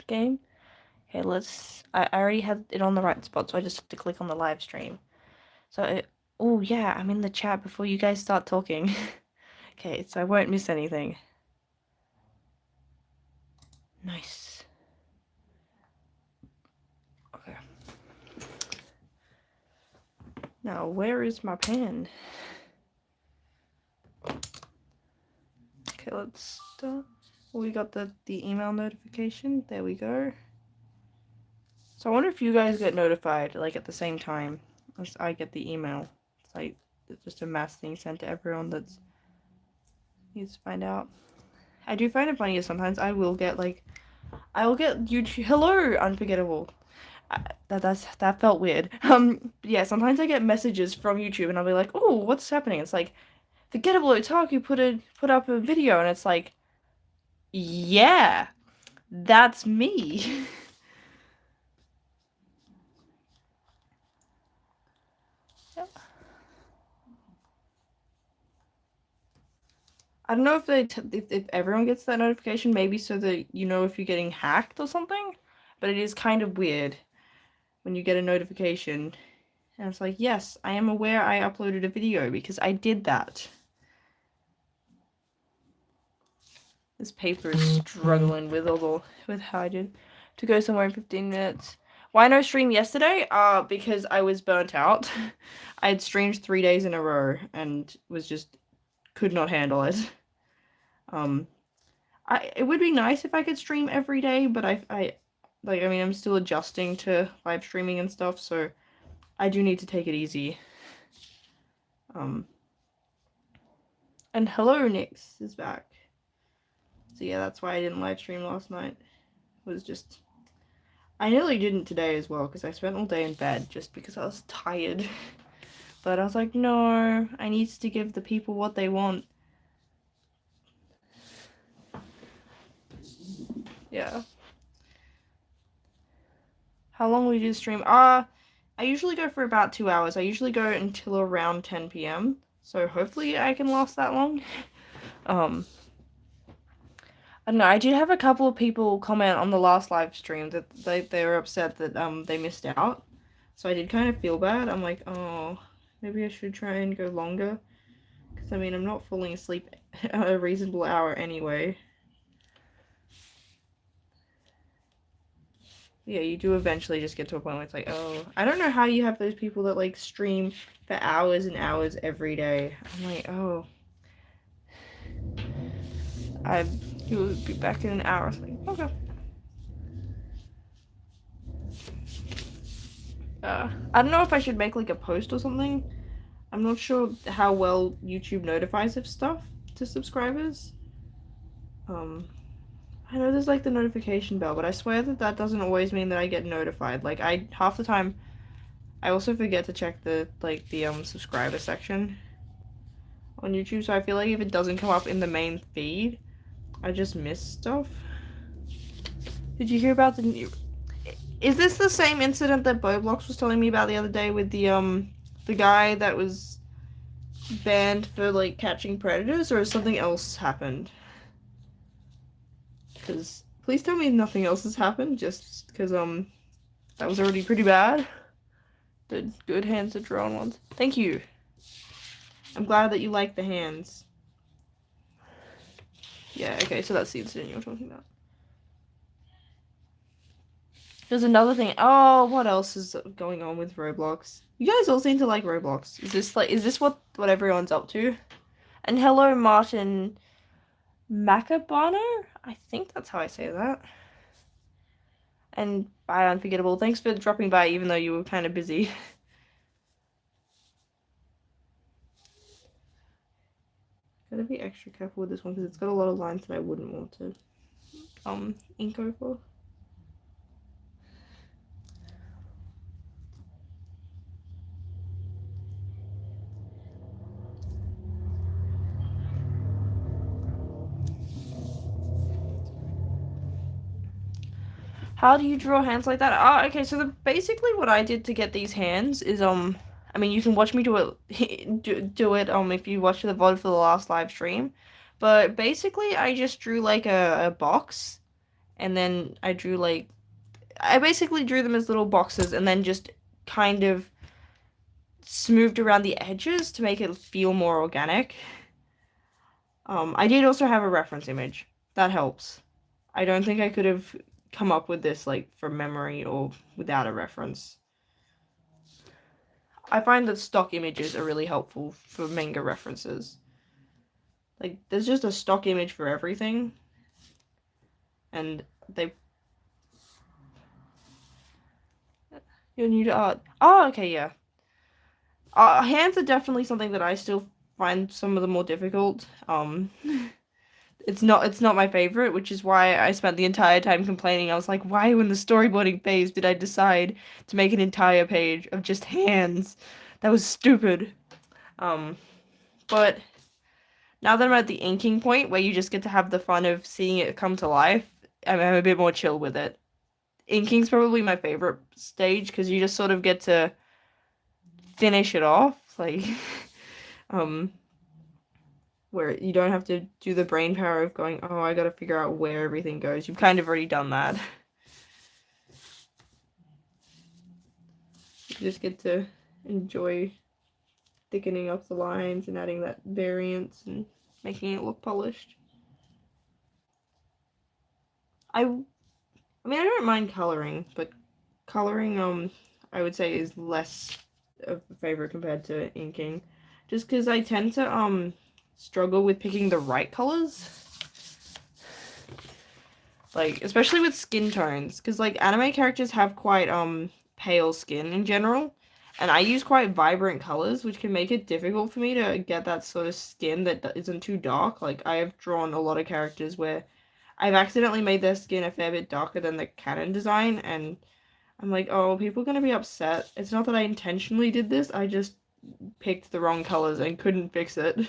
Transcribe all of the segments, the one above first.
game. Okay, I already had it on the right spot, so I just have to click on the live stream. Oh yeah, I'm in the chat before you guys start talking. Okay, so I won't miss anything. Nice. Okay. Now, where is my pen? Okay, let's start. We got the email notification. There we go. So I wonder if you guys get notified, like, at the same time as I get the email. It's like, it's just a mass thing sent to everyone that needs to find out. I do find it funny sometimes I will get YouTube. Hello, Unforgettable. That felt weird. Yeah, sometimes I get messages from YouTube and I'll be like, oh, what's happening? It's like, Forgettable Otaku put up a video, and it's like, yeah, that's me. I don't know if if everyone gets that notification, maybe so that you know if you're getting hacked or something, but it is kind of weird when you get a notification and it's like, yes, I am aware I uploaded a video because I did that. This paper is struggling with how I did to go somewhere in 15 minutes. Why no stream yesterday? Because I was burnt out. I had streamed 3 days in a row and could not handle it. It would be nice if I could stream every day, but I'm still adjusting to live streaming and stuff, so I do need to take it easy. And hello, Nix is back. So yeah, that's why I didn't live stream last night. I nearly didn't today as well, because I spent all day in bed just because I was tired. But I was like, no, I need to give the people what they want. Yeah. How long will you do stream? I usually go for about 2 hours. I usually go until around 10 p.m. So hopefully I can last that long. I don't know. I did have a couple of people comment on the last live stream that they were upset that they missed out. So I did kind of feel bad. I'm like, oh, maybe I should try and go longer. Because, I'm not falling asleep at a reasonable hour anyway. Yeah, you do eventually just get to a point where it's like, oh, I don't know how you have those people that, like, stream for hours and hours every day. I'm like, oh. You'll be back in an hour. It's like, okay. I don't know if I should make, like, a post or something. I'm not sure how well YouTube notifies of stuff to subscribers. I know there's, like, the notification bell, but I swear that doesn't always mean that I get notified. Like, half the time, I also forget to check the subscriber section on YouTube, so I feel like if it doesn't come up in the main feed, I just miss stuff. Did you hear about the new... Is this the same incident that Boblox was telling me about the other day with the guy that was banned for, like, catching predators, or has something else happened? Because please tell me nothing else has happened, just because that was already pretty bad. The good hands are drawn ones. Thank you. I'm glad that you like the hands. Yeah, okay, so that's the incident you were talking about. There's another thing. Oh, what else is going on with Roblox? You guys all seem to like Roblox. Is this what everyone's up to? And hello, Martin Macabano? I think that's how I say that. And bye, Unforgettable. Thanks for dropping by, even though you were kind of busy. Gotta be extra careful with this one because it's got a lot of lines that I wouldn't want to ink over. How do you draw hands like that? Okay, so basically what I did to get these hands is you can watch me do it do it if you watch the VOD for the last live stream. But basically I just drew like a box and then I basically drew them as little boxes and then just kind of smoothed around the edges to make it feel more organic. I did also have a reference image. That helps. I don't think I could have come up with this from memory or without a reference. I find that stock images are really helpful for manga references. There's just a stock image for everything, and they. You're new to art. Oh, okay, yeah. Hands are definitely something that I still find some of the more difficult. It's not my favorite, which is why I spent the entire time complaining. I was like, why in the storyboarding phase did I decide to make an entire page of just hands? That was stupid. But now that I'm at the inking point where you just get to have the fun of seeing it come to life, I'm a bit more chill with it. Inking's probably my favorite stage because you just sort of get to finish it off, um, where you don't have to do the brain power of going, oh, I gotta figure out where everything goes. You've kind of already done that. You just get to enjoy thickening up the lines and adding that variance and making it look polished. I mean, I don't mind coloring, but coloring, I would say is less of a favorite compared to inking. Just because I tend to, struggle with picking the right colors. Especially with skin tones. Because, anime characters have quite, pale skin in general. And I use quite vibrant colors, which can make it difficult for me to get that sort of skin that isn't too dark. I have drawn a lot of characters where I've accidentally made their skin a fair bit darker than the canon design, and I'm like, oh, people are gonna be upset. It's not that I intentionally did this, I just picked the wrong colors and couldn't fix it.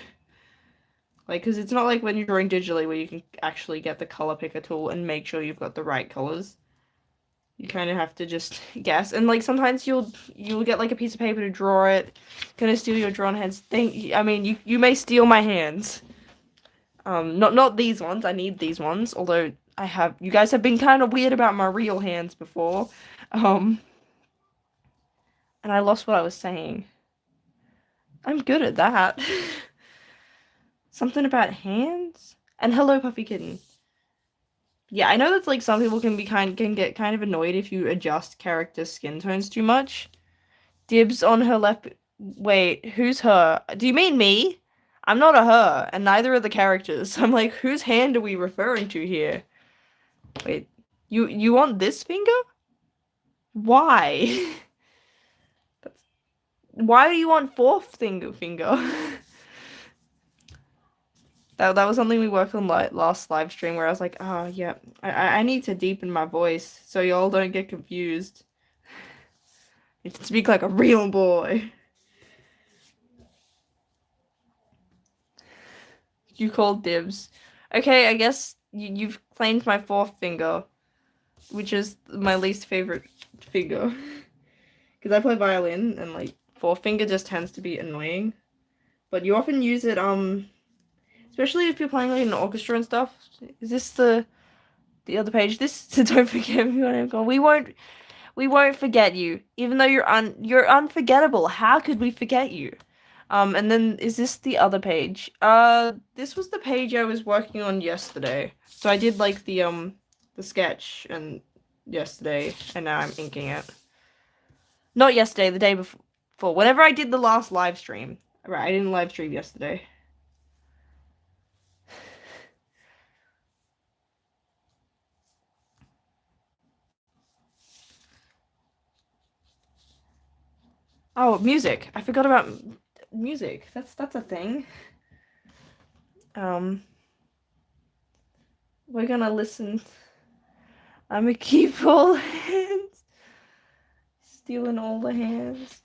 Because it's not like when you're drawing digitally where you can actually get the color picker tool and make sure you've got the right colors. You kind of have to just guess, and sometimes you'll get a piece of paper to draw it. Gonna steal your drawn hands. I mean, you may steal my hands. Not these ones. I need these ones. Although you guys have been kind of weird about my real hands before. And I lost what I was saying. I'm good at that. Something about hands? And hello, Puffy Kitten. Yeah, I know that's some people can get kind of annoyed if you adjust character skin tones too much. Dibs on her left. Wait, who's her? Do you mean me? I'm not a her, and neither are the characters. I'm like, whose hand are we referring to here? Wait, you want this finger? Why? Why do you want fourth finger? That was something we worked on last live stream where I was like, oh yeah, I need to deepen my voice so y'all don't get confused. I need to speak like a real boy. You called dibs. Okay, I guess you've claimed my fourth finger, which is my least favorite finger. Because I play violin and fourth finger just tends to be annoying. But you often use it, especially if you're playing an orchestra and stuff. Is this the other page? This don't forget me when I'm gone. We won't forget you, even though you're unforgettable. How could we forget you? And then is this the other page? This was the page I was working on yesterday. So I did the sketch and yesterday, and now I'm inking it. Not yesterday, the day before. Whenever I did the last live stream. Right, I didn't live stream yesterday. Oh, music. I forgot about music. That's a thing. We're gonna listen. I'm gonna keep all hands. Stealing all the hands.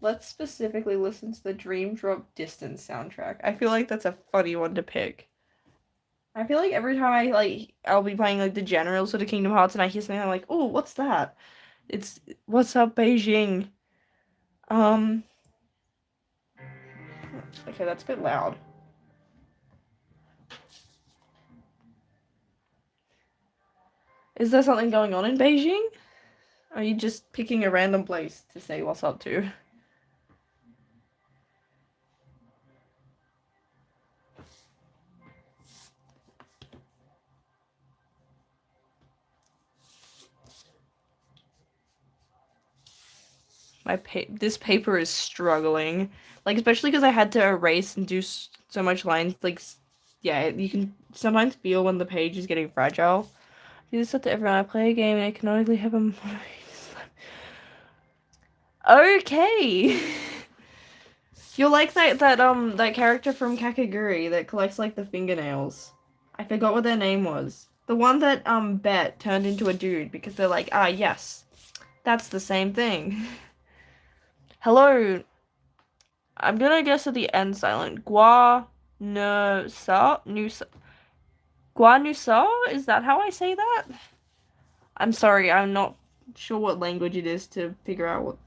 Let's specifically listen to the Dream Drop Distance soundtrack. I feel like that's a funny one to pick. I feel like every time I'll be playing the general sort of Kingdom Hearts and I hear something, I'm like, oh, what's that? It's What's Up, Beijing? Okay, that's a bit loud. Is there something going on in Beijing? Or are you just picking a random place to say what's up to? This paper is struggling, like especially because I had to erase and do so much lines. Like, yeah, you can sometimes feel when the page is getting fragile. Do this to everyone. I play a game and I canonically have a. Okay. You're like that character from Kakaguri that collects like the fingernails. I forgot what their name was. The one that Bet turned into a dude because they're like, ah yes, that's the same thing. Hello. I'm gonna guess at the end silent. Gua no sa nusa. Gua nusa? Is that how I say that? I'm sorry, I'm not sure what language it is to figure out what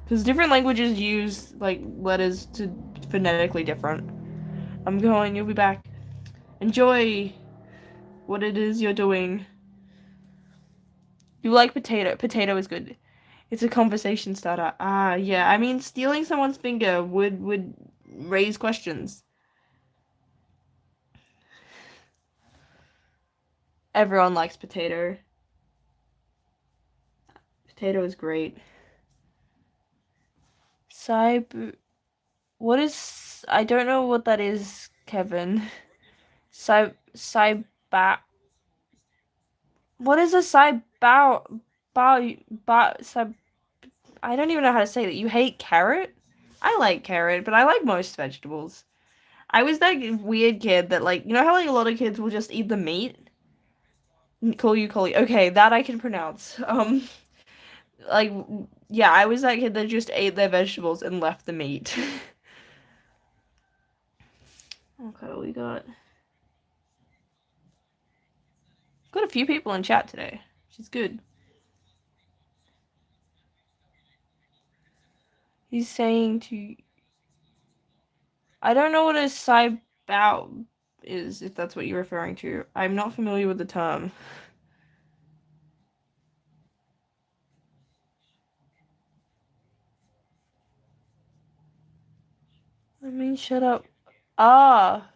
because different languages use like letters to phonetically different. I'm going, you'll be back. Enjoy what it is you're doing. You like potato. Potato is good. It's a conversation starter. Ah, yeah. I mean, stealing someone's finger would raise questions. Everyone likes potato. Potato is great. Cyber. What is? I don't know what that is, Kevin. Cyber. What is a cyber? I don't even know how to say that. You hate carrot? I like carrot, but I like most vegetables. I was that weird kid that like, you know how like a lot of kids will just eat the meat? Call you, call you. Okay, that I can pronounce. Like, yeah, I was that kid that just ate their vegetables and left the meat. Okay, we got a few people in chat today, which is good. He's saying to, I don't know what a cybout is, if that's what you're referring to. I'm not familiar with the term. I mean, shut up. Ah,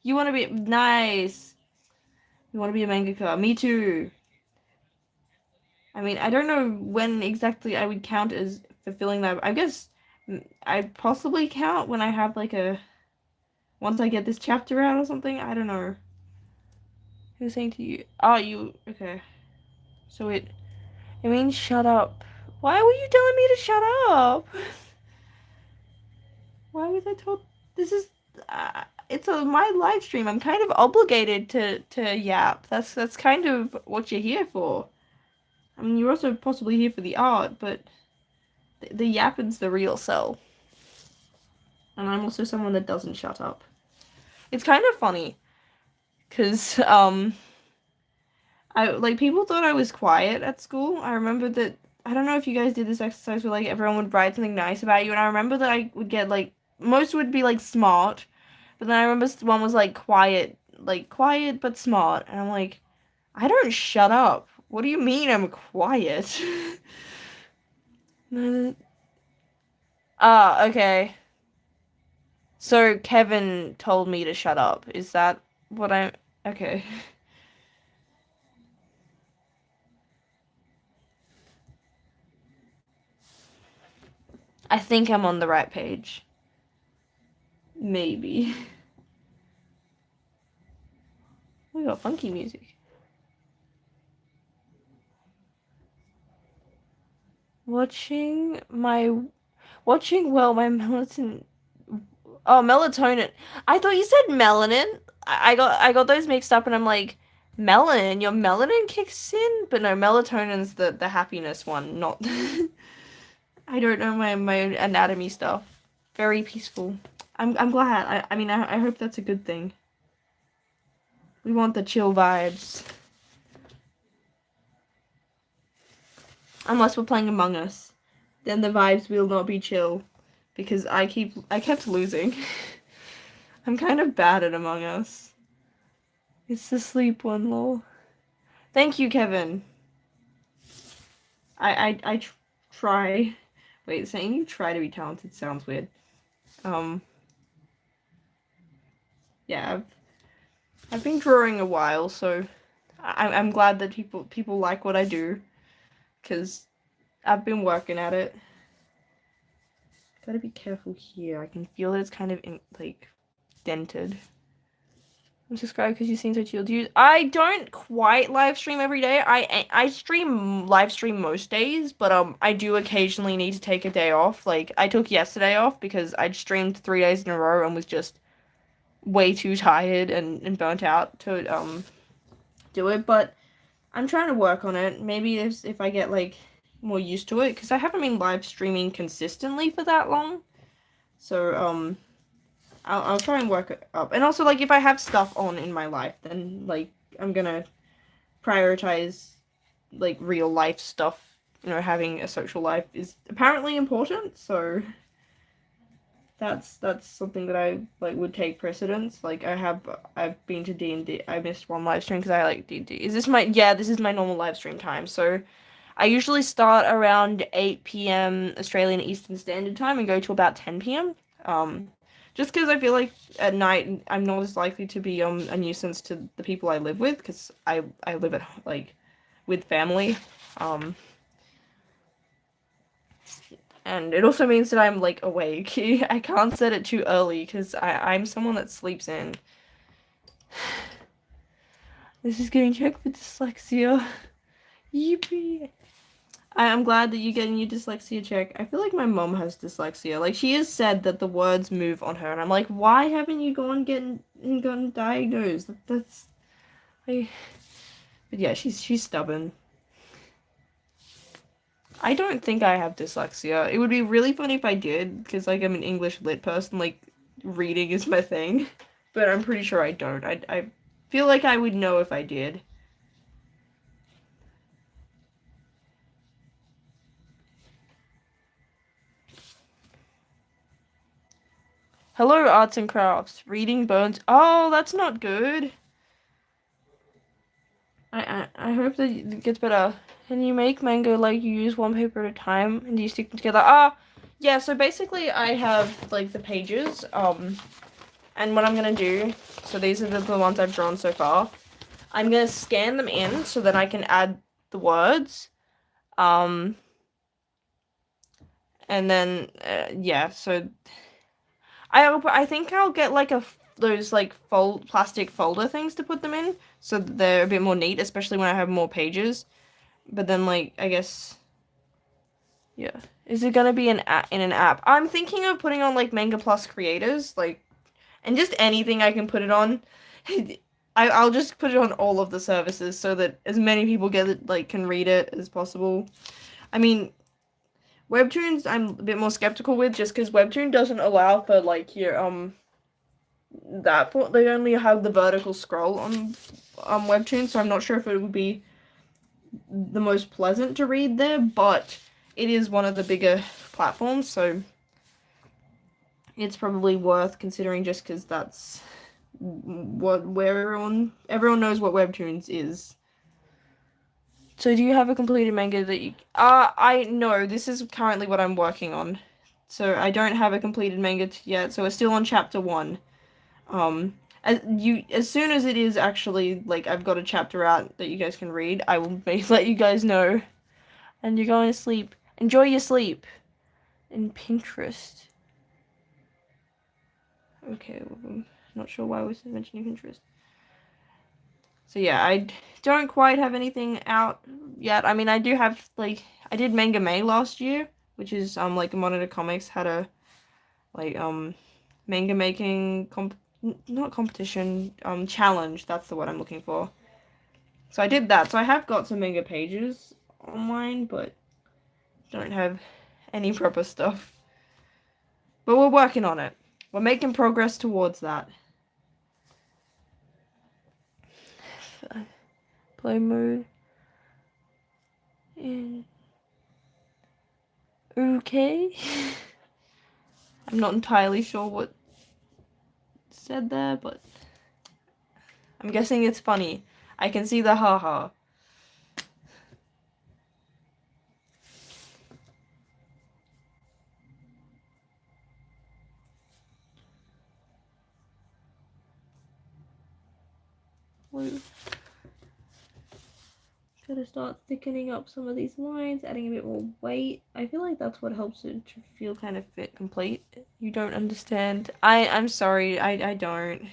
you want to be nice. You want to be a mangaka. Me too. I mean, I don't know when exactly I would count as fulfilling that. I guess I'd possibly count when I have like a once I get this chapter out or something. I don't know. Who's saying to you? Oh, you okay? So it means shut up. Why were you telling me to shut up? Why was I told? This is it's my live stream. I'm kind of obligated to yap. That's kind of what you're here for. I mean, you're also possibly here for the art, but the yapping's the real sell. And I'm also someone that doesn't shut up. It's kind of funny, cause I like people thought I was quiet at school. I remember that I don't know if you guys did this exercise where like everyone would write something nice about you, and I remember that I would get like most would be like smart, but then I remember one was like quiet but smart, and I'm like, I don't shut up. What do you mean I'm quiet? Ah, okay. So Kevin told me to shut up. Is that what I'm okay? I think I'm on the right page. Maybe. We got funky music. Watching my melatonin. Oh, melatonin. I thought you said melanin. I got those mixed up, and I'm like, melanin. Your melanin kicks in, but no, melatonin's the happiness one, not. I don't know my anatomy stuff. Very peaceful. I'm glad. I mean I hope that's a good thing. We want the chill vibes. Unless we're playing Among Us, then the vibes will not be chill, because I kept losing. I'm kind of bad at Among Us. It's the sleep one, lol. Thank you, Kevin. I try. Wait, saying you try to be talented sounds weird. Um, yeah, I've been drawing a while, so I'm glad that people like what I do, because I've been working at it. Gotta be careful here. I can feel that it's kind of like dented. I'm subscribed because you seem so chill. I don't quite live stream every day. I stream live stream most days, but I do occasionally need to take a day off. Like I took yesterday off because I'd streamed 3 days in a row and was just way too tired and burnt out to do it. But I'm trying to work on it. Maybe if I get like more used to it, because I haven't been live streaming consistently for that long. So I'll try and work it up. And also, like, if I have stuff on in my life, then, like, I'm gonna prioritize, like, real life stuff. You know, having a social life is apparently important, so that's something that I, like, would take precedence. Like, I've been to D&D. I missed one live stream because I like D&D. Yeah, this is my normal live stream time, so I usually start around 8 p.m. Australian Eastern Standard Time and go to about 10 p.m. Just because I feel like at night I'm not as likely to be a nuisance to the people I live with, because I live at like with family, and it also means that I'm like awake. I can't set it too early because I'm someone that sleeps in. This is getting checked for dyslexia. Yippee! I'm glad that you're getting your dyslexia check. I feel like my mom has dyslexia. Like, she has said that the words move on her, and I'm like, why haven't you gotten diagnosed? That's like, but yeah, she's stubborn. I don't think I have dyslexia. It would be really funny if I did, because like I'm an English lit person, like reading is my thing. But I'm pretty sure I don't. I feel like I would know if I did. Hello, arts and crafts. Reading bones. Oh, that's not good. I hope that it gets better. Can you make manga like you use one paper at a time and do you stick them together? Yeah, so basically I have like the pages, and what I'm gonna do, so these are the ones I've drawn so far. I'm gonna scan them in so that I can add the words. And then, yeah, so I think I'll get like those like plastic folder things to put them in so that they're a bit more neat, especially when I have more pages. But then like I guess, yeah. Is it gonna be in an app? I'm thinking of putting on like Manga Plus creators, like, and just anything I can put it on. I'll just put it on all of the services so that as many people get it, like, can read it as possible. I mean, Webtoons I'm a bit more skeptical with, just because Webtoon doesn't allow for like your they only have the vertical scroll on Webtoon, so I'm not sure if it would be the most pleasant to read there, but it is one of the bigger platforms, so it's probably worth considering just because that's where everyone knows what Webtoons is. So do you have a completed manga that you... I know, this is currently what I'm working on. So I don't have a completed manga yet, so we're still on chapter 1. As soon as it is actually, like, I've got a chapter out that you guys can read, I will let you guys know. And you're going to sleep. Enjoy your sleep. And Pinterest. Okay, well, I'm not sure why I was mentioning Pinterest. So yeah, I don't quite have anything out yet. I mean, I do have, like, I did Manga May last year, which is, like, Monitor Comics had a, like, manga making not competition, challenge, that's the word I'm looking for. So I did that. So I have got some manga pages online, but don't have any proper stuff. But we're working on it. We're making progress towards that. Play mode. Okay. I'm not entirely sure what said there, but I'm guessing it's funny. I can see the haha. Gotta start thickening up some of these lines, adding a bit more weight. I feel like that's what helps it to feel kind of fit complete. You don't understand. I'm sorry, I don't.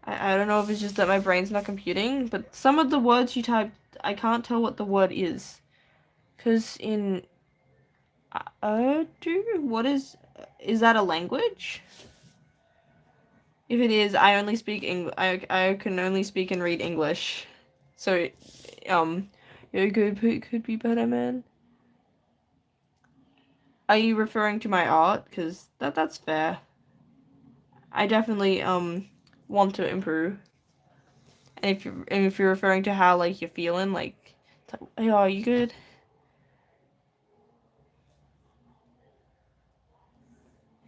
I don't know if it's just that my brain's not computing, but some of the words you typed, I can't tell what the word is. Cause in Urdu, is that a language? If it is, I only speak I can only speak and read English. So, it could be better, man. Are you referring to my art? Cause that's fair. I definitely want to improve. And if you're referring to how like you're feeling, like, hey, are you good?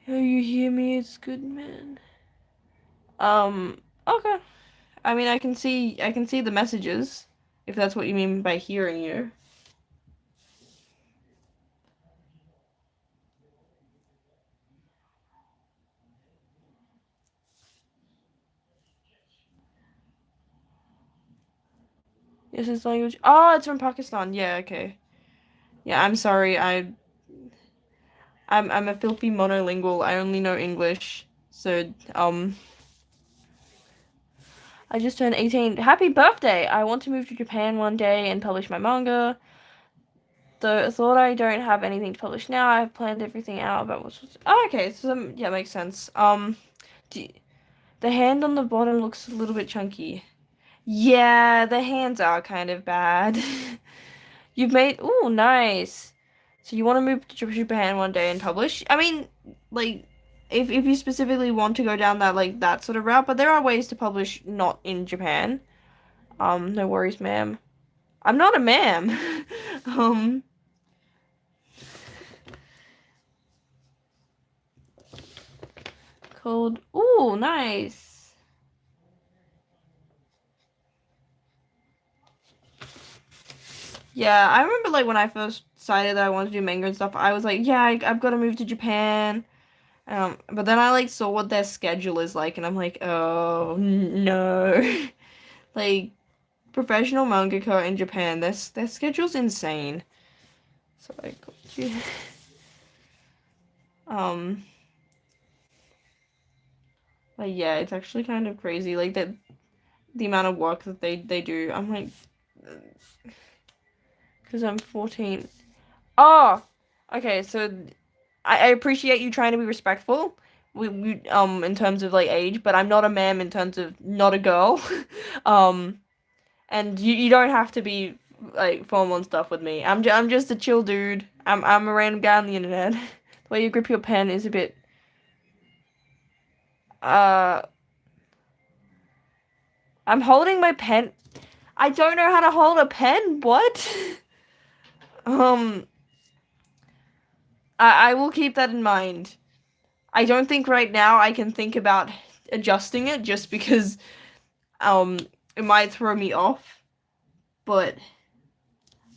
Oh, you hear me? It's good, man. Okay. I mean, I can see the messages, if that's what you mean by hearing you. Yes, it's language. Oh, it's from Pakistan. Yeah, okay. Yeah, I'm sorry. I'm a filthy monolingual. I only know English. So, I just turned 18. Happy birthday! I want to move to Japan one day and publish my manga. Though thought I don't have anything to publish now. I've planned everything out about what's. Oh, okay. So yeah, makes sense. Do, the hand on the bottom looks a little bit chunky. Yeah, the hands are kind of bad. You've made. Ooh, nice. So you want to move to Japan one day and publish? I mean, like, if you specifically want to go down that like that sort of route, but there are ways to publish not in Japan. No worries, ma'am. I'm not a ma'am. um. Called. Ooh, nice. Yeah, I remember like when I first decided that I wanted to do manga and stuff, I was like, yeah, I've got to move to Japan. But then I like saw what their schedule is like, and I'm like, oh no, like professional mangaka in Japan, their schedule's insane. So I got you. Um, but yeah, it's actually kind of crazy, like that the amount of work that they do. I'm like, because I'm 14. Oh, okay, so I appreciate you trying to be respectful. We in terms of like age, but I'm not a man in terms of not a girl. um, and you don't have to be like formal and stuff with me. I'm just a chill dude. I'm a random guy on the internet. The way you grip your pen is a bit uh. I'm holding my pen. I don't know how to hold a pen. What? um. I will keep that in mind. I don't think right now I can think about adjusting it just because it might throw me off, but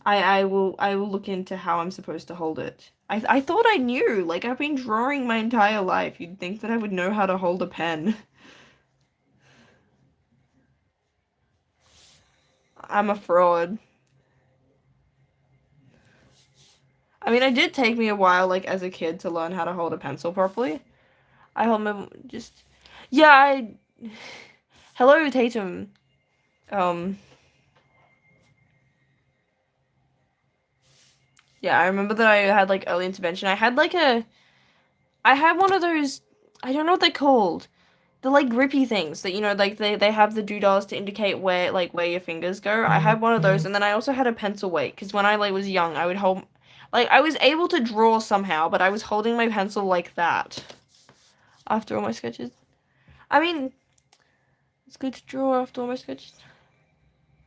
I will look into how I'm supposed to hold it. I thought I knew. Like I've been drawing my entire life. You'd think that I would know how to hold a pen. I'm a fraud. I mean, it did take me a while, like as a kid, to learn how to hold a pencil properly. I hold my just yeah. I hello Tatum. Um, yeah, I remember that I had like early intervention. I had one of those. I don't know what they're called. The like grippy things that like they have the doodahs to indicate where your fingers go. I had one of those, and then I also had a pencil weight because when I like was young, I would hold like I was able to draw somehow, but I was holding my pencil like that after all my sketches. I mean, it's good to draw after all my sketches.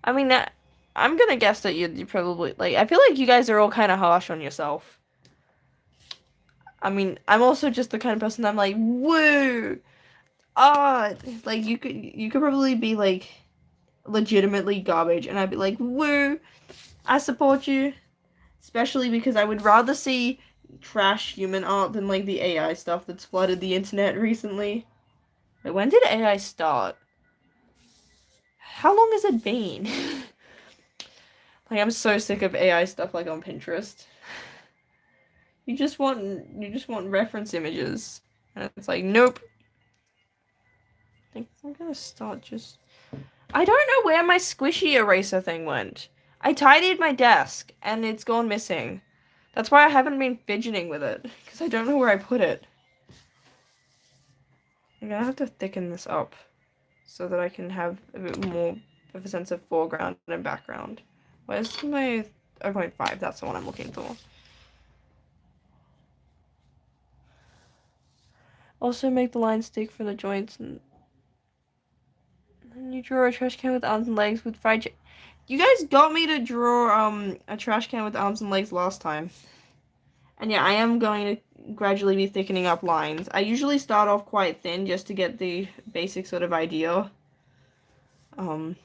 I mean, I'm gonna guess that you probably like. I feel like you guys are all kind of harsh on yourself. I mean, I'm also just the kind of person I'm like, woo, like you could probably be like legitimately garbage, and I'd be like, woo, I support you, especially because I would rather see trash human art than like the AI stuff that's flooded the internet recently. Wait, when did AI start? How long has it been? Like, I'm so sick of AI stuff like on Pinterest. You just want reference images. And it's like, nope. I think I'm gonna start just... I don't know where my squishy eraser thing went. I tidied my desk, and it's gone missing. That's why I haven't been fidgeting with it, because I don't know where I put it. I'm gonna have to thicken this up, so that I can have a bit more of a sense of foreground and background. Where's my 0.5? That's the one I'm looking for. Also make the line stick for the joints, and then you draw a trash can with arms and legs with fried chicken. You guys got me to draw a trash can with arms and legs last time. And yeah, I am going to gradually be thickening up lines. I usually start off quite thin just to get the basic sort of idea. But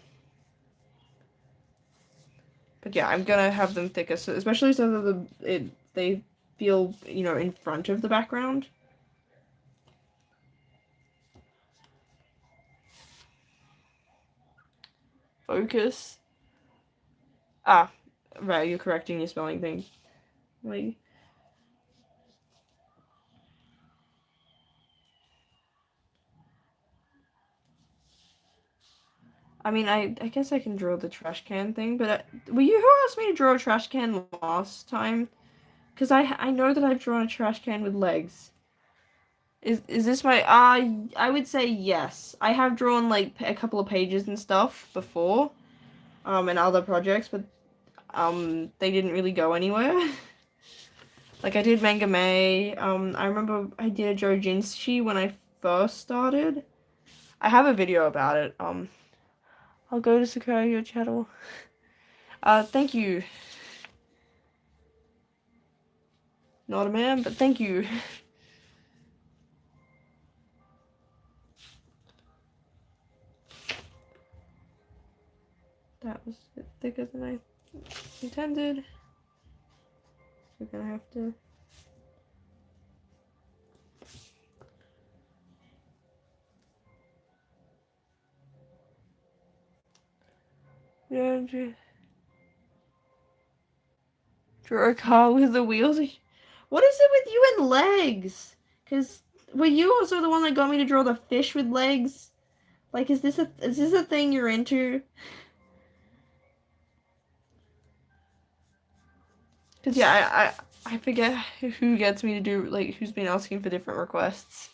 yeah, I'm gonna have them thicker, so especially so that they feel, you know, in front of the background. Focus. Ah, right, you're correcting your spelling thing. Like, I mean, I guess I can draw the trash can thing, but were you who asked me to draw a trash can last time? Because I know that I've drawn a trash can with legs. Is this my I would say yes. I have drawn like a couple of pages and stuff before, in other projects, but they didn't really go anywhere. Like I did Manga May. I remember I did a Joujinshi when I first started. I have a video about it. I'll go to Sakura your channel. Thank you. Not a man, but thank you. That was a bit thicker than I intended. We're gonna have to... Yeah, draw a car with the wheels. What is it with you and legs? Because were you also the one that got me to draw the fish with legs? Like, is this a thing you're into? Because yeah, I forget who gets me to do, like, who's been asking for different requests.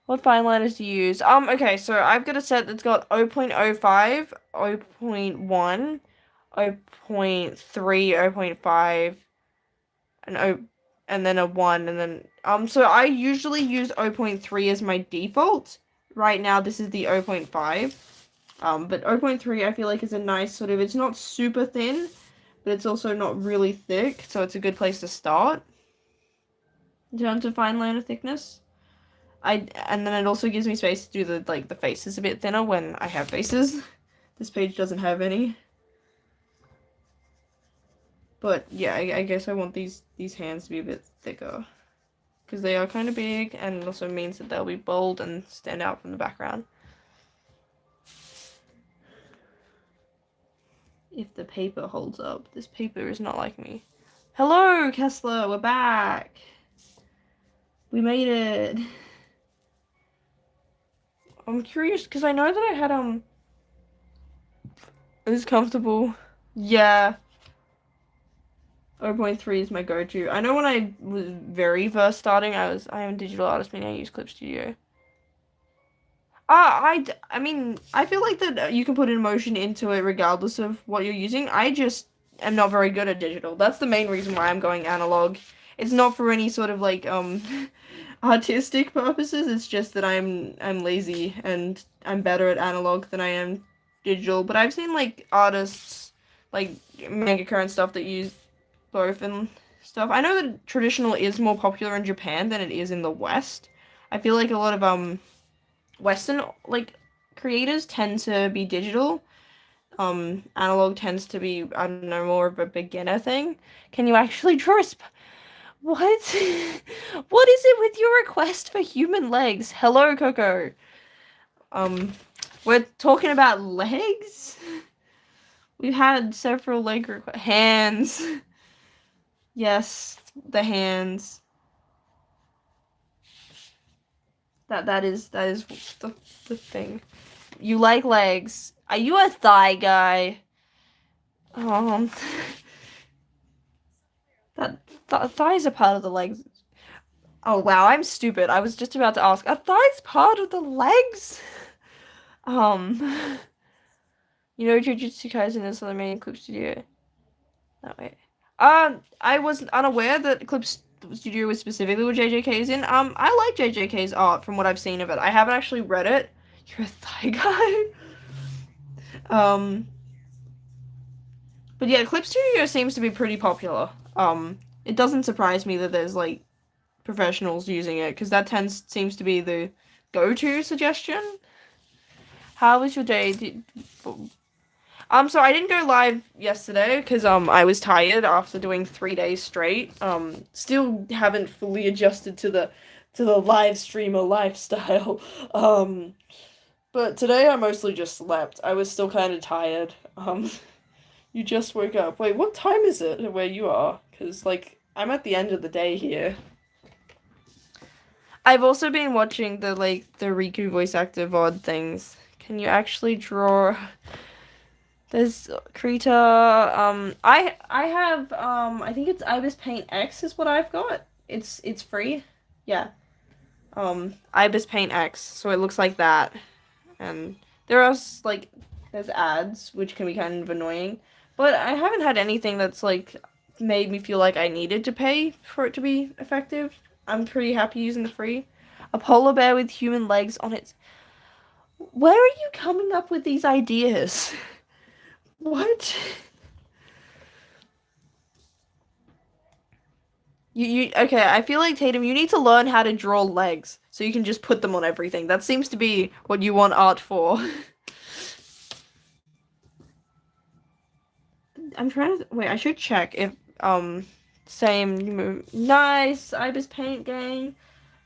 What fine liners do you use? Okay, so I've got a set that's got 0.05, 0.1, 0.3, 0.5, and then a 1, and then, so I usually use 0.3 as my default. Right now, this is the 0.5. But 0.3 I feel like is a nice sort of, it's not super thin, but it's also not really thick, so it's a good place to start in terms of fine liner thickness. And then it also gives me space to do the faces a bit thinner when I have faces. This page doesn't have any. But yeah, I guess I want these hands to be a bit thicker, because they are kind of big, and it also means that they'll be bold and stand out from the background. If the paper holds up. This paper is not like me. Hello, Kessler, we're back. We made it. I'm curious, because I know that I had, it was comfortable. Yeah. 0.3 is my go-to. I know when I was very first starting, I am a digital artist, meaning I use Clip Studio. I mean, I feel like that you can put emotion into it regardless of what you're using. I just am not very good at digital. That's the main reason why I'm going analog. It's not for any sort of like artistic purposes. It's just that I'm lazy and I'm better at analog than I am digital. But I've seen like artists like mangaka and stuff that use both and stuff. I know that traditional is more popular in Japan than it is in the West. I feel like a lot of Western like creators tend to be digital. Analog tends to be, I don't know, more of a beginner thing. Can you actually draw what? What is it with your request for human legs? Hello, Coco. We're talking about legs? We've had several hands. Yes, the hands. That is the thing. You like legs. Are you a thigh guy? Um, thighs are part of the legs. Oh wow, I'm stupid. I was just about to ask. Are thighs part of the legs? Um, Jujutsu Kaisen is the main Clip Studio. That way. I was unaware that Clip Studio was specifically what JJK is in. I like JJK's art from what I've seen of it. I haven't actually read it. You're a thigh guy. Um, but yeah, Clip Studio seems to be pretty popular. It doesn't surprise me that there's like professionals using it because that seems to be the go-to suggestion. How was your day? So I didn't go live yesterday because I was tired after doing 3 days straight. Still haven't fully adjusted to the live streamer lifestyle. But today I mostly just slept. I was still kind of tired. You just woke up. Wait, what time is it where you are? Because like I'm at the end of the day here. I've also been watching the Riku voice actor VOD things. Can you actually draw? There's Krita. I have I think it's Ibis Paint X is what I've got. It's free. Yeah. Ibis Paint X, so it looks like that. And there are like there's ads which can be kind of annoying, but I haven't had anything that's like made me feel like I needed to pay for it to be effective. I'm pretty happy using the free. A polar bear with human legs on its. Where are you coming up with these ideas? What? You okay, I feel like Tatum, you need to learn how to draw legs so you can just put them on everything. That seems to be what you want art for. I'm trying to wait, I should check if same nice Ibis Paint Gang.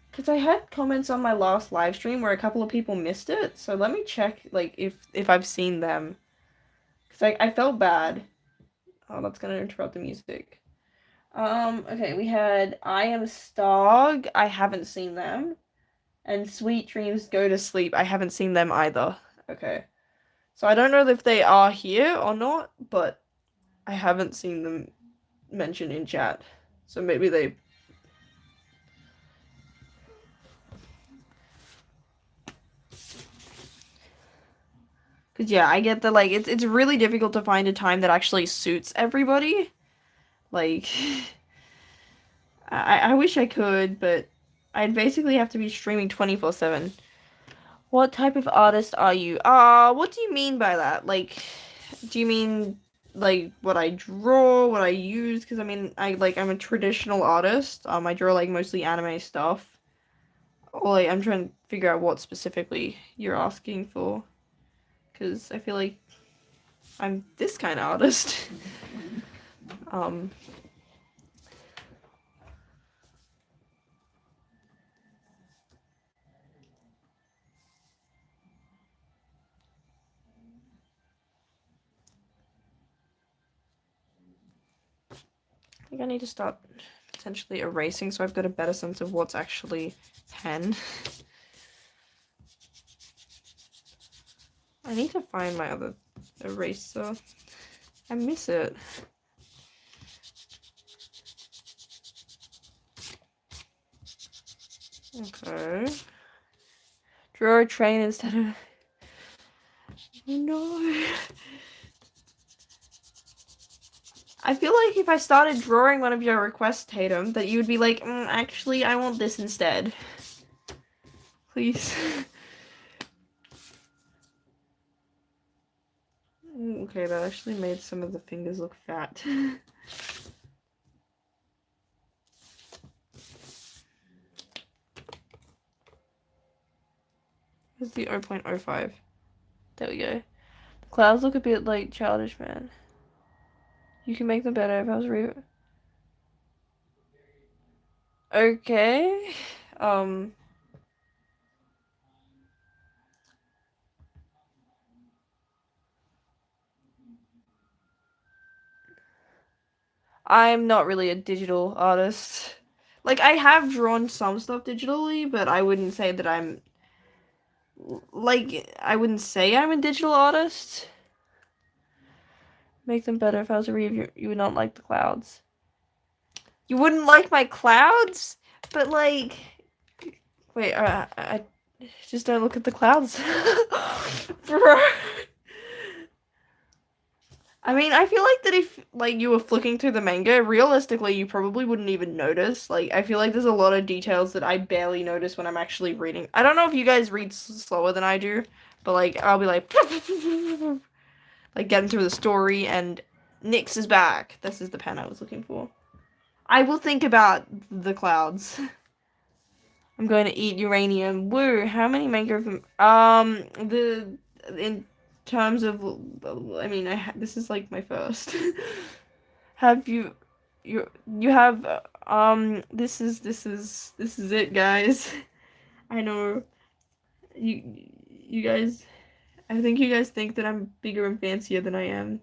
Because I had comments on my last live stream where a couple of people missed it, so let me check like if I've seen them. Because I felt bad. Oh, that's gonna interrupt the music. Okay, we had I Am Starg. I haven't seen them. And Sweet Dreams Go to Sleep. I haven't seen them either. Okay. So I don't know if they are here or not, but I haven't seen them mentioned in chat. So maybe they. Cause yeah, I get that like it's really difficult to find a time that actually suits everybody. Like I wish I could, but I'd basically have to be streaming 24/7. What type of artist are you? What do you mean by that? Like, do you mean like what I draw, what I use? Because I mean, I'm a traditional artist. I draw like mostly anime stuff. Or like I'm trying to figure out what specifically you're asking for. Because I feel like I'm this kind of artist. um. I think I need to start potentially erasing so I've got a better sense of what's actually pen. I need to find my other eraser. I miss it. Okay. Draw a train instead of. No. I feel like if I started drawing one of your requests, Tatum, that you would be like, actually, I want this instead. Please. Okay, that actually made some of the fingers look fat. Where's the 0.05? There we go. The clouds look a bit like childish, man. You can make them better if I was Okay. Um. I'm not really a digital artist. Like, I have drawn some stuff digitally, but I wouldn't say that I wouldn't say I'm a digital artist. Make them better. If I was a reviewer, you would not like the clouds. You wouldn't like my clouds? But, like, wait, I just don't look at the clouds. Bro. I mean, I feel like that if, like, you were flicking through the manga, realistically, you probably wouldn't even notice. Like, I feel like there's a lot of details that I barely notice when I'm actually reading. I don't know if you guys read slower than I do, but, like, I'll be like, like, getting through the story, and Nyx is back. This is the pen I was looking for. I will think about the clouds. I'm going to eat uranium. Woo! How many manga of them? In terms of, I mean, this is like my first. Have you, you have, this is it, guys. I know, you guys. I think you guys think that I'm bigger and fancier than I am.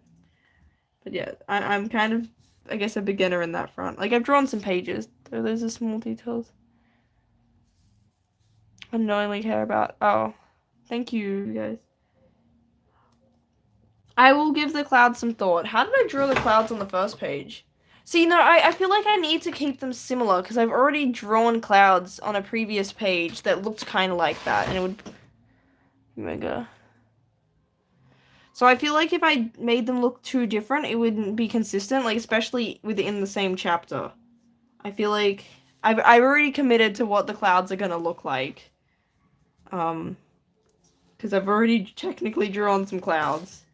But yeah, I'm kind of, I guess, a beginner in that front. Like, I've drawn some pages, so those are small details. Unknowingly care about. Oh, thank you, guys. I will give the clouds some thought. How did I draw the clouds on the first page? See, no, I feel like I need to keep them similar, because I've already drawn clouds on a previous page that looked kind of like that, and it would... Mega. So I feel like if I made them look too different, it wouldn't be consistent, like, especially within the same chapter. I feel like I've already committed to what the clouds are gonna look like. Because I've already technically drawn some clouds.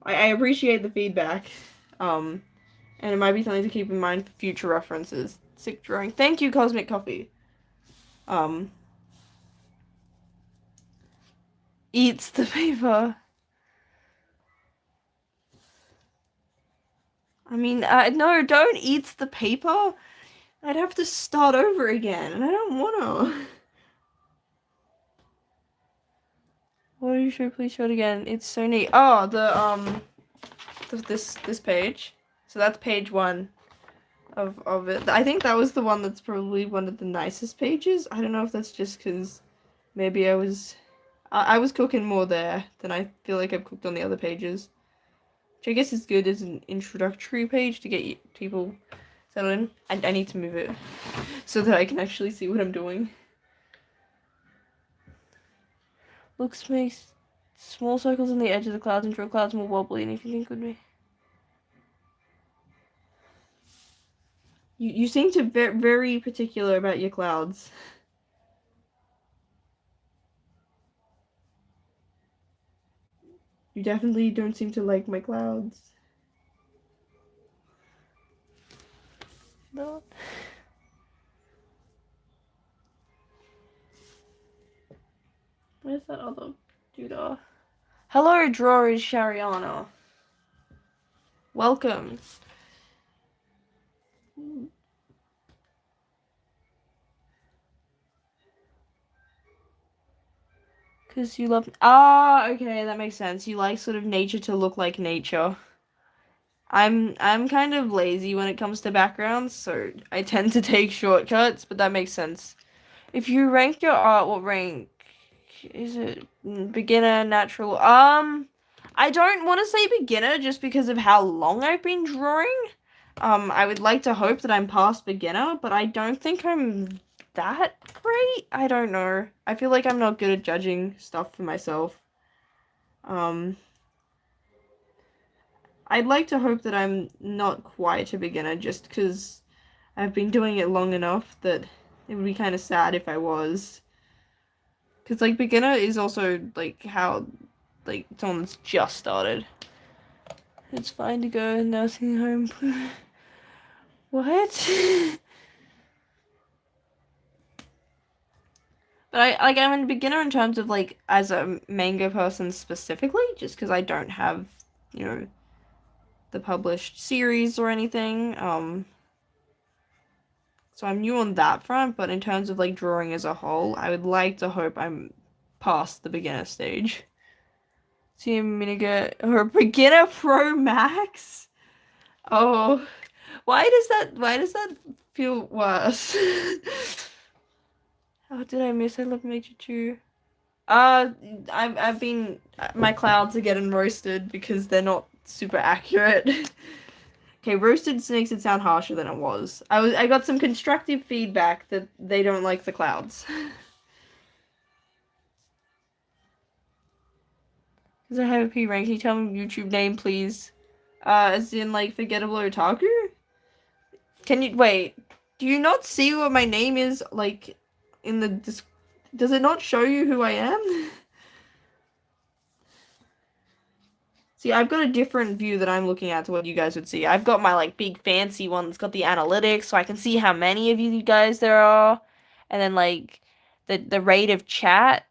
I appreciate the feedback. And it might be something to keep in mind for future references. Sick drawing. Thank you, Cosmic Coffee. Eats the paper. I mean, no, don't eat the paper. I'd have to start over again, and I don't wanna. What are you sure? Please show it again. It's so neat. Oh, this page. So that's page 1 of it. I think that was the one that's probably one of the nicest pages. I don't know if that's just because maybe I was cooking more there than I feel like I've cooked on the other pages. Which I guess is good as an introductory page to get people settled in. I need to move it so that I can actually see what I'm doing. Looks makes small circles on the edge of the clouds and draw clouds more wobbly, and if you think would be. You seem to be very particular about your clouds. You definitely don't seem to like my clouds. No. Where's that other dude? Hello, drawers, Shariana. Welcome. Because you love... Ah, okay, that makes sense. You like sort of nature to look like nature. I'm kind of lazy when it comes to backgrounds, so I tend to take shortcuts, but that makes sense. If you rank your art, what rank is it? Beginner, natural? I don't want to say beginner just because of how long I've been drawing. I would like to hope that I'm past beginner, but I don't think I'm that great. I don't know. I feel like I'm not good at judging stuff for myself. I'd like to hope that I'm not quite a beginner just because I've been doing it long enough that it would be kind of sad if I was. Because, like, beginner is also, like, how, like, someone that's just started. It's fine to go nursing home. What? But I'm a beginner in terms of, like, as a manga person specifically, just because I don't have, you know, the published series or anything. So I'm new on that front, but in terms of, like, drawing as a whole, I would like to hope I'm past the beginner stage. See a miniga or beginner pro max? Oh, why does that feel worse? How did I miss I Love Major 2? Uh, I've been my clouds are getting roasted because they're not super accurate. Okay, roasted makes it sound harsher than it was. I got some constructive feedback that they don't like the clouds. Because I have a P rank. Can you tell me YouTube name, please? As in like forgettable otaku? Can you wait? Do you not see what my name is like in the does it not show you who I am? See, I've got a different view that I'm looking at to what you guys would see. I've got my like big fancy one that's got the analytics, so I can see how many of you guys there are, and then like the rate of chat,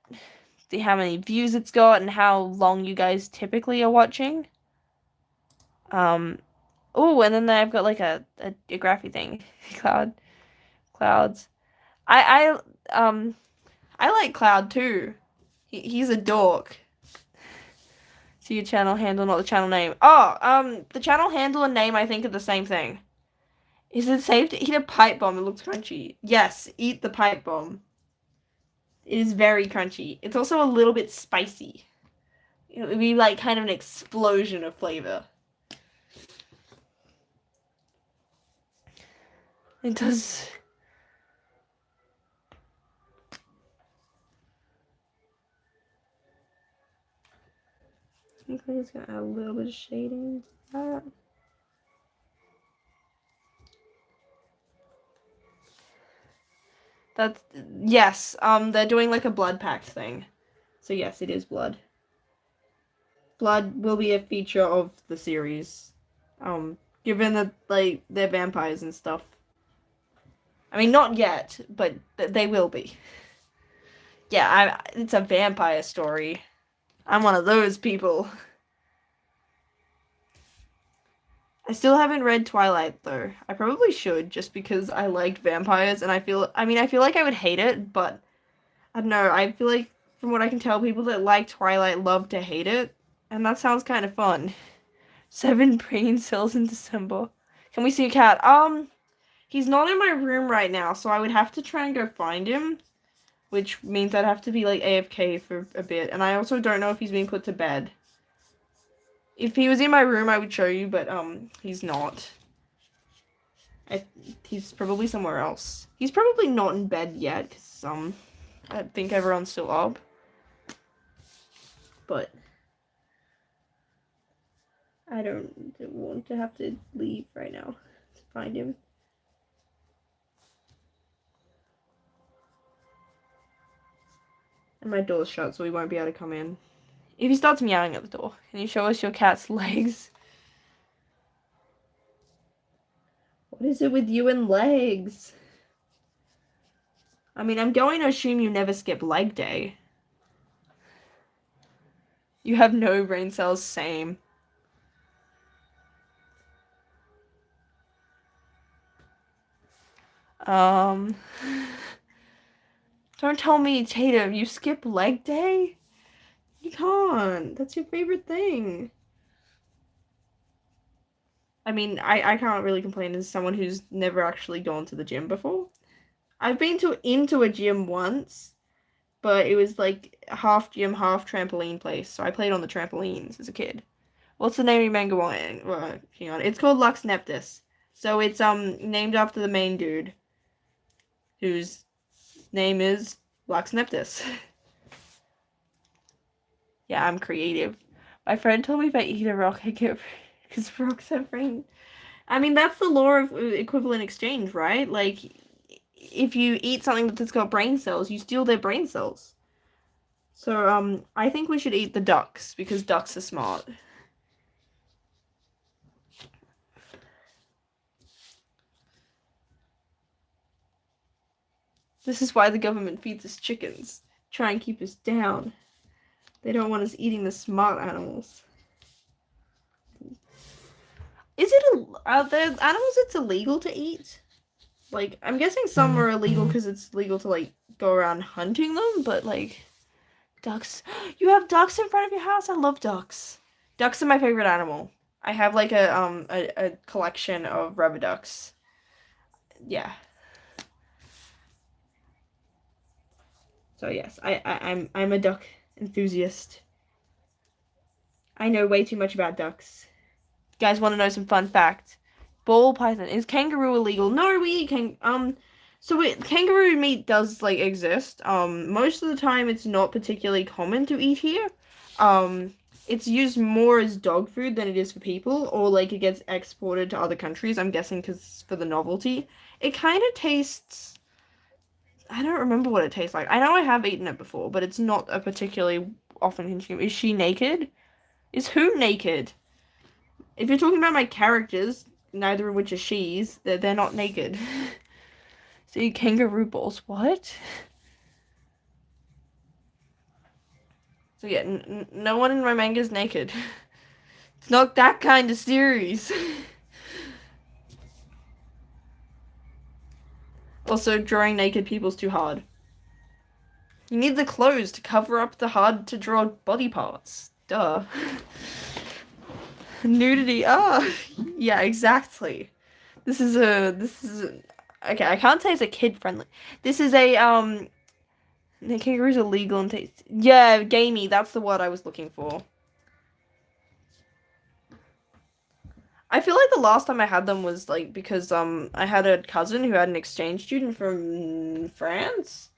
see how many views it's got, and how long you guys typically are watching. Oh, and then I've got like a graphy thing, clouds. I I like Cloud too. He's a dork. See your channel handle, not the channel name. Oh, the channel handle and name I think are the same thing. Is it safe to eat a pipe bomb? It looks crunchy. Yes, eat the pipe bomb. It is very crunchy. It's also a little bit spicy. It would be like kind of an explosion of flavor. It does. I think I'm just gonna add a little bit of shading to that. That's yes. They're doing like a blood pact thing, so yes, it is blood. Blood will be a feature of the series. Given that like they're vampires and stuff. I mean, not yet, but they will be. Yeah, it's a vampire story. I'm one of those people. I still haven't read Twilight though. I probably should just because I liked vampires and I feel like I would hate it, but I don't know. I feel like from what I can tell, people that like Twilight love to hate it, and that sounds kind of fun. 7 brain cells in December. Can we see a cat? He's not in my room right now, so I would have to try and go find him, which means I'd have to be like AFK for a bit, and I also don't know if he's being put to bed. If he was in my room, I would show you, but he's not. He's probably somewhere else. He's probably not in bed yet, because I think everyone's still up. But I don't want to have to leave right now to find him. And my door's shut, so he won't be able to come in. If he starts meowing at the door, can you show us your cat's legs? What is it with you and legs? I mean, I'm going to assume you never skip leg day. You have no brain cells, same. Don't tell me, Tatum, you skip leg day? You can't. That's your favorite thing. I mean, I can't really complain as someone who's never actually gone to the gym before. I've been into a gym once, but it was like half gym, half trampoline place. So I played on the trampolines as a kid. What's the name of your manga one? Well, hang on. It's called Lux Neptus. So it's named after the main dude, whose name is Lux Neptus. Yeah, I'm creative. My friend told me if I eat a rock, I get because rocks have brain. I mean, that's the law of equivalent exchange, right? Like, if you eat something that's got brain cells, you steal their brain cells. So, I think we should eat the ducks because ducks are smart. This is why the government feeds us chickens. Try and keep us down. They don't want us eating the smart animals. Are there animals it's illegal to eat? Like, I'm guessing some are illegal because it's legal to, like, go around hunting them, but, like, ducks. You have ducks in front of your house? I love ducks. Ducks are my favorite animal. I have like a collection of rubber ducks. Yeah. So yes, I'm a duck enthusiast. I know way too much about ducks. You guys want to know some fun facts? Ball python, is kangaroo illegal? No, we eat kangaroo meat does like exist. Most of the time it's not particularly common to eat here. Um, it's used more as dog food than it is for people, or like it gets exported to other countries. I'm guessing because for the novelty. It kind of tastes. I don't remember what it tastes like. I know I have eaten it before, but it's not a particularly often consumed. Is she naked? Is who naked? If you're talking about my characters, neither of which are she's, they're not naked. See, kangaroo balls. What? So yeah, no one in my manga is naked. It's not that kind of series. Also, drawing naked people's too hard. You need the clothes to cover up the hard to draw body parts. Duh. Nudity. Ah, yeah, exactly. Okay, I can't say it's a kid friendly. This is the kangaroos are legal and taste. Yeah, gamey. That's the word I was looking for. I feel like the last time I had them was like because I had a cousin who had an exchange student from France,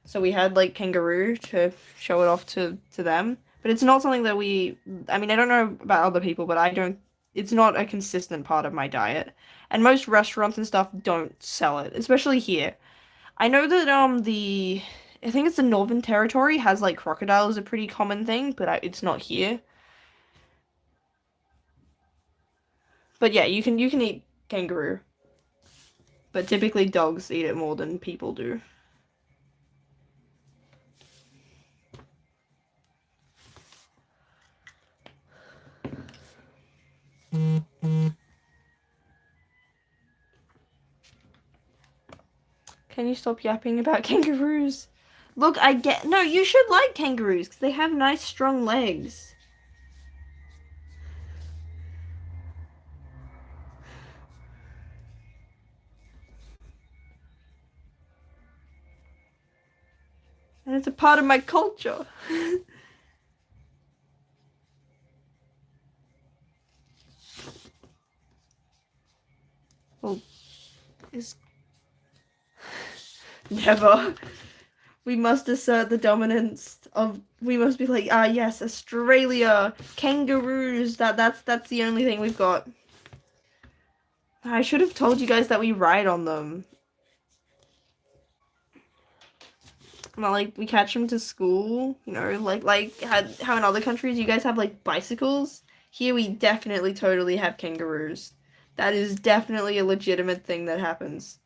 so we had like kangaroo to show it off to them. But it's not something that we. I mean, I don't know about other people, but I don't. It's not a consistent part of my diet, and most restaurants and stuff don't sell it, especially here. I know that I think it's the Northern Territory has like crocodile is a pretty common thing, but it's not here. But yeah, you can eat kangaroo, but typically dogs eat it more than people do. Can you stop yapping about kangaroos? Look, I get no. You should like kangaroos because they have nice strong legs. And it's a part of my culture. Well, is never. We must assert the dominance of. We must be like, ah, yes, Australia, kangaroos. That's the only thing we've got. I should have told you guys that we ride on them. Not like we catch them to school, like how in other countries you guys have like bicycles. Here we definitely totally have kangaroos. That is definitely a legitimate thing that happens.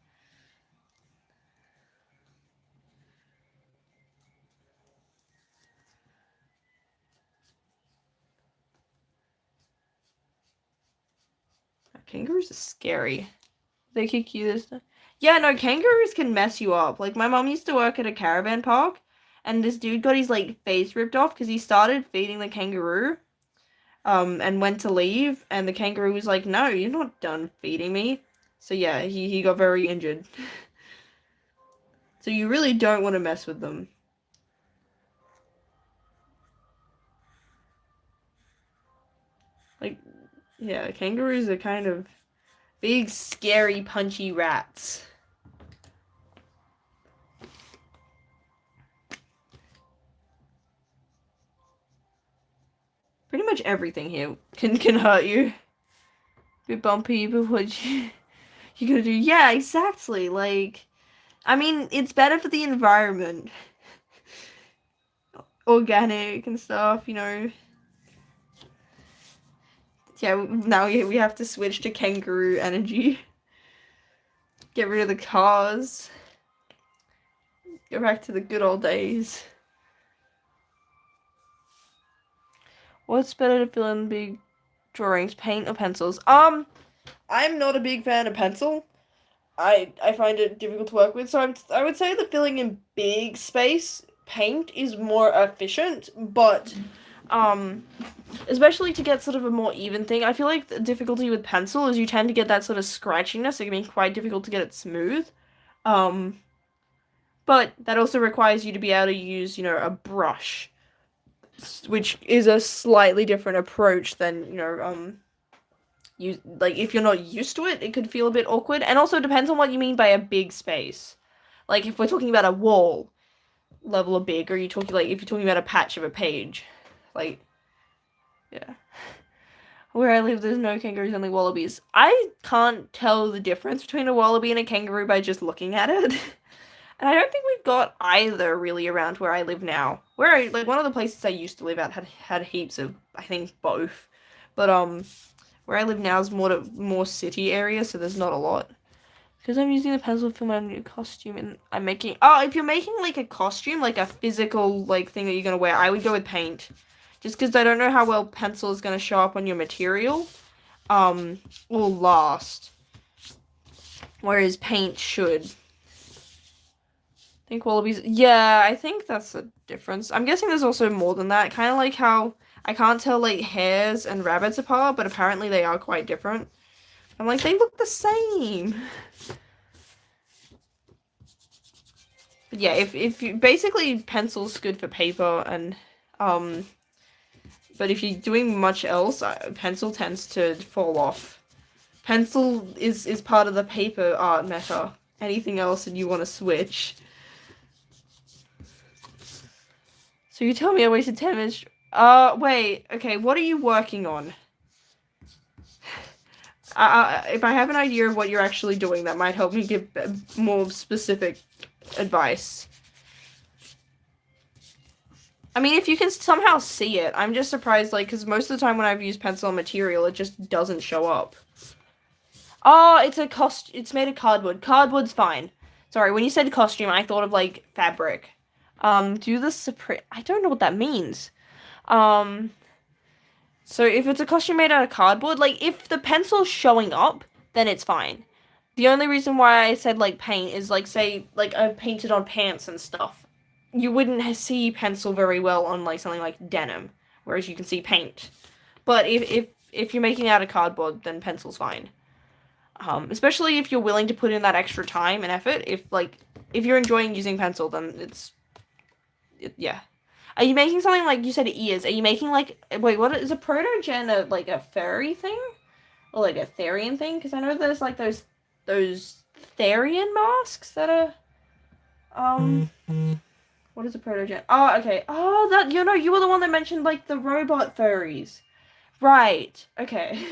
Kangaroos are scary. They kick you this stuff. Yeah, no, kangaroos can mess you up. Like my mom used to work at a caravan park, and this dude got his like face ripped off because he started feeding the kangaroo, and went to leave, and the kangaroo was like, "No, you're not done feeding me." So yeah, he got very injured. So you really don't want to mess with them. Like, yeah, kangaroos are kind of big, scary, punchy rats. Pretty much everything here can hurt you. Bit bumpy, but what you gonna do? Yeah, exactly. Like, I mean, it's better for the environment. Organic and stuff. Yeah, now we have to switch to kangaroo energy. Get rid of the cars. Go back to the good old days. What's better to fill in big drawings, paint or pencils? I'm not a big fan of pencil. I find it difficult to work with, so I would say that filling in big space paint is more efficient, but Especially to get sort of a more even thing. I feel like the difficulty with pencil is you tend to get that sort of scratchiness. It can be quite difficult to get it smooth. Um, but that also requires you to be able to use, a brush, which is a slightly different approach than, you like if you're not used to it, it could feel a bit awkward. And also depends on what you mean by a big space. Like if we're talking about a wall level of big, or you talking like if you're talking about a patch of a page, like yeah. Where I live, there's no kangaroos, only wallabies. I can't tell the difference between a wallaby and a kangaroo by just looking at it. And I don't think we've got either really around where I live now. Like one of the places I used to live at had heaps of, I think, both. But where I live now is more city area, so there's not a lot. Because I'm using the pencil for my new costume, and I'm making. Oh, if you're making like a costume, like a physical like thing that you're gonna wear, I would go with paint, just because I don't know how well pencil is gonna show up on your material, will last. Whereas paint should. I think wallabies. Yeah, I think that's the difference. I'm guessing there's also more than that. Kind of like how I can't tell like hares and rabbits apart, but apparently they are quite different. I'm like, they look the same. But yeah, if you basically pencil's good for paper and but if you're doing much else, pencil tends to fall off. Pencil is part of the paper art meta. Anything else and you want to switch. So you tell me I wasted 10 minutes. Wait. Okay, what are you working on? If I have an idea of what you're actually doing, that might help me give more specific advice. I mean, if you can somehow see it, I'm just surprised, like, because most of the time when I've used pencil material, it just doesn't show up. Oh, it's made of cardboard. Cardboard's fine. Sorry, when you said costume, I thought of, like, fabric. Do the I don't know what that means. So if it's a costume made out of cardboard, like, if the pencil's showing up, then it's fine. The only reason why I said, like, paint is, like, say, like, I've painted on pants and stuff. You wouldn't see pencil very well on, like, something like denim, whereas you can see paint. But if you're making it out of cardboard, then pencil's fine. Especially if you're willing to put in that extra time and effort. If you're enjoying using pencil, then yeah. Are you making something like you said ears? Are you making like wait, what is a protogen like a furry thing? Or like a Therian thing? Because I know there's like those Therian masks that are what is a protogen? Oh, okay. Oh, that you were the one that mentioned like the robot furries. Right. Okay.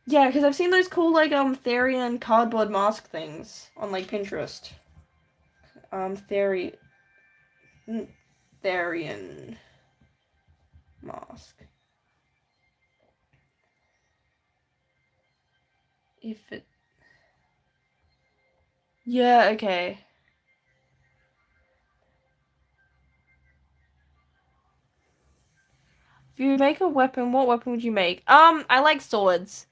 Yeah, because I've seen those cool like Therian cardboard mask things on like Pinterest. Therian mask. If it. Yeah. Okay. If you make a weapon, what weapon would you make? I like swords.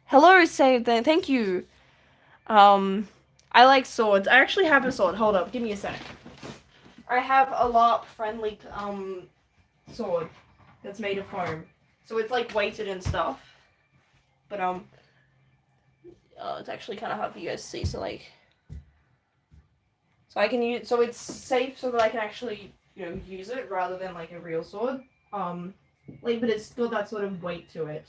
Hello, save then. Thank you. I like swords. I actually have a sword. Hold up, give me a sec. I have a LARP friendly sword that's made of foam, so it's like weighted and stuff. But it's actually kind of hard for you guys to see. So like, so I can use. So it's safe so that I can actually use it rather than like a real sword. But it's got that sort of weight to it.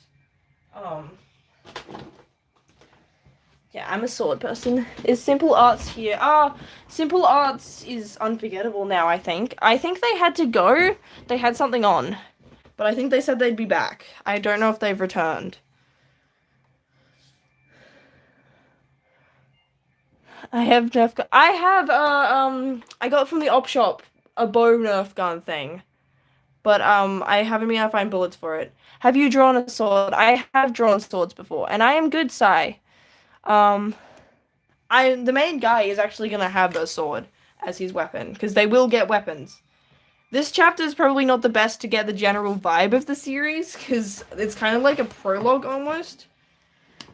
Yeah, I'm a sword person. Is Simple Arts here? Simple Arts is unforgettable now, I think. I think they had to go. They had something on. But I think they said they'd be back. I don't know if they've returned. I have Nerf gun. I have, I got from the op shop a bow Nerf gun thing. But, I haven't been able to find bullets for it. Have you drawn a sword? I have drawn swords before, and I am good, Sai. The main guy is actually gonna have the sword as his weapon, because they will get weapons. This chapter is probably not the best to get the general vibe of the series, because it's kind of like a prologue almost.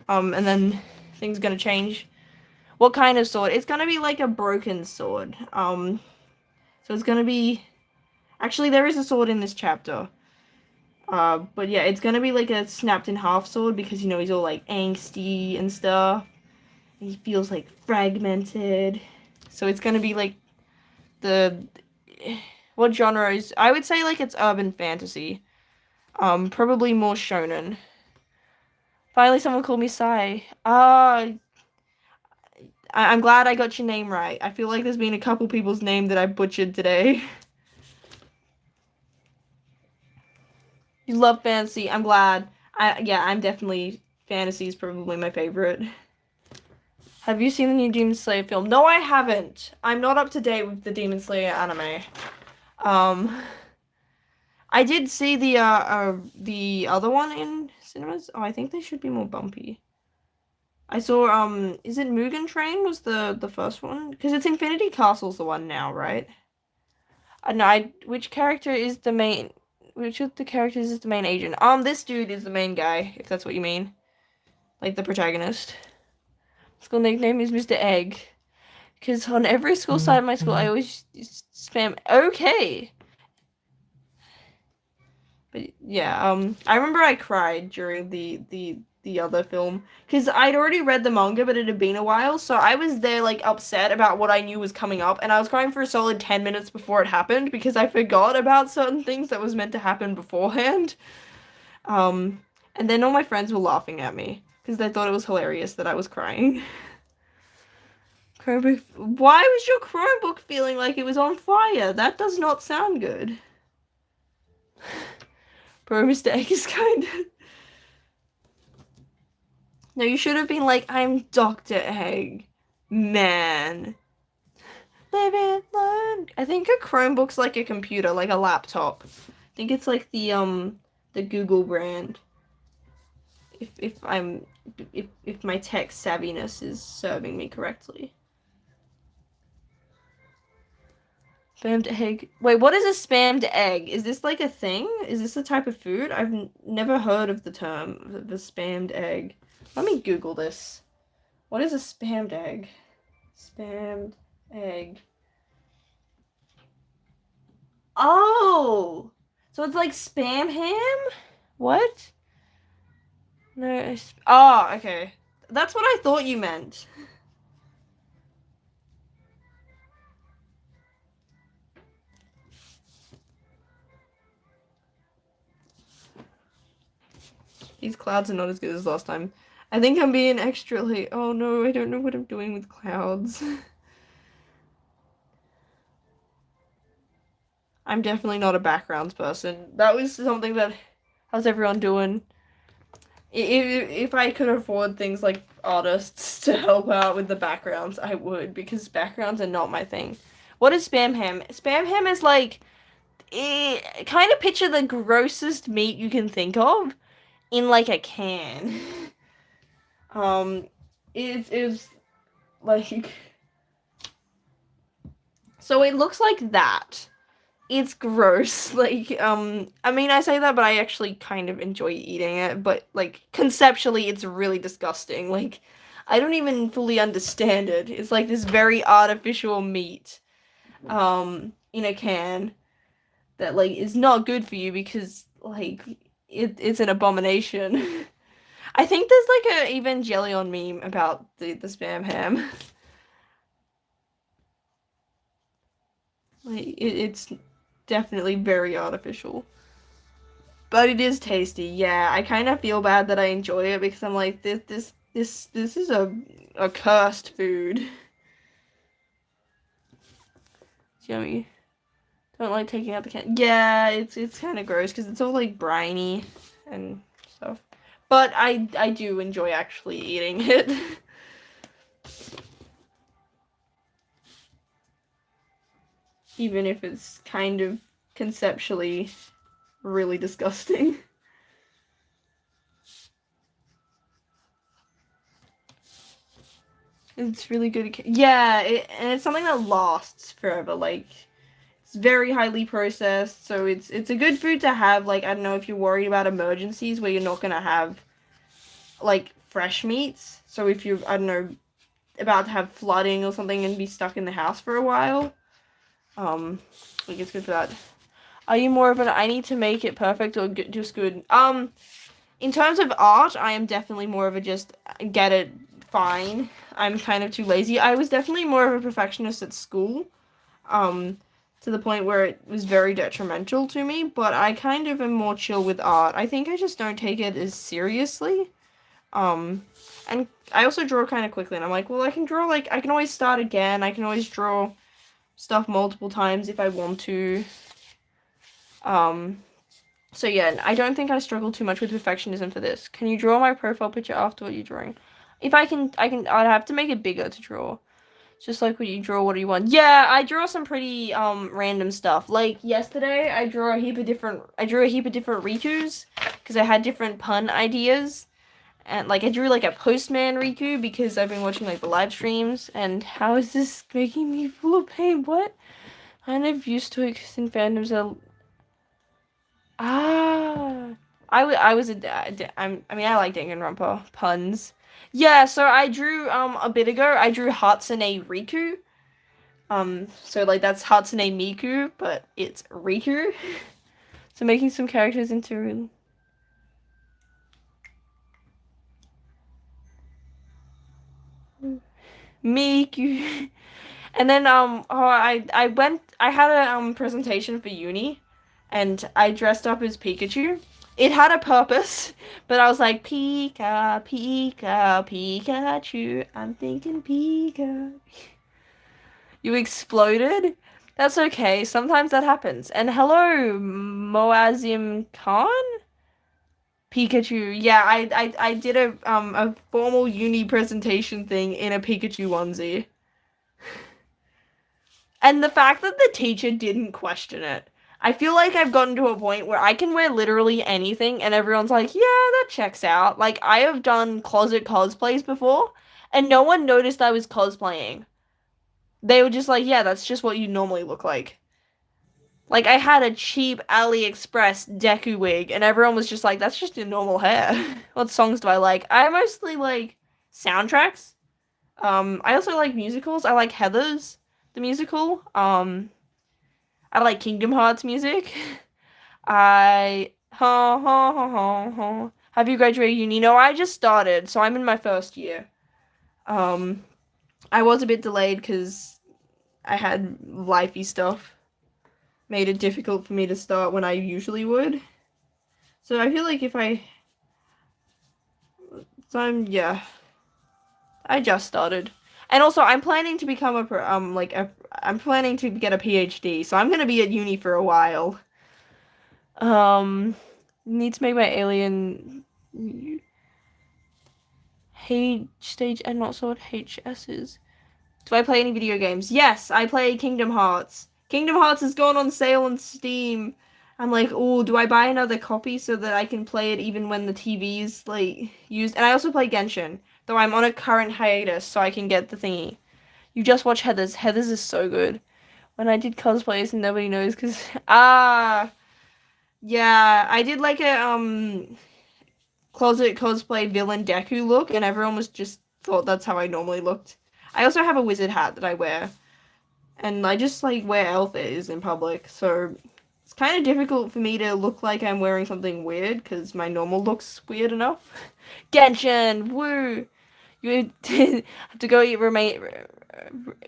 And then things gonna change. What kind of sword? It's gonna be like a broken sword. So it's gonna be Actually, there is a sword in this chapter. But yeah, it's gonna be like a snapped in half sword because you know he's all like angsty and stuff. He feels like fragmented. So it's gonna be like the what genre is I would say like it's urban fantasy. Probably more shonen. Finally someone called me Sai. I'm glad I got your name right. I feel like there's been a couple people's name that I butchered today. You love fantasy. I'm glad. Yeah, I'm definitely fantasy is probably my favorite. Have you seen the new Demon Slayer film? No, I haven't. I'm not up to date with the Demon Slayer anime. Um, I did see the other one in cinemas. Oh, I think they should be more bumpy. I saw is it Mugen Train was the first one? Because it's Infinity Castle's the one now, right? No, which character is the main? Which of the characters is the main agent? This dude is the main guy, if that's what you mean. Like the protagonist. School nickname is Mr. Egg. Because on every school side of my school, I always spam, okay. But yeah, I remember I cried during the other film. Because I'd already read the manga, but it had been a while. So I was there, like, upset about what I knew was coming up. And I was crying for a solid 10 minutes before it happened. Because I forgot about certain things that was meant to happen beforehand. And then all my friends were laughing at me. Because they thought it was hilarious that I was crying. Chromebook. Why was your Chromebook feeling like it was on fire? That does not sound good. Bro, Mr. Egg is kind of... No, you should have been like, I'm Dr. Egg. Man. Live and learn. I think a Chromebook's like a computer, like a laptop. I think it's like the Google brand. If my tech savviness is serving me correctly. Spammed egg. Wait, what is a spammed egg? Is this like a thing? Is this a type of food? I've never heard of the term, the spammed egg. Let me Google this. What is a spammed egg? Spammed egg. Oh! So it's like spam ham? What? No, oh, okay. That's what I thought you meant. These clouds are not as good as last time. I think I'm being extra late. Oh no, I don't know what I'm doing with clouds. I'm definitely not a backgrounds person. That was something that... How's everyone doing? If I could afford things like artists to help out with the backgrounds, I would, because backgrounds are not my thing. What is spam ham? Spam ham is like... kind of picture the grossest meat you can think of in like a can. It's like... So it looks like that. It's gross. Like, I mean, I say that, but I actually kind of enjoy eating it. But, like, conceptually, it's really disgusting. Like, I don't even fully understand it. It's like this very artificial meat, in a can that, like, is not good for you because, like, it's an abomination. I think there's, like, a Evangelion meme about the spam ham. Like, it's definitely very artificial. But it is tasty. Yeah, I kind of feel bad that I enjoy it because I'm like this is a cursed food. It's yummy. Don't like taking out the can. Yeah, it's kind of gross because it's all like briny and stuff. But I do enjoy actually eating it. Even if it's kind of conceptually really disgusting. It's really good. Yeah, and it's something that lasts forever. Like, it's very highly processed, so it's a good food to have. Like, I don't know if you're worried about emergencies where you're not gonna have like fresh meats. So if you're, I don't know, about to have flooding or something and be stuck in the house for a while, like it's good for that. Are you more of an I need to make it perfect or just good? In terms of art, I am definitely more of a just get it fine. I'm kind of too lazy. I was definitely more of a perfectionist at school, um, to the point where it was very detrimental to me, but I kind of am more chill with art. I think I just don't take it as seriously. Um, and I also draw kind of quickly, and I'm like, well, I can draw, like, I can always start again. I can always draw stuff multiple times if I want to. Um, so yeah, I don't think I struggle too much with perfectionism for this. Can you draw my profile picture after what you're drawing? If I'd have to make it bigger to draw. Just like what you draw, what do you want? Yeah, I draw some pretty random stuff. Like yesterday, I drew a heap of different Rikus because I had different pun ideas. And like I drew like a postman Riku because I've been watching like the live streams. And how is this making me full of pain? What? Kind of used to it in fandoms. I was I mean I like Danganronpa puns. Yeah, so I drew a bit ago. I drew Hatsune Riku. So like that's Hatsune Miku, but it's Riku. So making some characters into Miku. And then I had a presentation for uni and I dressed up as Pikachu. It had a purpose, but I was like Pika, Pika, Pikachu. I'm thinking Pika. You exploded? That's okay. Sometimes that happens. And hello, Moazim Khan? Pikachu. Yeah, I did a formal uni presentation thing in a Pikachu onesie. And the fact that the teacher didn't question it. I feel like I've gotten to a point where I can wear literally anything and everyone's like, yeah, that checks out. Like, I have done closet cosplays before and no one noticed I was cosplaying. They were just like, yeah, that's just what you normally look like. Like, I had a cheap AliExpress Deku wig, and everyone was just like, that's just your normal hair. What songs do I like? I mostly like soundtracks. I also like musicals. I like Heathers, the musical. I like Kingdom Hearts music. I ha ha ha ha ha. Have you graduated uni? No, I just started, so I'm in my first year. Um, I was a bit delayed because I had lifey stuff. Made it difficult for me to start when I usually would. So I feel like yeah, I just started. And also I'm planning to become I'm planning to get a PhD, so I'm gonna be at uni for a while. Need to make my alien H stage and not so what HS is. Do I play any video games? Yes, I play Kingdom Hearts. Kingdom Hearts has gone on sale on Steam. I'm like, oh, do I buy another copy so that I can play it even when the TV's like used? And I also play Genshin, though I'm on a current hiatus, so I can get the thingy. You just watch Heathers. Heathers is so good. When I did cosplays and nobody knows, cause yeah, I did like a closet cosplay villain Deku look, and everyone was just thought that's how I normally looked. I also have a wizard hat that I wear. And I just like wear outfits in public, so it's kind of difficult for me to look like I'm wearing something weird because my normal look's weird enough. Genshin, woo! You have to go eat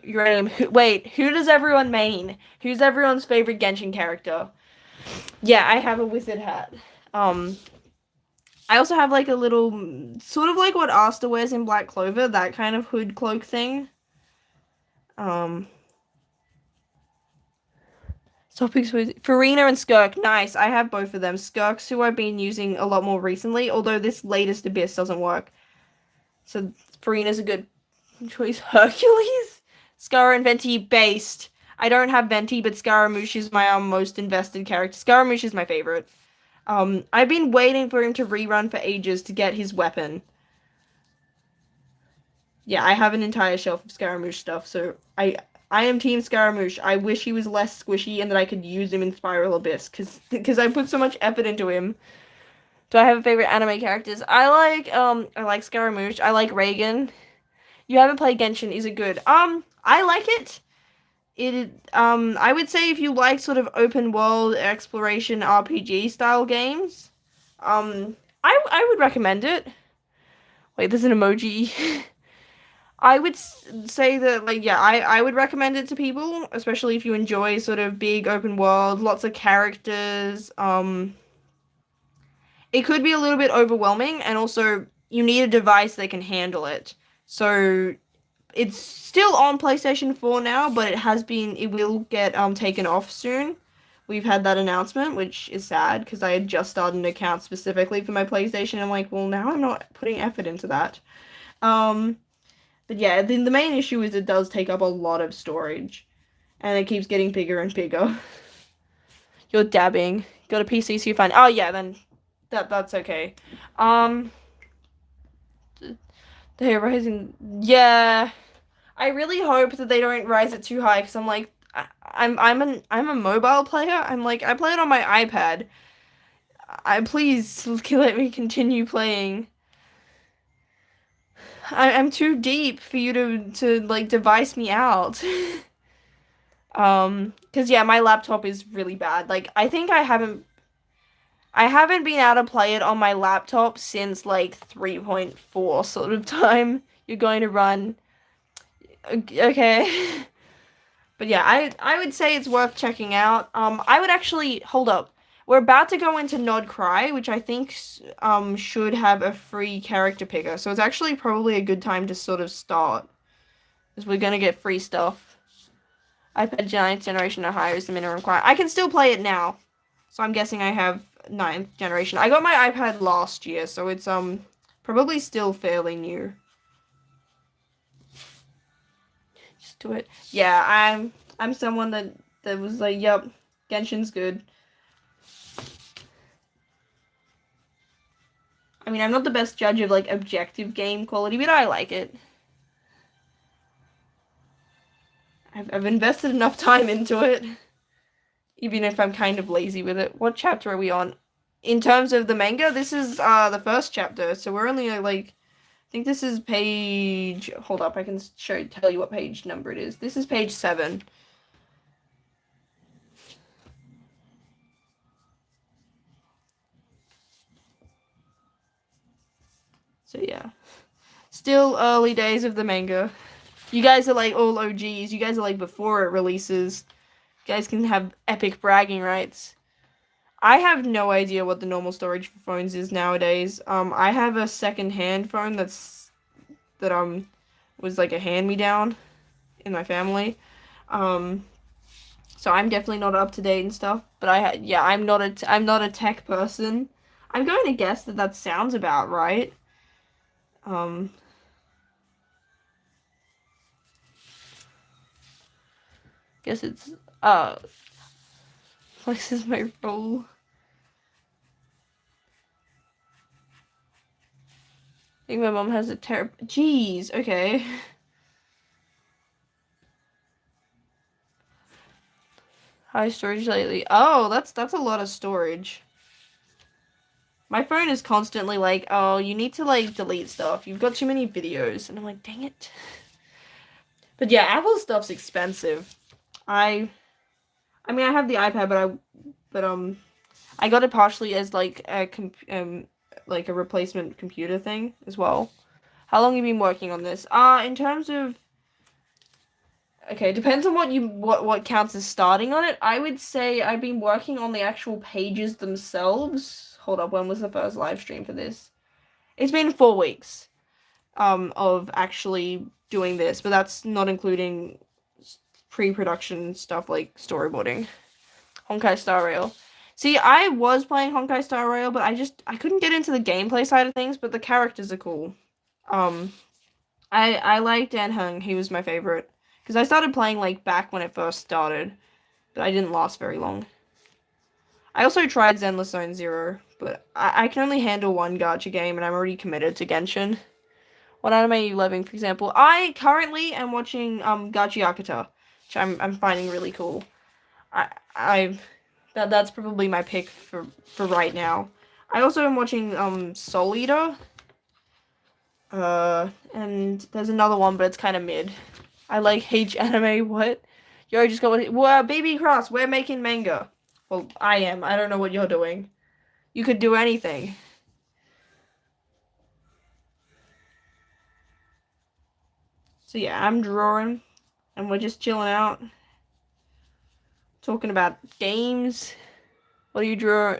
uranium. Wait, who does everyone main? Who's everyone's favorite Genshin character? Yeah, I have a wizard hat. I also have like a little, sort of like what Asta wears in Black Clover, that kind of hood cloak thing. Topics with Farina and Skirk. Nice. I have both of them. Skirk's who I've been using a lot more recently, although this latest Abyss doesn't work. So Farina's a good choice. Hercules? Scar and Venti based. I don't have Venti, but Scaramouche is my most invested character. Scaramouche is my favorite. I've been waiting for him to rerun for ages to get his weapon. Yeah, I have an entire shelf of Scaramouche stuff, so I am Team Scaramouche. I wish he was less squishy and that I could use him in Spiral Abyss, because I put so much effort into him. Do I have favorite anime characters? I like Scaramouche. I like Reagan. You haven't played Genshin. Is it good? I like it. I would say if you like sort of open world exploration RPG style games, I would recommend it. Wait, there's an emoji. I would say that, like, yeah, I would recommend it to people, especially if you enjoy sort of big open world, lots of characters. It could be a little bit overwhelming, and also you need a device that can handle it. So it's still on PlayStation 4 now, but it will get taken off soon. We've had that announcement, which is sad because I had just started an account specifically for my PlayStation. I'm like, well, now I'm not putting effort into that. Um, but yeah, the main issue is it does take up a lot of storage, and it keeps getting bigger and bigger. You're dabbing. Got a PC, so you're fine. Oh yeah, then that's okay. Um, they're rising. Yeah, I really hope that they don't rise it too high because I'm like, I'm a mobile player. I'm like, I play it on my iPad. I please let me continue playing. I'm too deep for you to like device me out. Because yeah, my laptop is really bad. Like, I think I haven't been able to play it on my laptop since like 3.4 sort of time. You're going to run. Okay. But yeah, I would say it's worth checking out. I would actually hold up. We're about to go into Nod Cry, which I think should have a free character picker. So it's actually probably a good time to sort of start, because we're gonna get free stuff. iPad ninth generation or higher is the minimum requirement. I can still play it now, so I'm guessing I have ninth generation. I got my iPad last year, so it's probably still fairly new. Just do it. Yeah, I'm someone that was like, yep, Genshin's good. I mean, I'm not the best judge of like objective game quality, but I like it. I've invested enough time into it, even if I'm kind of lazy with it. What chapter are we on? In terms of the manga, this is the first chapter, so we're only like, I think this is page. Hold up, I can tell you what page number it is. This is page 7. So yeah, still early days of the manga. You guys are like all OGs. You guys are like before it releases. You guys can have epic bragging rights. I have no idea what the normal storage for phones is nowadays. I have a second-hand phone that was like a hand-me-down in my family. So I'm definitely not up to date and stuff. But yeah, I'm not a tech person. I'm going to guess that sounds about right. Um, guess it's this is my role. I think my mom has a terrible. Jeez, okay. High storage lately. Oh, that's a lot of storage. My phone is constantly like, oh, you need to like delete stuff. You've got too many videos, and I'm like, dang it. But yeah, Apple stuff's expensive. I mean, I have the iPad, but I got it partially as like a replacement computer thing as well. How long have you been working on this? In terms of, okay, depends on what counts as starting on it. I would say I've been working on the actual pages themselves. Hold up, when was the first live stream for this? It's been 4 weeks of actually doing this, but that's not including pre-production stuff like storyboarding. Honkai Star Rail. See, I was playing Honkai Star Rail, but I couldn't get into the gameplay side of things, but the characters are cool. I like Dan Heng. He was my favorite. Because I started playing, like, back when it first started. But I didn't last very long. I also tried Zenless Zone Zero. But I can only handle one gacha game, and I'm already committed to Genshin. What anime are you loving, for example? I currently am watching, Gachi Akata. Which I'm finding really cool. That's probably my pick for right now. I also am watching, Soul Eater. And there's another one, but it's kind of mid. I like H anime. What? Yo, just got well, BB Cross, we're making manga. Well, I am. I don't know what you're doing. You could do anything. So yeah, I'm drawing, and we're just chilling out, talking about games. What do you draw?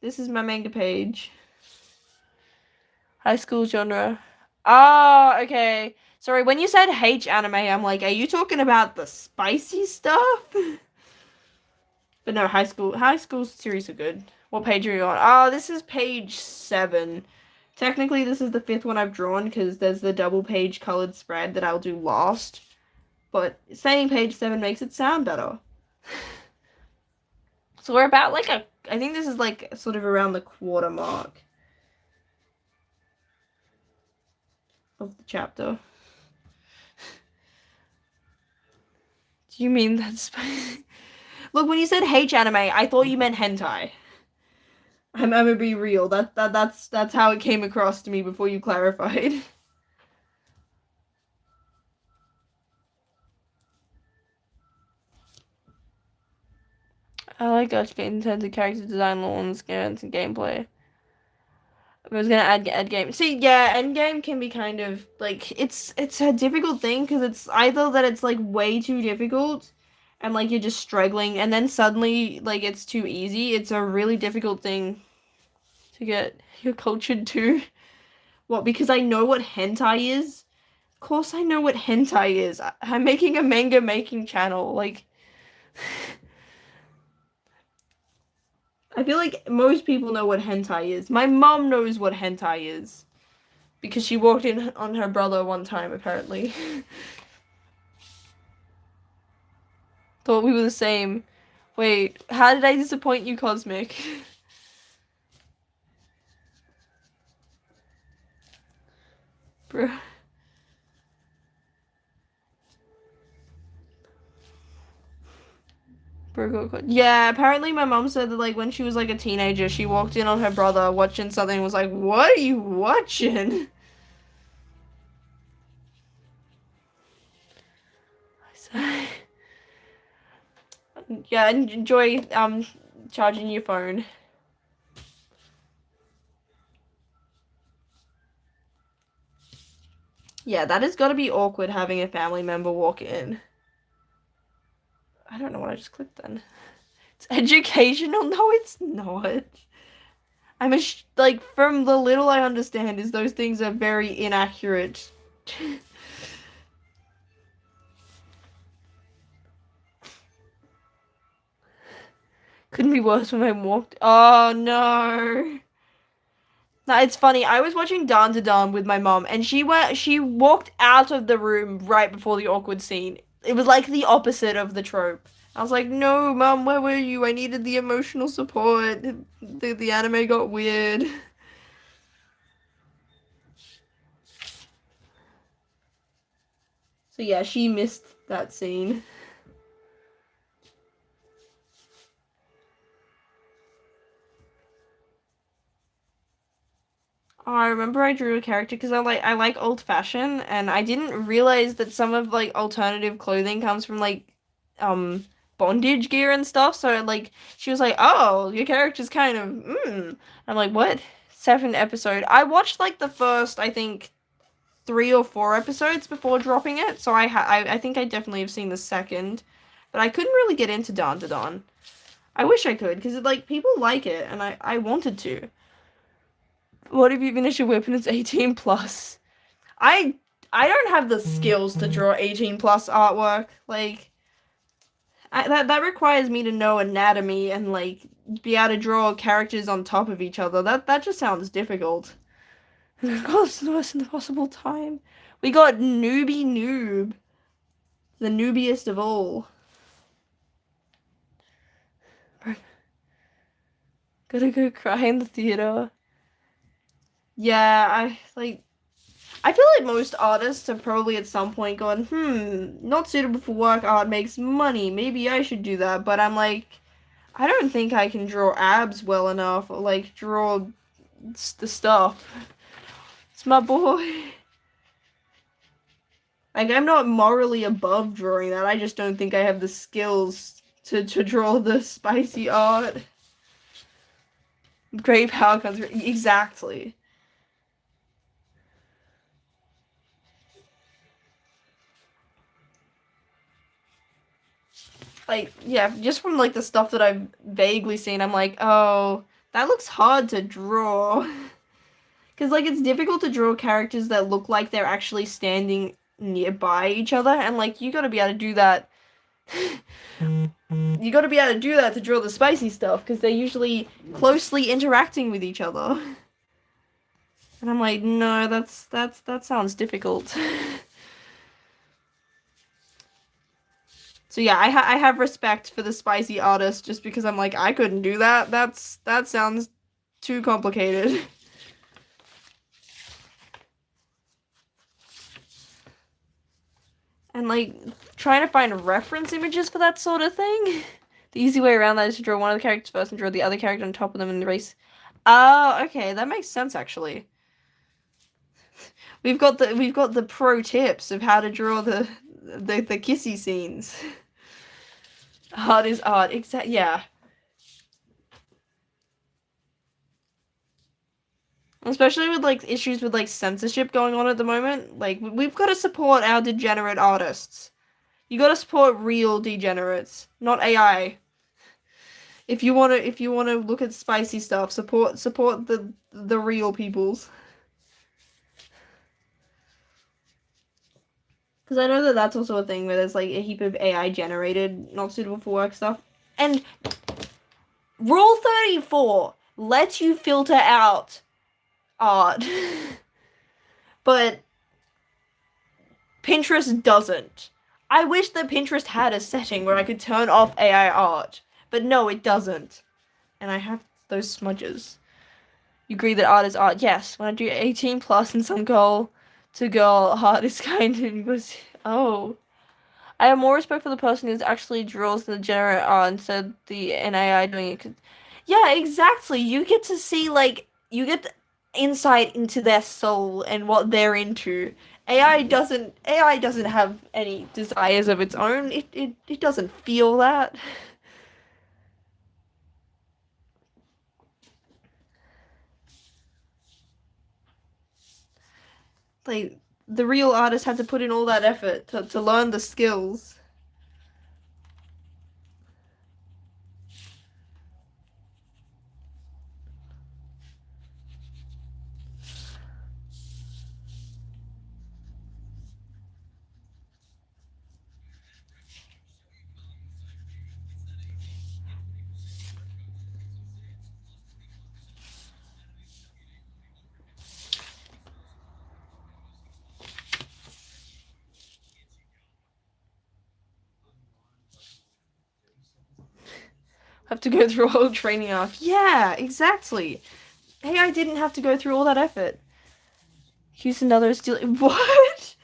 This is my manga page. High school genre. Oh, okay. Sorry, when you said H anime, I'm like, are you talking about the spicy stuff? But no, high school series are good. What page are you on? Oh, this is page 7. Technically, this is the 5th one I've drawn because there's the double page colored spread that I'll do last. But saying page 7 makes it sound better. So we're about like I think this is like sort of around the quarter mark of the chapter. Do you mean that's Look, when you said H anime, I thought you meant hentai. I'm gonna be real. That's how it came across to me before you clarified. I like gacha game in terms of character design, lore, and skins and gameplay. I was gonna add game. See, yeah, endgame can be kind of like it's a difficult thing because it's either that it's like way too difficult and like you're just struggling, and then suddenly like it's too easy. It's a really difficult thing to get your cultured to. What? Because I know what hentai is. Of course, I know what hentai is. I'm making a manga making channel. Like, I feel like most people know what hentai is. My mom knows what hentai is. Because she walked in on her brother one time, apparently. Thought we were the same. Wait, how did I disappoint you, Cosmic? Bro. Yeah, apparently my mom said that like when she was like a teenager, she walked in on her brother watching something and was like, "What are you watching?" Yeah, enjoy charging your phone. Yeah, that has got to be awkward having a family member walk in. I don't know what I just clicked then. It's educational? No, it's not. Like, from the little I understand, is those things are very inaccurate. Couldn't be worse when I walked. Oh no. No, it's funny. I was watching Dan to Dan with my mom, and she walked out of the room right before the awkward scene. It was like the opposite of the trope. I was like, "No, mom, where were you? I needed the emotional support. The anime got weird." So yeah, she missed that scene. Oh, I remember I drew a character because I like old fashion, and I didn't realize that some of like alternative clothing comes from like bondage gear and stuff. So like she was like, "Oh, your character's kind of I'm like, "What?" 7th episode. I watched like the first I think 3 or 4 episodes before dropping it, so I think I definitely have seen the second, but I couldn't really get into Dawn to Dawn. I wish I could because like people like it, and I wanted to. What if you finish a whip and it's 18 plus? I I don't have the skills to draw 18 plus artwork. Like that requires me to know anatomy and like be able to draw characters on top of each other. That just sounds difficult. It's the worst in the possible time. We got Newbie Noob, the noobiest of all. Gotta go cry in the theater. Yeah, I feel like most artists have probably at some point gone, not suitable for work art makes money. Maybe I should do that. But I'm like, I don't think I can draw abs well enough or like draw the stuff. It's my boy. Like, I'm not morally above drawing that. I just don't think I have the skills to draw the spicy art. Great power comes exactly. Like, yeah, just from like the stuff that I've vaguely seen, I'm like, oh, that looks hard to draw. Because like it's difficult to draw characters that look like they're actually standing nearby each other, and like you gotta be able to do that. You gotta be able to do that to draw the spicy stuff, because they're usually closely interacting with each other. And I'm like, no, that sounds difficult. So yeah, I have respect for the spicy artist just because I'm like, I couldn't do that. That sounds too complicated. And like trying to find reference images for that sort of thing. The easy way around that is to draw one of the characters first and draw the other character on top of them and erase. Oh, okay, that makes sense actually. We've got the pro tips of how to draw the kissy scenes. Art is art, exact. Yeah. Especially with like issues with like censorship going on at the moment, like we've got to support our degenerate artists. You got to support real degenerates, not AI. If you want to look at spicy stuff, support the real peoples. Because I know that that's also a thing where there's like a heap of AI generated, not suitable for work stuff. And Rule 34 lets you filter out art, but Pinterest doesn't. I wish that Pinterest had a setting where I could turn off AI art, but no, it doesn't. And I have those smudges. You agree that art is art? Yes. When I do 18 plus and some girl to girl art is kind of was oh. I have more respect for the person who actually draws the generate art instead of the an AI doing it. Yeah, exactly. You get to see like you get insight into their soul and what they're into. AI doesn't have any desires of its own. It doesn't feel that. Like the real artist had to put in all that effort to learn the skills. Have to go through a whole training arc. Yeah, exactly. AI didn't have to go through all that effort. Here's another steal. What?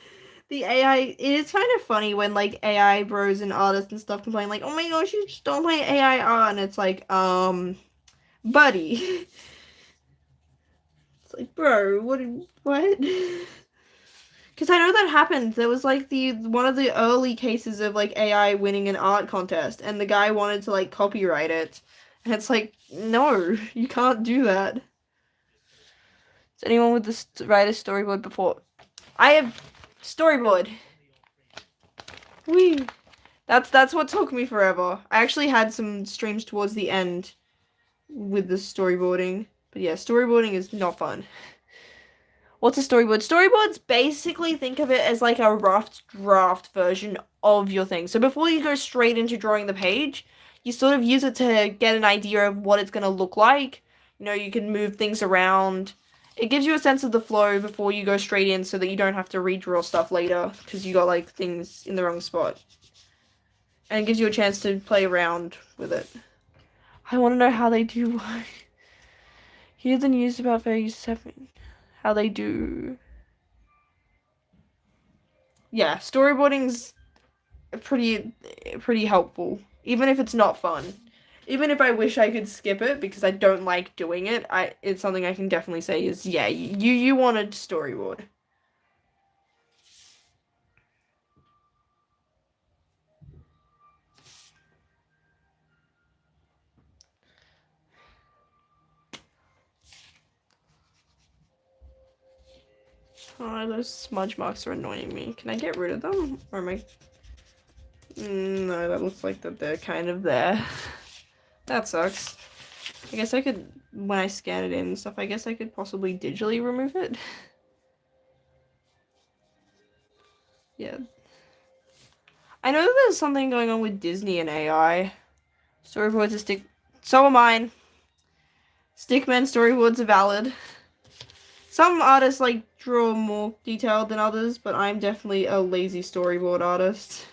The AI. It is kind of funny when like AI bros and artists and stuff complain like, "Oh my gosh, you just don't play AI art," and it's like, buddy. It's like, bro, what? Because I know that happened. There was like the one of the early cases of like AI winning an art contest, and the guy wanted to like copyright it, and it's like, no, you can't do that. Does anyone with the write a storyboard before? I have storyboard. Wee. That's what took me forever. I actually had some streams towards the end with the storyboarding, but yeah, storyboarding is not fun. What's a storyboard? Storyboards basically think of it as like a rough draft version of your thing. So before you go straight into drawing the page, you sort of use it to get an idea of what it's going to look like. You know, you can move things around. It gives you a sense of the flow before you go straight in so that you don't have to redraw stuff later because you got like things in the wrong spot. And it gives you a chance to play around with it. I want to know how they do. Hear the news about fair use 7. How they do. Yeah, storyboarding's pretty helpful, even if it's not fun. Even if I wish I could skip it because I don't like doing it, it's something I can definitely say is yeah, you wanted storyboard. Oh, those smudge marks are annoying me. Can I get rid of them? Or am I... no, that looks like that they're kind of there. That sucks. I guess I could, when I scan it in and stuff, I guess I could possibly digitally remove it. Yeah. I know that there's something going on with Disney and AI. Storyboards are stick... So are mine. Stickman storyboards are valid. Some artists, like, draw more detailed than others, but I'm definitely a lazy storyboard artist.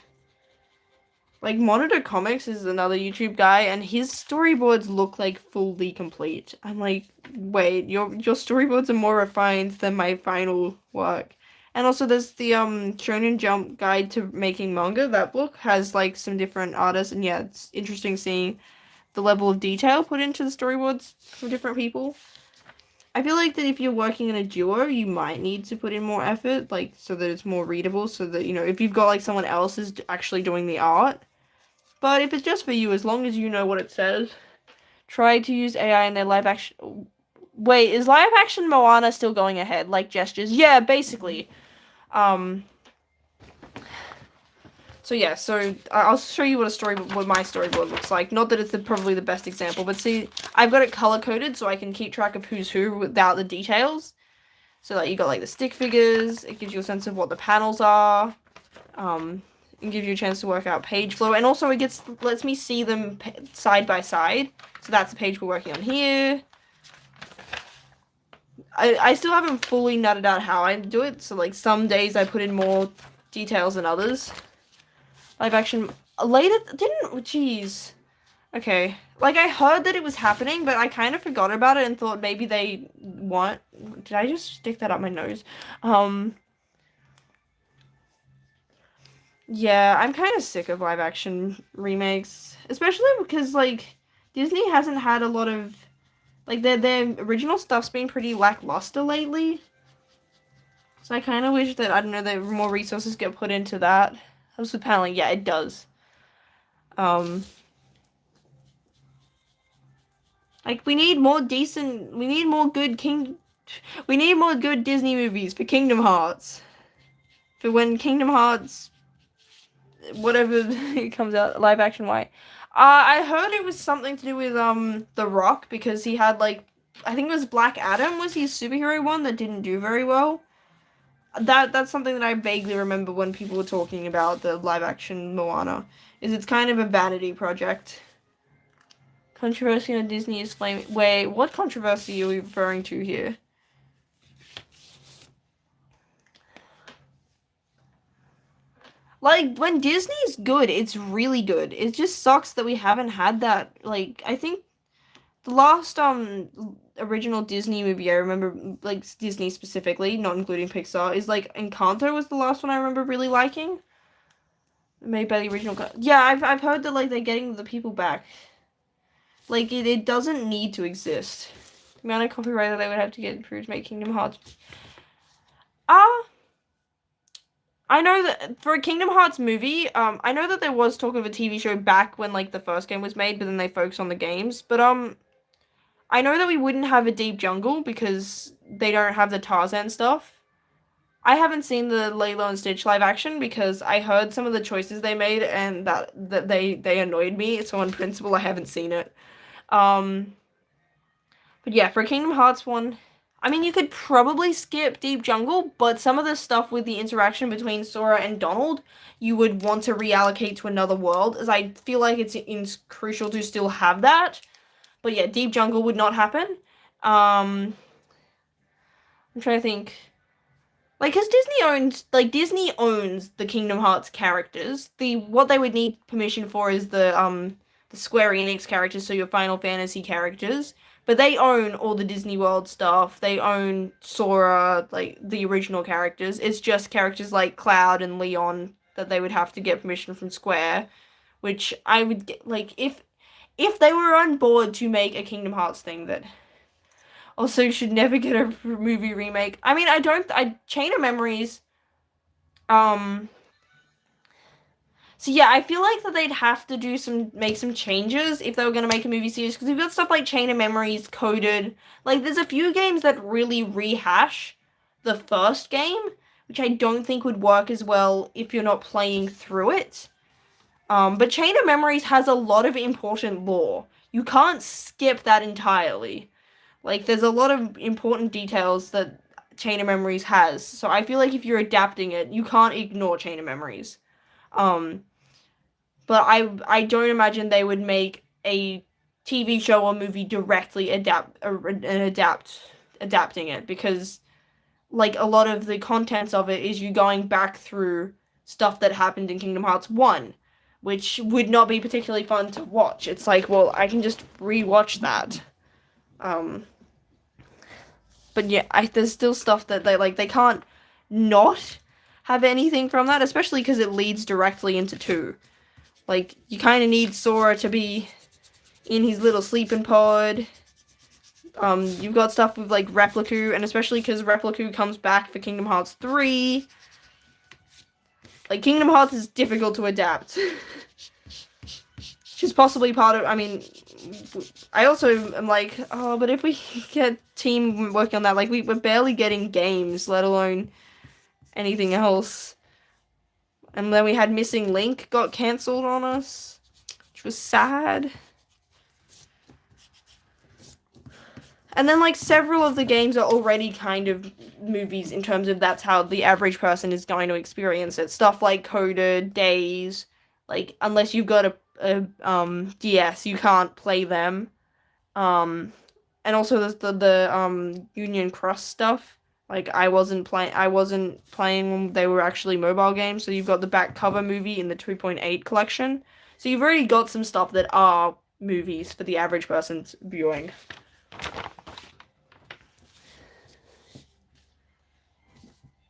Like, Monitor Comics is another YouTube guy, and his storyboards look, like, fully complete. I'm like, wait, your storyboards are more refined than my final work. And also, there's the, Shonen Jump Guide to Making Manga. That book has, like, some different artists, and yeah, it's interesting seeing the level of detail put into the storyboards from different people. I feel like that if you're working in a duo, you might need to put in more effort, like, so that it's more readable, so that, you know, if you've got, like, someone else is actually doing the art. But if it's just for you, as long as you know what it says, try to use AI in their live action... Wait, is live action Moana still going ahead? Like gestures? Yeah, basically. So yeah, so I'll show you what my storyboard looks like. Not that it's probably the best example, but see, I've got it color-coded so I can keep track of who's who without the details. So like you got like the stick figures, it gives you a sense of what the panels are. It gives you a chance to work out page flow, and also it lets me see them side by side. So that's the page we're working on here. I still haven't fully nutted out how I do it, so like some days I put in more details than others. Live action later jeez. Okay. Like I heard that it was happening, but I kind of forgot about it and thought maybe they want... Did I just stick that up my nose? Yeah, I'm kind of sick of live action remakes, especially because like Disney hasn't had a lot of like their original stuff's been pretty lackluster lately. So I kind of wish that, I don't know, that more resources get put into that. Also, paneling, yeah, it does. Like we need more good Disney movies for Kingdom Hearts. For when Kingdom Hearts, whatever it comes out, live action wise. I heard it was something to do with The Rock, because he had like, I think it was Black Adam was his superhero one that didn't do very well. That's something that I vaguely remember when people were talking about the live action Moana. Is it's kind of a vanity project. Controversy on Disney is flaming. Wait, what controversy are we referring to here? Like, when Disney's good, it's really good. It just sucks that we haven't had that. Like, I think the last original Disney movie I remember, like Disney specifically, not including Pixar, is like Encanto was the last one I remember really liking. Made by the original. Yeah, I've heard that like they're getting the people back. Like it doesn't need to exist. The amount of copyright that they would have to get approved to make Kingdom Hearts. I know that for a Kingdom Hearts movie, I know that there was talk of a TV show back when like the first game was made, but then they focused on the games. But I know that we wouldn't have a Deep Jungle because they don't have the Tarzan stuff. I haven't seen the Lilo and Stitch live action because I heard some of the choices they made and that they annoyed me. So on principle, I haven't seen it. But yeah, for a Kingdom Hearts one, I mean, you could probably skip Deep Jungle, but some of the stuff with the interaction between Sora and Donald, you would want to reallocate to another world, as I feel like it's crucial to still have that. But yeah, Deep Jungle would not happen. I'm trying to think. Like, cause Disney owns the Kingdom Hearts characters. What they would need permission for is the Square Enix characters, so your Final Fantasy characters. But they own all the Disney World stuff. They own Sora, like the original characters. It's just characters like Cloud and Leon that they would have to get permission from Square, which I would get, like if they were on board to make a Kingdom Hearts thing that also should never get a movie remake. I mean, Chain of Memories, so yeah, I feel like that they'd have to make some changes if they were going to make a movie series, because we've got stuff like Chain of Memories, Coded, like there's a few games that really rehash the first game, which I don't think would work as well if you're not playing through it. But Chain of Memories has a lot of important lore. You can't skip that entirely. Like, there's a lot of important details that Chain of Memories has. So I feel like if you're adapting it, you can't ignore Chain of Memories. Um, but I don't imagine they would make a TV show or movie directly adapting it, because like a lot of the contents of it is you going back through stuff that happened in Kingdom Hearts 1, which would not be particularly fun to watch. It's like, well, I can just rewatch that. Um, but yeah, there's still stuff that they can't not have anything from that, especially because it leads directly into 2. Like, you kind of need Sora to be in his little sleeping pod. You've got stuff with, like, Repliku, and especially because Repliku comes back for Kingdom Hearts 3. Like, Kingdom Hearts is difficult to adapt. Which is possibly part of, I mean, I also am like, oh, but if we get team working on that, like, we're barely getting games, let alone anything else. And then we had Missing Link got cancelled on us, which was sad. And then, like, several of the games are already kind of movies in terms of that's how the average person is going to experience it. Stuff like Coda, Days, like, unless you've got a DS, you can't play them. And also there's the Union Cross stuff. Like, I wasn't playing when they were actually mobile games, so you've got the back cover movie in the 2.8 collection. So you've already got some stuff that are movies for the average person's viewing.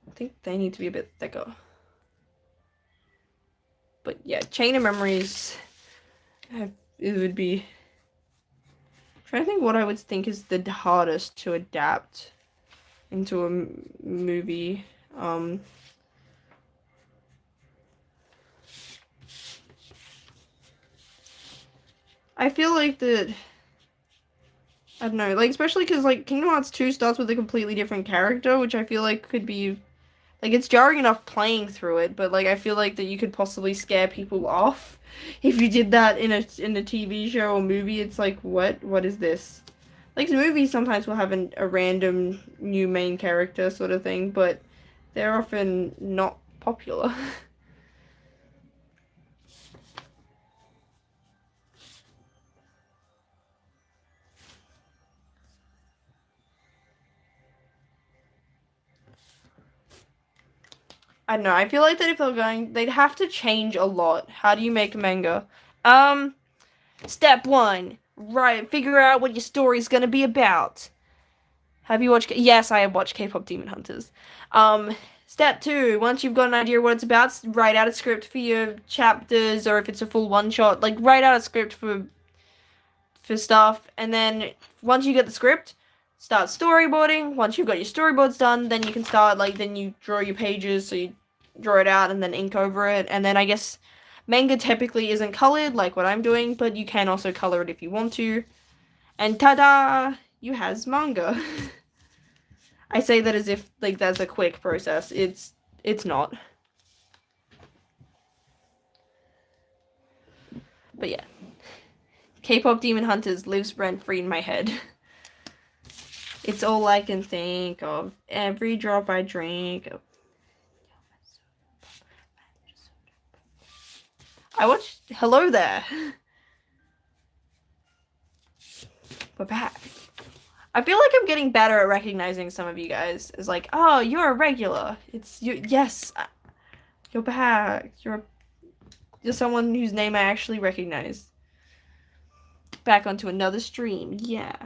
I think they need to be a bit thicker. But yeah, Chain of Memories, it would be... I'm trying to think what I would think is the hardest to adapt into a movie. I feel like that... I don't know, like, especially because, like, Kingdom Hearts 2 starts with a completely different character, which I feel like could be... Like, it's jarring enough playing through it, but, like, I feel like that you could possibly scare people off if you did that in a TV show or movie. It's like, what is this? Like, the movies sometimes will have a random new main character sort of thing, but they're often not popular. I don't know, I feel like that if they're going, they'd have to change a lot. How do you make a manga? Step 1, right, figure out what your story's gonna be about. Have you watched... Yes, I have watched K-pop Demon Hunters. Step 2, once you've got an idea what it's about, write out a script for your chapters, or if it's a full one-shot, like, write out a script for stuff, and then once you get the script, start storyboarding. Once you've got your storyboards done, then you can start, like, then you draw your pages, so you draw it out and then ink over it, and then I guess manga typically isn't colored, like what I'm doing, but you can also color it if you want to. And ta-da! You has manga. I say that as if, like, that's a quick process. It's not. But yeah. K-pop Demon Hunters lives rent-free in my head. It's all I can think of. Every drop I drink. I watched... Hello there. We're back. I feel like I'm getting better at recognizing some of you guys as like, oh, you're a regular. It's you. Yes, you're back. You're someone whose name I actually recognize. Back onto another stream. Yeah.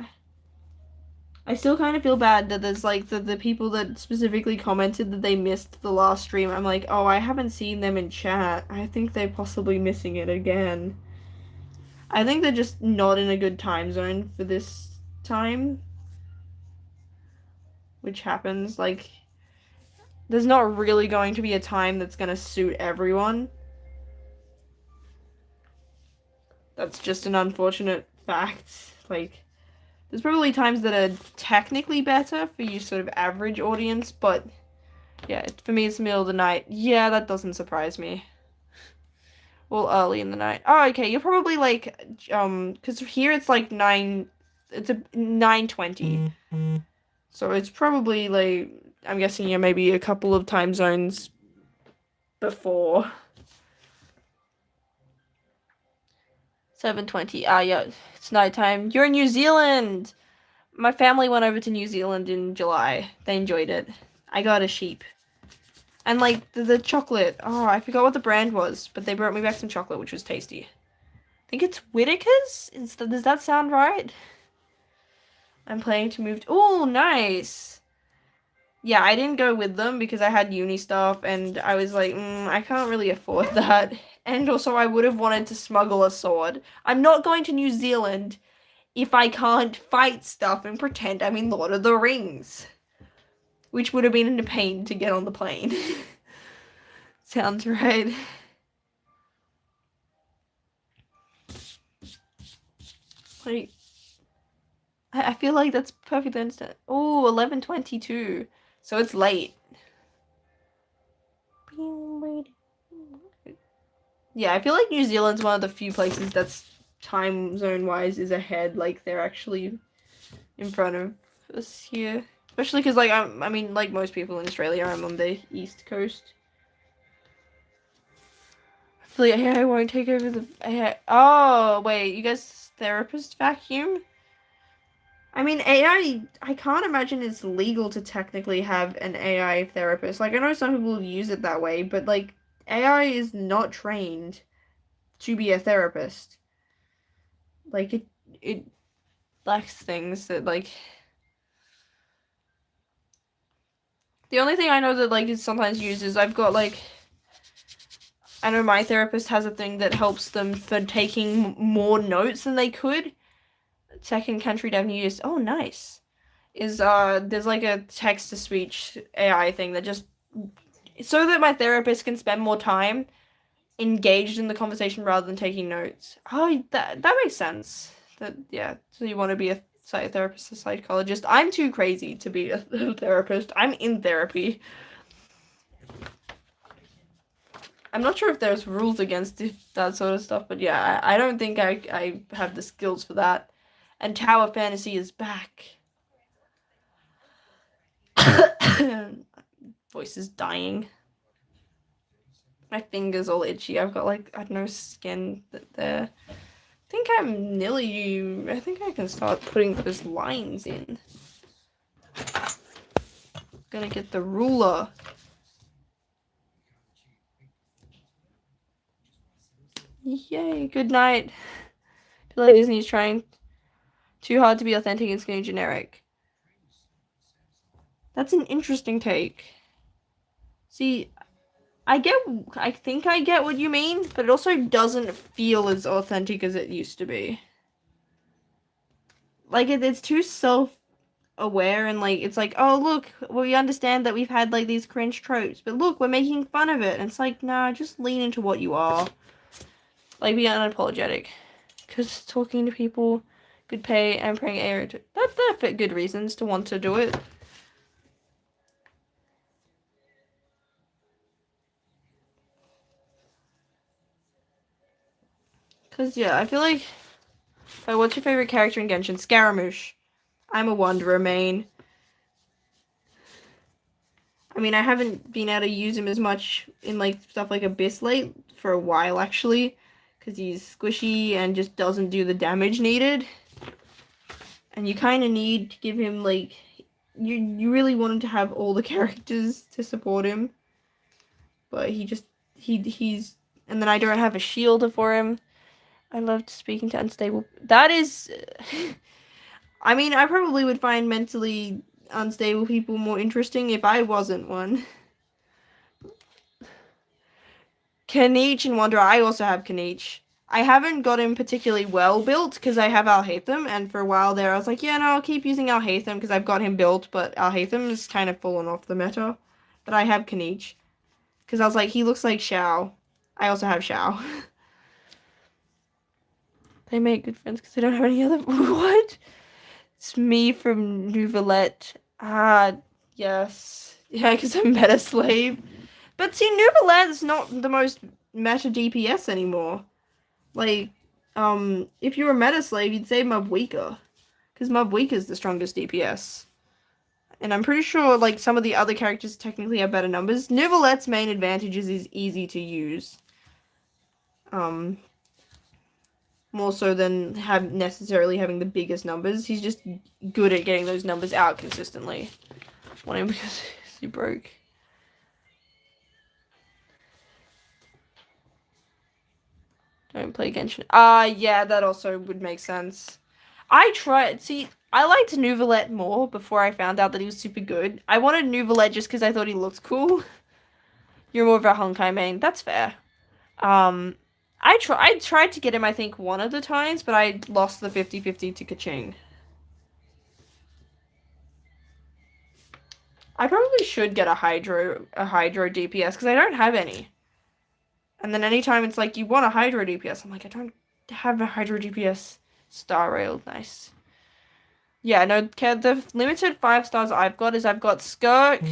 I still kind of feel bad that there's like the people that specifically commented that they missed the last stream. I'm like, oh, I haven't seen them in chat. I think they're possibly missing it again. I think they're just not in a good time zone for this time. Which happens, like, there's not really going to be a time that's gonna suit everyone. That's just an unfortunate fact. Like, There's probably times that are technically better for you sort of average audience, but yeah, for me it's the middle of the night. Yeah, that doesn't surprise me. Well, early in the night. Oh, okay, you're probably like, because here it's like 9, it's a 9:20. So it's probably like, I'm guessing you're maybe a couple of time zones before. 7:20. Ah, yeah, it's nighttime. You're in New Zealand! My family went over to New Zealand in July. They enjoyed it. I got a sheep. And like the chocolate. Oh, I forgot what the brand was, but they brought me back some chocolate, which was tasty. I think it's Whitaker's? Does that sound right? I'm planning to move. Oh, nice. Yeah, I didn't go with them because I had uni stuff and I was like, I can't really afford that. And also, I would have wanted to smuggle a sword. I'm not going to New Zealand if I can't fight stuff and pretend I'm in Lord of the Rings. Which would have been a pain to get on the plane. Sounds right. Like, I feel like that's perfect understand. Oh, 11:22. So it's late. Yeah, I feel like New Zealand's one of the few places that's time zone wise is ahead. Like they're actually in front of us here. Especially because like I mean like most people in Australia, I'm on the east coast. Hopefully AI won't take over the AI. Oh wait, you guys therapist vacuum? I mean I can't imagine it's legal to technically have an AI therapist. Like I know some people use it that way, but like AI is not trained to be a therapist. Like it lacks things that like the only thing I know that like is sometimes used is I've got like I know my therapist has a thing that helps them for taking more notes than they could. Second country to have used. Oh, nice. Is there's like a text to speech AI thing that just so that my therapist can spend more time engaged in the conversation rather than taking notes. Oh, that makes sense. That yeah. So you want to be a psychotherapist, a psychologist? I'm too crazy to be a therapist. I'm in therapy. I'm not sure if there's rules against that sort of stuff, but yeah, I don't think I have the skills for that. And Tower Fantasy is back. Voice is dying. My finger's all itchy. I've got like, I don't know, skin there. I think I think I can start putting those lines in. Gonna get the ruler. Yay, good night. I feel like Disney's trying too hard to be authentic and getting generic. That's an interesting take. See, I think I get what you mean, but it also doesn't feel as authentic as it used to be. Like, it's too self-aware and, like, it's like, oh, look, we understand that we've had, like, these cringe tropes, but look, we're making fun of it. And it's like, nah, just lean into what you are. Like, be unapologetic. Because talking to people, good pay, and praying air, that fit good reasons to want to do it. Because, yeah, I feel like, what's your favorite character in Genshin? Scaramouche. I'm a Wanderer main. I mean, I haven't been able to use him as much in, like, stuff like Abyss late for a while, actually. Because he's squishy and just doesn't do the damage needed. And you kind of need to give him, like... You really want him to have all the characters to support him. But he just... He's... And then I don't have a shield for him. I loved speaking to unstable... That is... I mean, I probably would find mentally unstable people more interesting if I wasn't one. Kaniche and Wanderer, I also have Kaniche. I haven't got him particularly well built because I have Alhaitham, and for a while there I was like, yeah, no, I'll keep using Alhaitham because I've got him built, but Alhaitham is kind of fallen off the meta. But I have Kaniche because I was like, he looks like Xiao. I also have Xiao. They make good friends because they don't have any other... What? It's me from Nouvellette. Ah, yes. Yeah, because I'm meta slave. But see, Nouvellette's not the most meta DPS anymore. Like, if you were meta slave, you'd say Mubweeka. Because Mubweeka's the strongest DPS. And I'm pretty sure, like, some of the other characters technically have better numbers. Nouvellette's main advantage is easy to use. More so than necessarily having the biggest numbers. He's just good at getting those numbers out consistently. Want him because he broke. Don't play Genshin. Yeah, that also would make sense. I liked Nouvellette more before I found out that he was super good. I wanted Nouvellette just because I thought he looked cool. You're more of a Honkai main. That's fair. I tried to get him, I think, one of the times, but I lost the 50-50 to Kaching. I probably should get a Hydro DPS, because I don't have any. And then anytime it's like, you want a Hydro DPS, I'm like, I don't have a Hydro DPS. Star Rail, nice. Yeah, no, the limited 5 stars I've got is I've got Skirk,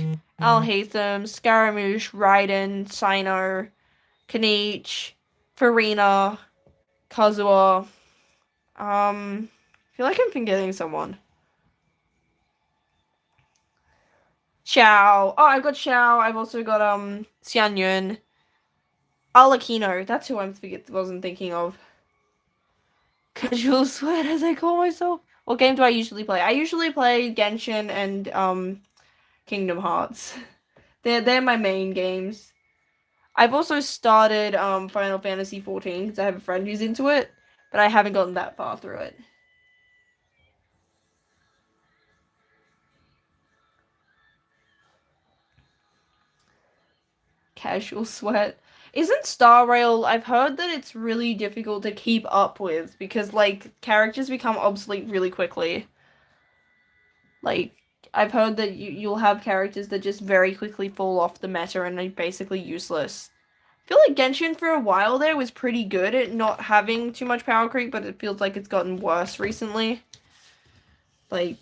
Alhaitham, Scaramouche, Raiden, Sino, Kanich, Farina, Kazuha. I feel like I'm forgetting someone. Xiao. Oh, I've got Xiao. I've also got Xian Yun. Alakino. That's who wasn't thinking of. Casual Sweat, as I call myself. What game do I usually play? I usually play Genshin and Kingdom Hearts. They're my main games. I've also started Final Fantasy 14 because I have a friend who's into it, but I haven't gotten that far through it. Casual Sweat. Isn't Star Rail, I've heard that it's really difficult to keep up with because, like, characters become obsolete really quickly. Like, I've heard that you'll have characters that just very quickly fall off the meta and are basically useless. I feel like Genshin for a while there was pretty good at not having too much power creep, but it feels like it's gotten worse recently. Like,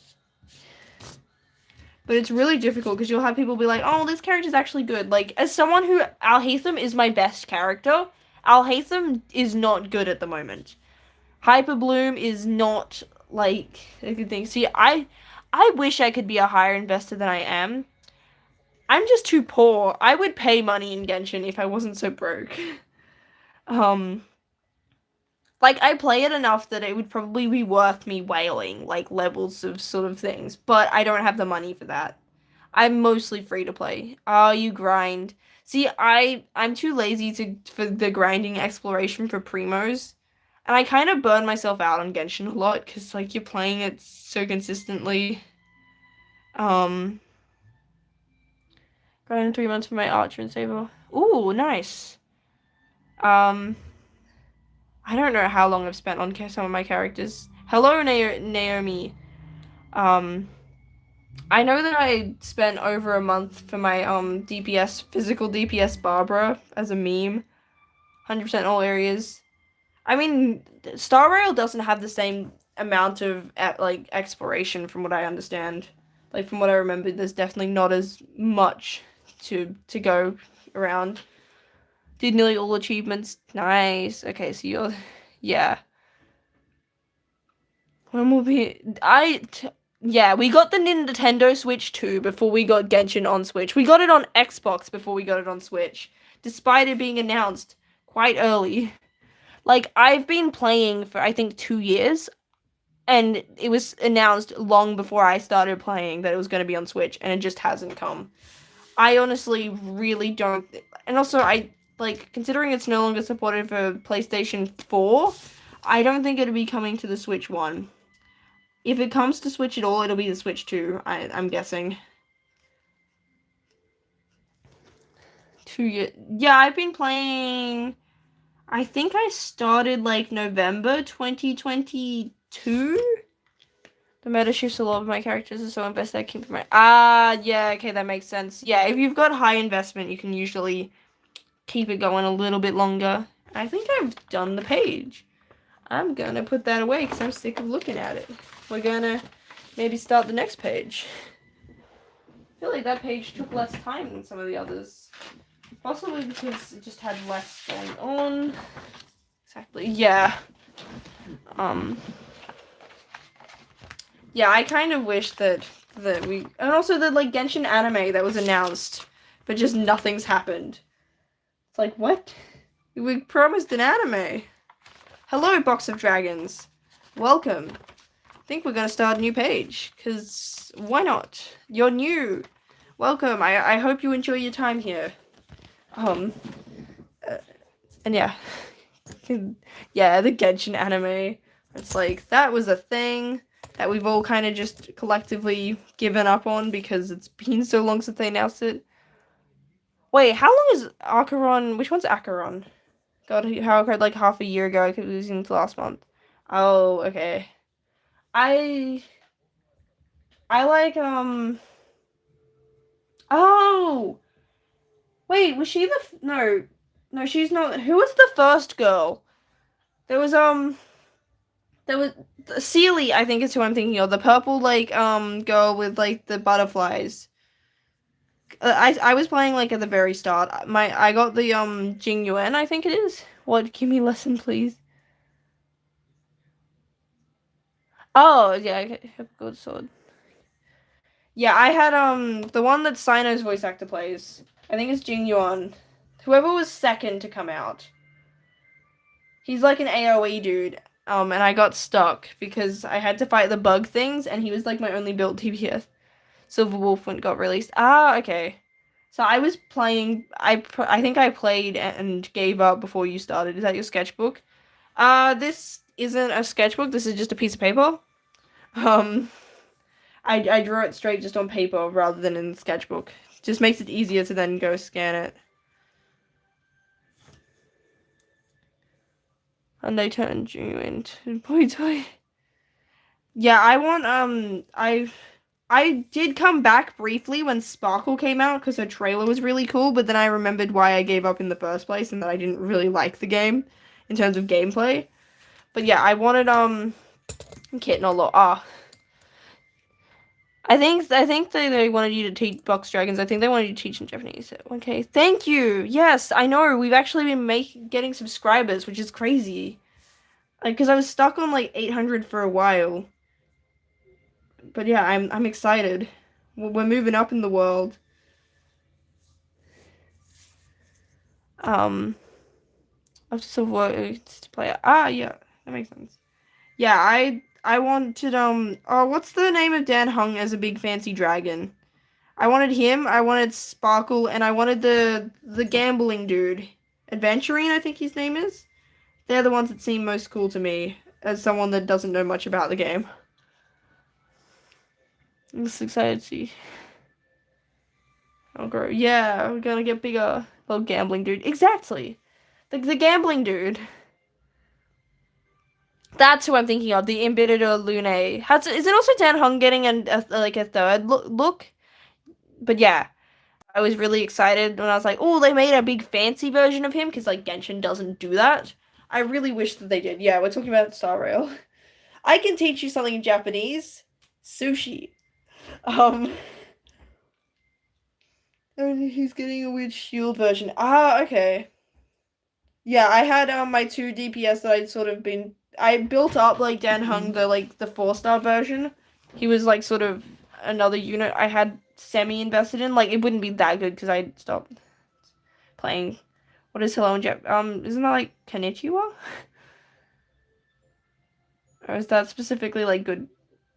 but it's really difficult because you'll have people be like, oh, this character's actually good. Like, as someone who, Alhaitham is my best character, Alhaitham is not good at the moment. Hyper Bloom is not, like, a good thing. See, I wish I could be a higher investor than I am. I'm just too poor. I would pay money in Genshin if I wasn't so broke. Like, I play it enough that it would probably be worth me whaling, like, levels of sort of things, but I don't have the money for that. I'm mostly free to play. You grind. See, I'm too lazy for the grinding exploration for primos, and I kind of burn myself out on Genshin a lot, because, like, you're playing it so consistently. Grind 3 months for my Archer and Saber. Ooh, nice. I don't know how long I've spent on some of my characters. Hello, Naomi. I know that I spent over a month for my DPS, physical DPS Barbara as a meme. 100% all areas. I mean, Star Rail doesn't have the same amount of like exploration from what I understand. Like from what I remember, there's definitely not as much to go around. Did nearly all achievements. Nice. Okay, so you're yeah. When will be yeah, we got the Nintendo Switch 2 before we got Genshin on Switch. We got it on Xbox before we got it on Switch, despite it being announced quite early. Like, I've been playing for, I think, 2 years, and it was announced long before I started playing that it was going to be on Switch, and it just hasn't come. I honestly really don't, and also, considering it's no longer supported for PlayStation 4, I don't think it'll be coming to the Switch 1. If it comes to Switch at all, it'll be the Switch 2, I'm guessing. 2 years. Yeah, I've been playing. I think I started like November 2022. The meta shifts a lot of my characters are so invested I keep from my. Yeah, okay, that makes sense. Yeah, if you've got high investment, you can usually keep it going a little bit longer. I think I've done the page. I'm gonna put that away because I'm sick of looking at it. We're gonna maybe start the next page. I feel like that page took less time than some of the others. Possibly because it just had less going on. Exactly. Yeah. Yeah, I kind of wish that we, and also the like Genshin anime that was announced, but just nothing's happened. It's like, what? We promised an anime. Hello, Box of Dragons. Welcome. I think we're gonna start a new page, cause why not? You're new. Welcome. I hope you enjoy your time here. Uh, and yeah. Yeah, the Genshin anime. It's like, that was a thing that we've all kind of just collectively given up on because it's been so long since they announced it. Wait, how long is Acheron? Which one's Acheron? God, how occurred like half a year ago. I could lose into last month. Oh, okay. I I like Oh, wait, was she the no, no, she's not. Who was the first girl? There was There was Sealy, I think is who I'm thinking of. The purple like girl with like the butterflies. I was playing like at the very start. I got the Jing Yuan, I think it is. What? Give me a lesson, please. Oh yeah, okay. Good sword. Yeah, I had the one that Sino's voice actor plays. I think it's Jing Yuan. Whoever was second to come out. He's like an AoE dude. And I got stuck because I had to fight the bug things, and he was like my only built DPS. Silver Wolf when it got released. Ah, okay. So I was playing. I think I played and gave up before you started. Is that your sketchbook? This isn't a sketchbook. This is just a piece of paper. Um, I drew it straight just on paper rather than in the sketchbook. Just makes it easier to then go scan it. And they turned you into boy toy. Yeah, I want I did come back briefly when Sparkle came out because her trailer was really cool, but then I remembered why I gave up in the first place and that I didn't really like the game in terms of gameplay. But yeah, I wanted Kitten a lot. I think they wanted you to teach Box Dragons. I think they wanted you to teach in Japanese. Okay, thank you. Yes, I know. We've actually been getting subscribers, which is crazy. Like, because I was stuck on like 800 for a while. But yeah, I'm excited. We're moving up in the world. Um, after Civil War to play. Yeah, that makes sense. Yeah, I wanted oh, what's the name of Dan Hung as a big fancy dragon? I wanted him. I wanted Sparkle, and I wanted the gambling dude, Adventurine, I think his name is. They're the ones that seem most cool to me as someone that doesn't know much about the game. I'm just excited to see. I'll grow. Yeah, we're gonna get bigger. Little gambling dude. Exactly. The gambling dude. That's who I'm thinking of. The Embittered Lune. Is it also Dan Hung getting like a third look? But yeah, I was really excited when I was like, oh, they made a big fancy version of him because like Genshin doesn't do that. I really wish that they did. Yeah, we're talking about Star Rail. I can teach you something in Japanese. Sushi. Um, and he's getting a weird shield version. Ah, okay. Yeah, I had my two DPS that I'd sort of been. I built up like Dan Hung the 4-star version. He was like sort of another unit I had semi invested in. Like it wouldn't be that good because I stopped playing. What is Hello in Jap? Isn't that like Konnichiwa? Or is that specifically like good?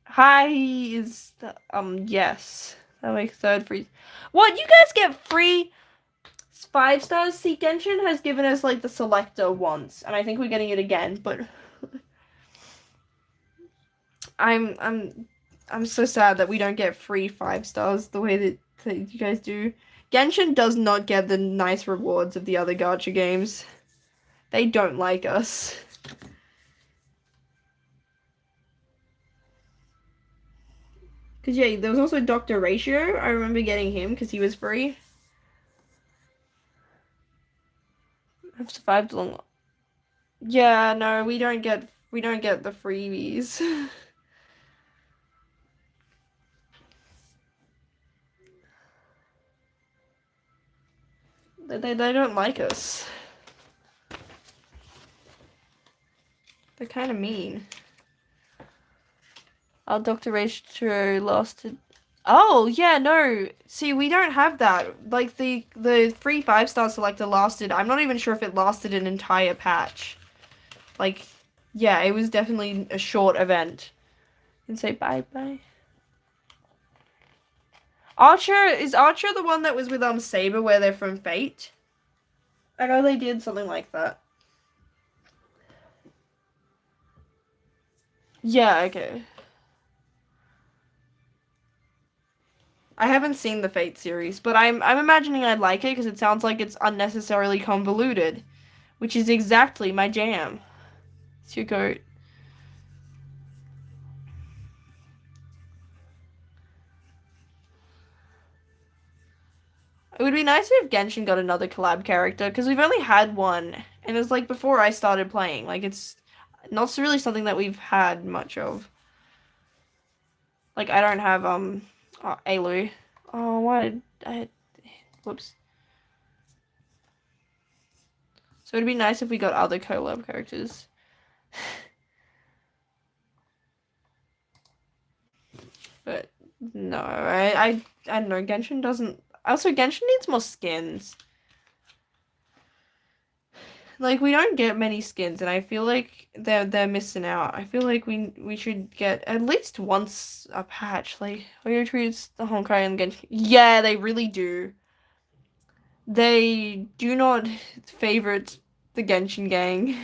Hi is the, yes. That makes third free. What, you guys get free 5 stars? See, Genshin has given us like the selector once, and I think we're getting it again, but I'm so sad that we don't get free 5 stars the way that you guys do. Genshin does not get the nice rewards of the other gacha games. They don't like us. Cause yeah, there was also Dr. Ratio. I remember getting him because he was free. I've survived long. Yeah, no, we don't get the freebies. They don't like us. They're kind of mean. Our Dr. Ratio lasted. Oh yeah, no. See, we don't have that. Like the free 5-star selector lasted. I'm not even sure if it lasted an entire patch. Like, yeah, it was definitely a short event. And say bye bye. Archer is Archer the one that was with Saber where they're from Fate? I know they did something like that. Yeah, okay. I haven't seen the Fate series, but I'm imagining I'd like it because it sounds like it's unnecessarily convoluted, which is exactly my jam. It's your goat. It would be nice if Genshin got another collab character because we've only had one, and it was like before I started playing. Like it's not really something that we've had much of. Like I don't have Alu. Oh, why did I? Whoops. So it'd be nice if we got other collab characters. But no, I don't know. Genshin doesn't. Also, Genshin needs more skins. Like we don't get many skins, and I feel like they're missing out. I feel like we should get at least once a patch. Like Oyo treats the Honkai and Genshin. Yeah, they really do. They do not favorite the Genshin gang.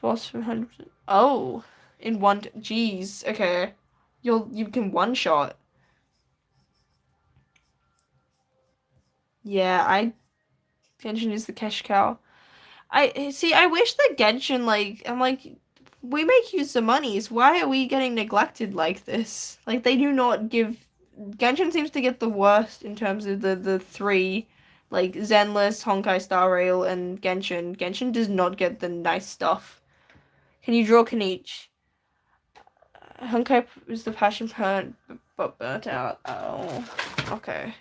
Boss 100%. Oh, in one. Jeez. Okay, you can one shot. Yeah, I Genshin is the cash cow. I see. I wish that Genshin I'm like, we make use of monies. Why are we getting neglected like this? Like they do not give. Genshin seems to get the worst in terms of the three, like Zenless, Honkai Star Rail, and Genshin. Genshin does not get the nice stuff. Can you draw Kanich? Honkai is the passion part, but burnt out. Oh, okay.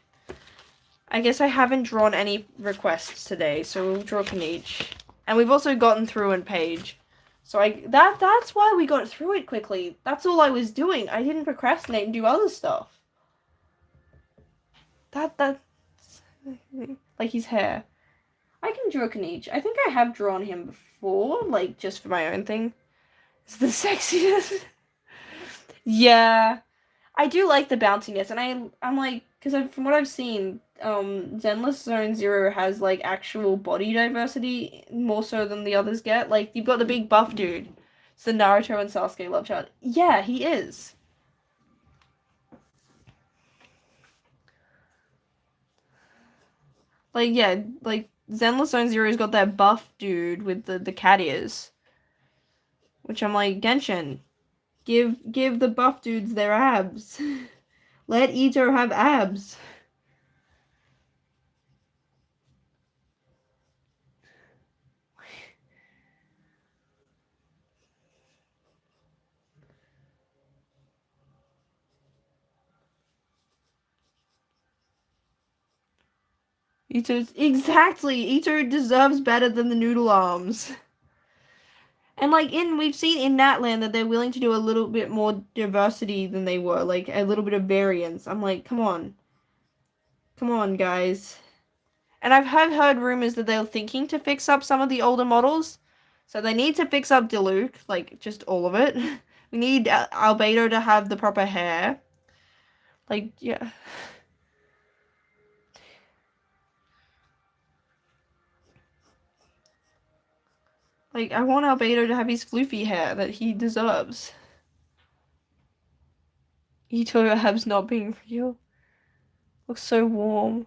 I guess I haven't drawn any requests today, so we'll draw Kanich. And we've also gotten through in Page. So that's why we got through it quickly. That's all I was doing. I didn't procrastinate and do other stuff. That's like his hair. I can draw Kanich. I think I have drawn him before, like just for my own thing. It's the sexiest. Yeah. I do like the bounciness, and I'm like, because from what I've seen, Zenless Zone Zero has like actual body diversity more so than the others get. Like you've got the big buff dude, it's the Naruto and Sasuke love child. Yeah, he is. Like yeah, like Zenless Zone Zero's got that buff dude with the cat ears, which I'm like Genshin, give the buff dudes their abs. Let Ito have abs. Ito's exactly. Ito deserves better than the noodle arms. And like we've seen in Natland that they're willing to do a little bit more diversity than they were, like a little bit of variance. I'm like, come on, guys. And have heard rumors that they're thinking to fix up some of the older models, so they need to fix up Diluc, like just all of it. We need Albedo to have the proper hair. Like yeah. Like, I want Albedo to have his floofy hair that he deserves. Ito abs not being real. Looks so warm.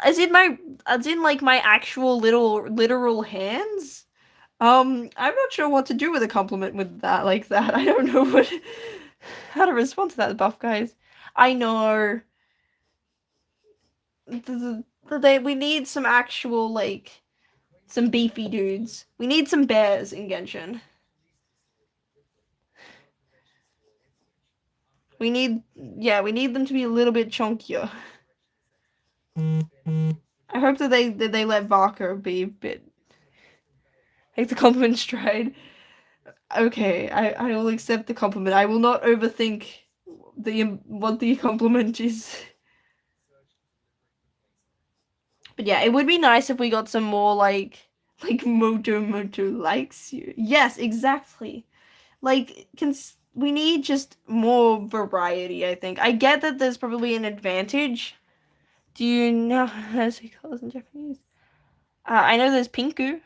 As in like my actual little literal hands? I'm not sure what to do with a compliment with that like that. I don't know how to respond to that, buff guys. I know. We need some actual like some beefy dudes. We need some bears in Genshin. We need, yeah, we need them to be a little bit chunkier. I hope that they let Barker be a bit take the compliment stride. Okay, I will accept the compliment. I will not overthink the what the compliment is. But yeah, it would be nice if we got some more like Moto likes you. Yes, exactly. Like we need just more variety, I think. I get that there's probably an advantage. Do you know how to say colors in Japanese? I know there's Pinku.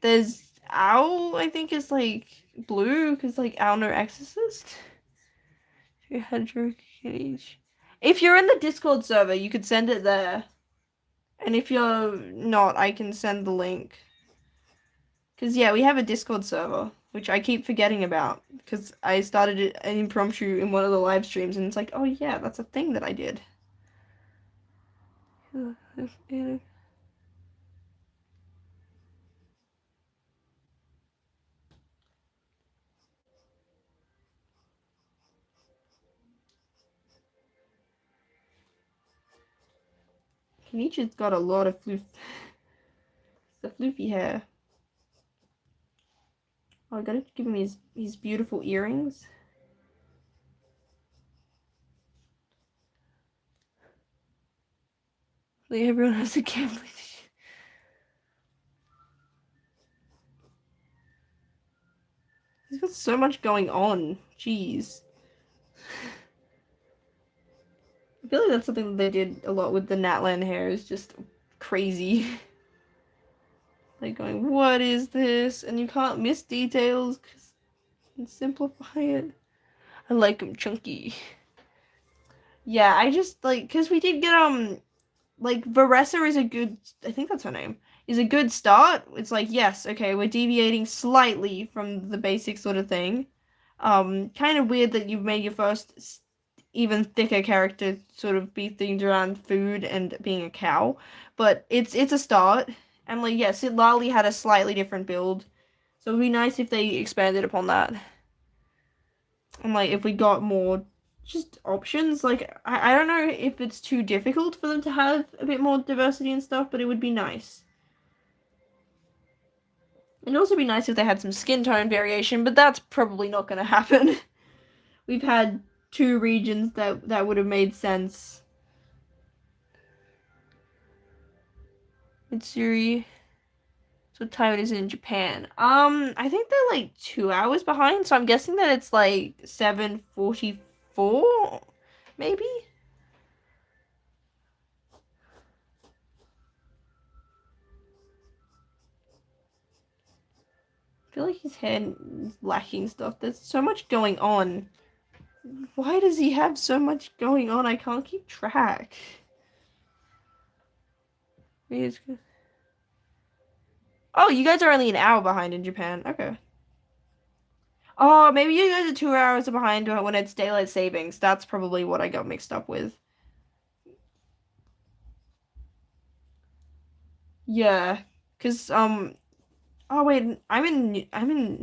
There's Owl, I think is like blue, because like Owl no Exorcist. 200 each. If you're in the Discord server, you could send it there. And if you're not, I can send the link. Because, yeah, we have a Discord server, which I keep forgetting about. Because I started it an impromptu in one of the live streams, and it's like, oh yeah, that's a thing that I did. Can Kenichi's got a lot of the floofy hair. Oh, I gotta give him his beautiful earrings. Like everyone has a gambling. He's got so much going on. Jeez. I feel like that's something that they did a lot with the Natlan hair. Is just crazy. Like going, what is this? And you can't miss details because simplify it. I like him chunky. Yeah, I just like because we did get like Varessa is a good, I think that's her name, is a good start. It's like, yes, okay, we're deviating slightly from the basic sort of thing. Kind of weird that you've made your first even thicker character sort of be themed around food and being a cow, but it's a start. And like, yes, Sid Lally had a slightly different build, so it'd be nice if they expanded upon that. And like, if we got more just options, like I don't know if it's too difficult for them to have a bit more diversity and stuff, but it would be nice. It'd also be nice if they had some skin tone variation, but that's probably not going to happen. We've had two regions that would have made sense. Mitsuri. So what time it is in Japan? I think they're like 2 hours behind, so I'm guessing that it's like 7:44, maybe. I feel like his head is lacking stuff. There's so much going on. Why does he have so much going on? I can't keep track. Oh, you guys are only an hour behind in Japan. Okay. Oh, maybe you guys are 2 hours behind when it's daylight savings. That's probably what I got mixed up with. Yeah, cause oh wait, I'm in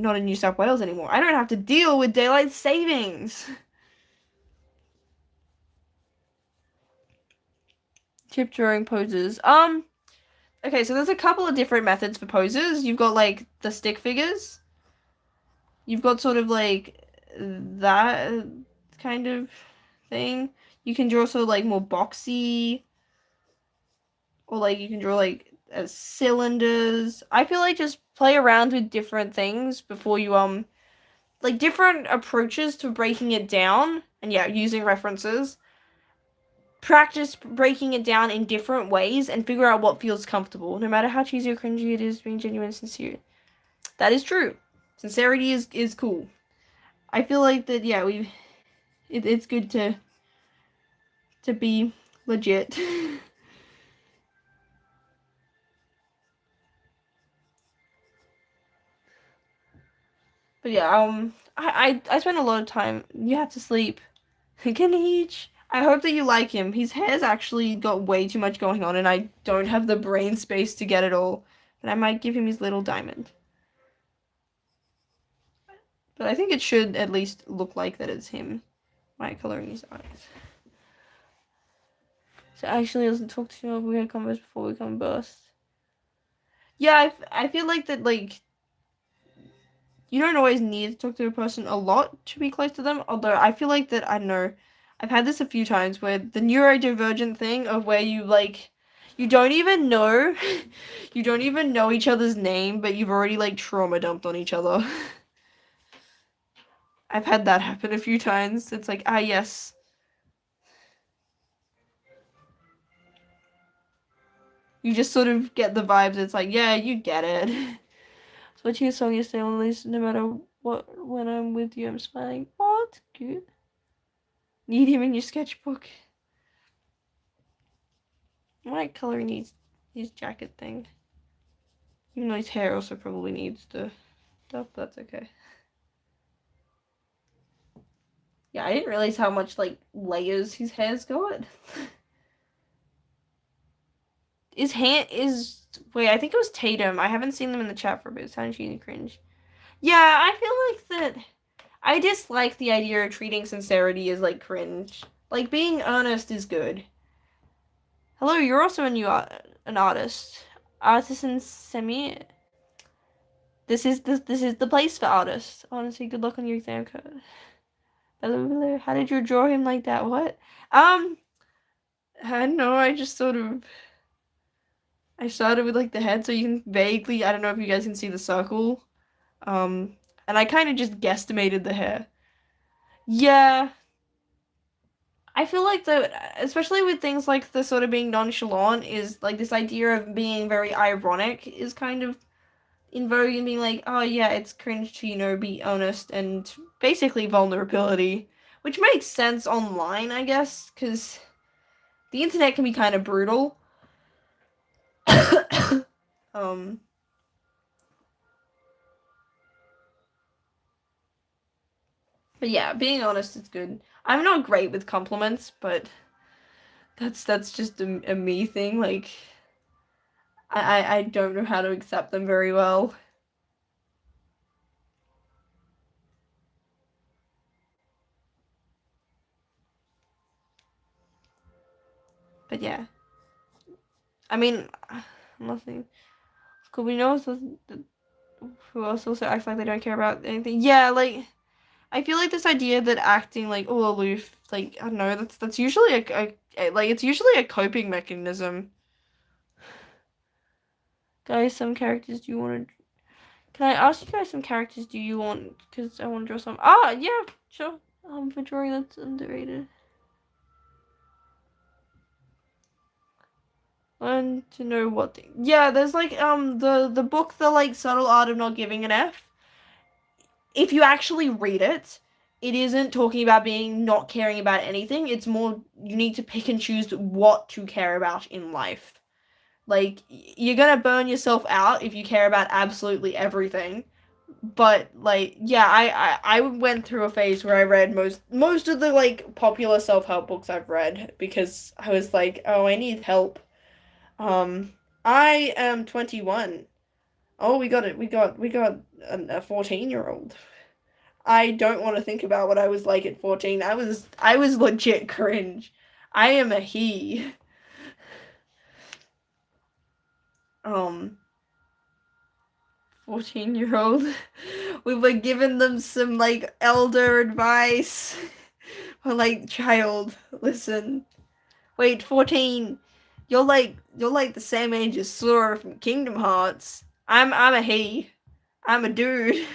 not in New South Wales anymore. I don't have to deal with daylight savings. Tip drawing poses. Okay, so there's a couple of different methods for poses. You've got like the stick figures. You've got sort of like that kind of thing. You can draw sort of like more boxy, or like you can draw like cylinders. I feel like just play around with different things before you like different approaches to breaking it down, and yeah, using references. Practice breaking it down in different ways and figure out what feels comfortable, no matter how cheesy or cringy it is. Being genuine and sincere, that is true. Sincerity is cool. I feel like that. Yeah, it's good to be legit. But yeah, I spent a lot of time. You have to sleep. Kanich. I hope that you like him. His hair's actually got way too much going on, and I don't have the brain space to get it all. But I might give him his little diamond. But I think it should at least look like that it's him. My coloring his eyes. So actually doesn't talk to you. We had converse before we come burst. Yeah, I feel like that, like, you don't always need to talk to a person a lot to be close to them. Although I feel like that, I don't know, I've had this a few times where the neurodivergent thing of where you like, you don't even know, you don't even know each other's name, but you've already like trauma dumped on each other. I've had that happen a few times. It's like, ah, yes. You just sort of get the vibes. It's like, yeah, you get it. So what's your song you stay on the list no matter what, when I'm with you, I'm smiling. Oh, that's good. Need him in your sketchbook. I might color needs his jacket thing. Even though his hair also probably needs the stuff, that's okay. Yeah, I didn't realize how much like layers his hair's got. His hand is wait, I think it was Tatum. I haven't seen them in the chat for a bit. Sounding cheesy cringe. Yeah, I feel like that I dislike the idea of treating sincerity as like cringe. Like being earnest is good. Hello, you're also a new an artist. Artisan Semi. This is the place for artists. Honestly, good luck on your exam code. Hello, how did you draw him like that? What? I don't know. I just sort of I started with like the head, so you can vaguely. I don't know if you guys can see the circle. And I kind of just guesstimated the hair. Yeah, I feel like especially with things like the sort of being nonchalant, is like this idea of being very ironic is kind of in vogue and being like, oh yeah, it's cringe to, be honest and basically vulnerability, which makes sense online, I guess, because the internet can be kind of brutal. um, but yeah, being honest is good. I'm not great with compliments, but that's just a me thing. Like, I don't know how to accept them very well. But yeah, I mean, nothing. Could we know who else also acts like they don't care about anything? Yeah, like I feel like this idea that acting like all aloof, like I don't know, that's usually like it's usually a coping mechanism. Guys, some characters do you want to? Can I ask you guys some characters do you want? Because I want to draw some. Ah, yeah, sure. For drawing that's underrated. Learn to know what thing. Yeah, there's like the book, The like Subtle Art of Not Giving an F. If you actually read it, it isn't talking about being not caring about anything. It's more you need to pick and choose what to care about in life. Like you're gonna burn yourself out if you care about absolutely everything. But like yeah, I went through a phase where I read most of the like popular self-help books I've read because I was like, oh, I need help. Um, I am 21. Oh, we got it. We got a 14-year-old. I don't want to think about what I was like at 14. I was legit cringe. I am a he. Um, 14-year-old. We were giving them some like elder advice. We're like, child, listen. Wait, 14. You're like the same age as Sora from Kingdom Hearts. I'm a he. I'm a dude.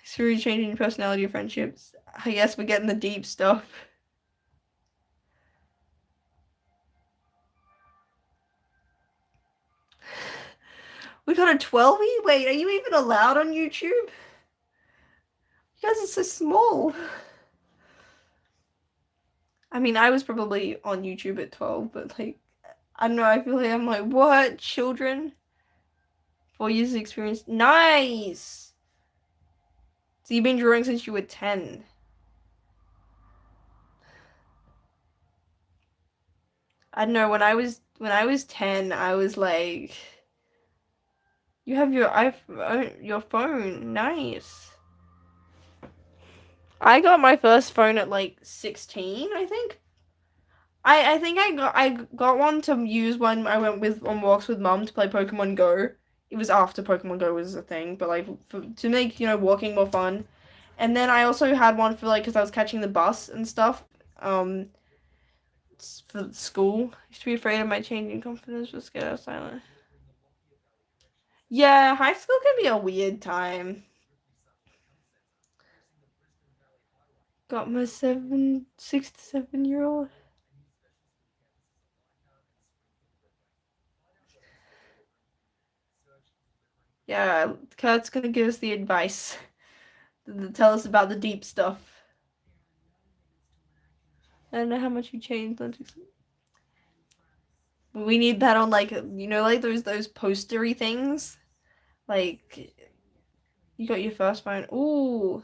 It's really changing personality of friendships. I guess we're getting the deep stuff. We got a 12-y? Wait, are you even allowed on YouTube? You guys are so small. I mean, I was probably on YouTube at 12, but like, I don't know, I feel like I'm like, what? Children? 4 years of experience? Nice! So you've been drawing since you were 10. I don't know, when I was 10, I was like, you have your iPhone, your phone. Nice. I got my first phone at like 16, I think. I think I got one to use when I went with on walks with mum to play Pokemon Go. It was after Pokemon Go was a thing, but like to make walking more fun. And then I also had one for like because I was catching the bus and stuff. For school. I used to be afraid of my changing confidence, was scared I was silent. Yeah, high school can be a weird time. Got my 6 to 7 year old. Yeah, Kurt's gonna give us the advice. Tell us about the deep stuff. I don't know how much you changed. We need that on like like those postery things. Like you got your first phone. Ooh,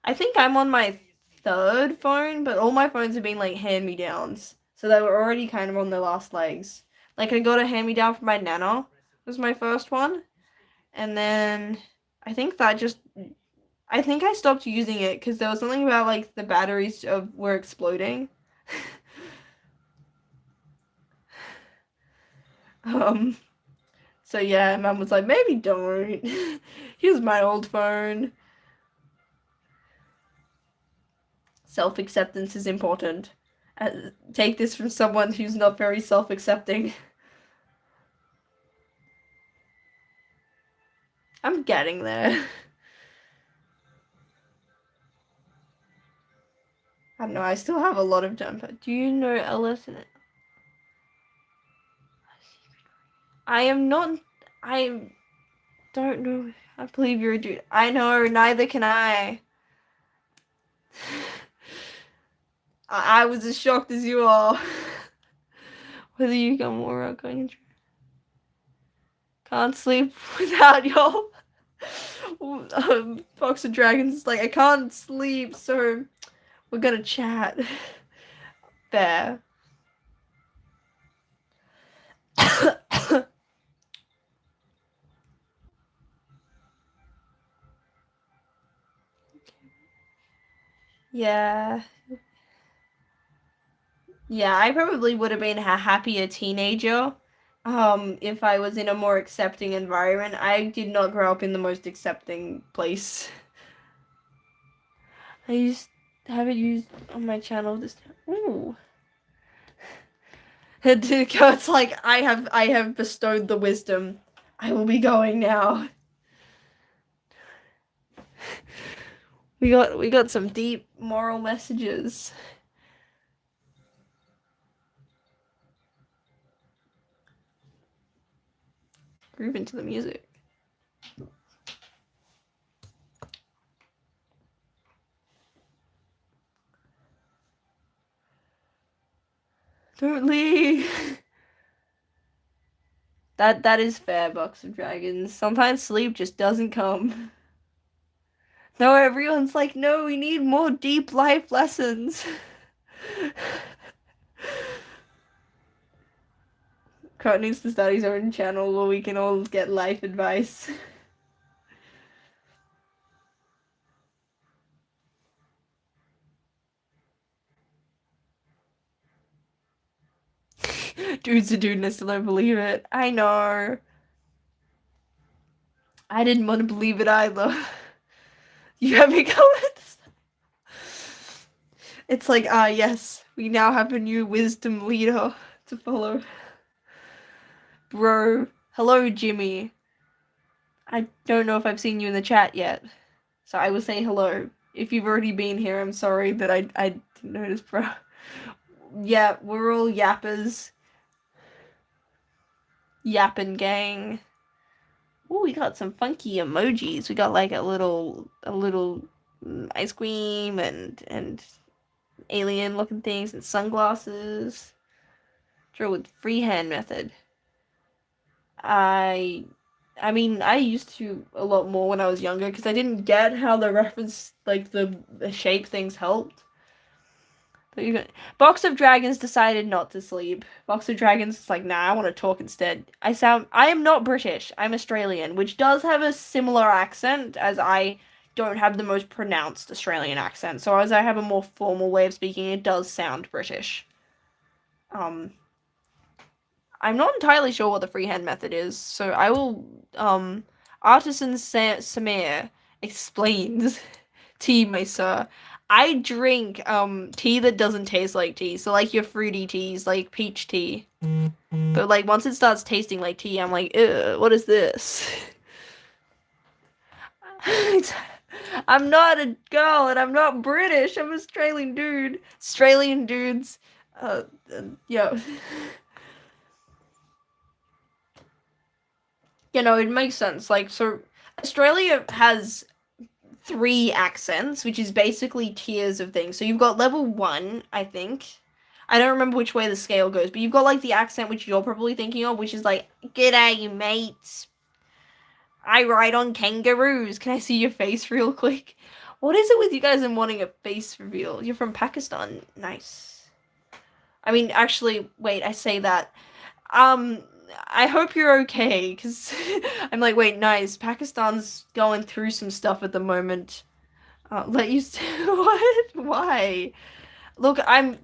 I think I'm on my third phone, but all my phones have been like hand me downs, so they were already kind of on their last legs. Like I got a hand me down from my nana. Was my first one, and then I think that just I think I stopped using it because there was something about like the batteries were exploding. um. So yeah, mum was like, maybe don't. Here's my old phone. Self acceptance is important. Take this from someone who's not very self accepting. I'm getting there. I don't know, I still have a lot of jumper. Do you know Ellis? I am not. I don't know. I believe you're a dude. I know, neither can I. I was as shocked as you are. Whether you come more outgoing. Can't sleep without your Fox and Dragons. Like, I can't sleep, so we're gonna chat. There. Yeah. Yeah, I probably would have been a happier teenager if I was in a more accepting environment. I did not grow up in the most accepting place. I used haven't used on my channel this time. Ooh. It's like I have bestowed the wisdom. I will be going now. We got some deep moral messages. Groove into the music. Don't leave. That is fair, Box of Dragons. Sometimes sleep just doesn't come. No, everyone's like, no, we need more deep life lessons. Kurt needs to start his own channel where we can all get life advice. Dude's a dude and I still don't believe it. I know. I didn't want to believe it either. You have any comments? It's like, yes, we now have a new wisdom leader to follow. Bro, hello, Jimmy. I don't know if I've seen you in the chat yet, so I will say hello. If you've already been here, I'm sorry that I didn't notice, bro. Yeah, we're all yappers. Yapping gang. Ooh, we got some funky emojis. We got like a little ice cream and alien looking things and sunglasses. Draw with freehand method. I I mean, I used to a lot more when I was younger because I didn't get how the reference, like the shape things helped. But even Box of Dragons decided not to sleep. Box of Dragons is like, nah, I want to talk instead. I am not British. I'm Australian, which does have a similar accent as I don't have the most pronounced Australian accent. So as I have a more formal way of speaking, it does sound British. Um, I'm not entirely sure what the freehand method is, so I will, Artisan Samir explains. Tea, my sir. I drink, tea that doesn't taste like tea, so like your fruity teas, like peach tea. But like once it starts tasting like tea, I'm like, ugh, what is this? I'm not a girl and I'm not British. I'm an Australian dude. Australian dudes. Yeah. You know, it makes sense. Like, so Australia has three accents, which is basically tiers of things. So you've got level one, I think. I don't remember which way the scale goes, but you've got like the accent which you're probably thinking of, which is like, "G'day, mates. I ride on kangaroos. Can I see your face real quick?" What is it with you guys and wanting a face reveal? You're from Pakistan. Nice. I mean, actually, wait, I say that. Um, I hope you're okay, because I'm like, wait, nice. Pakistan's going through some stuff at the moment. Let you what? Why? Look, I'm.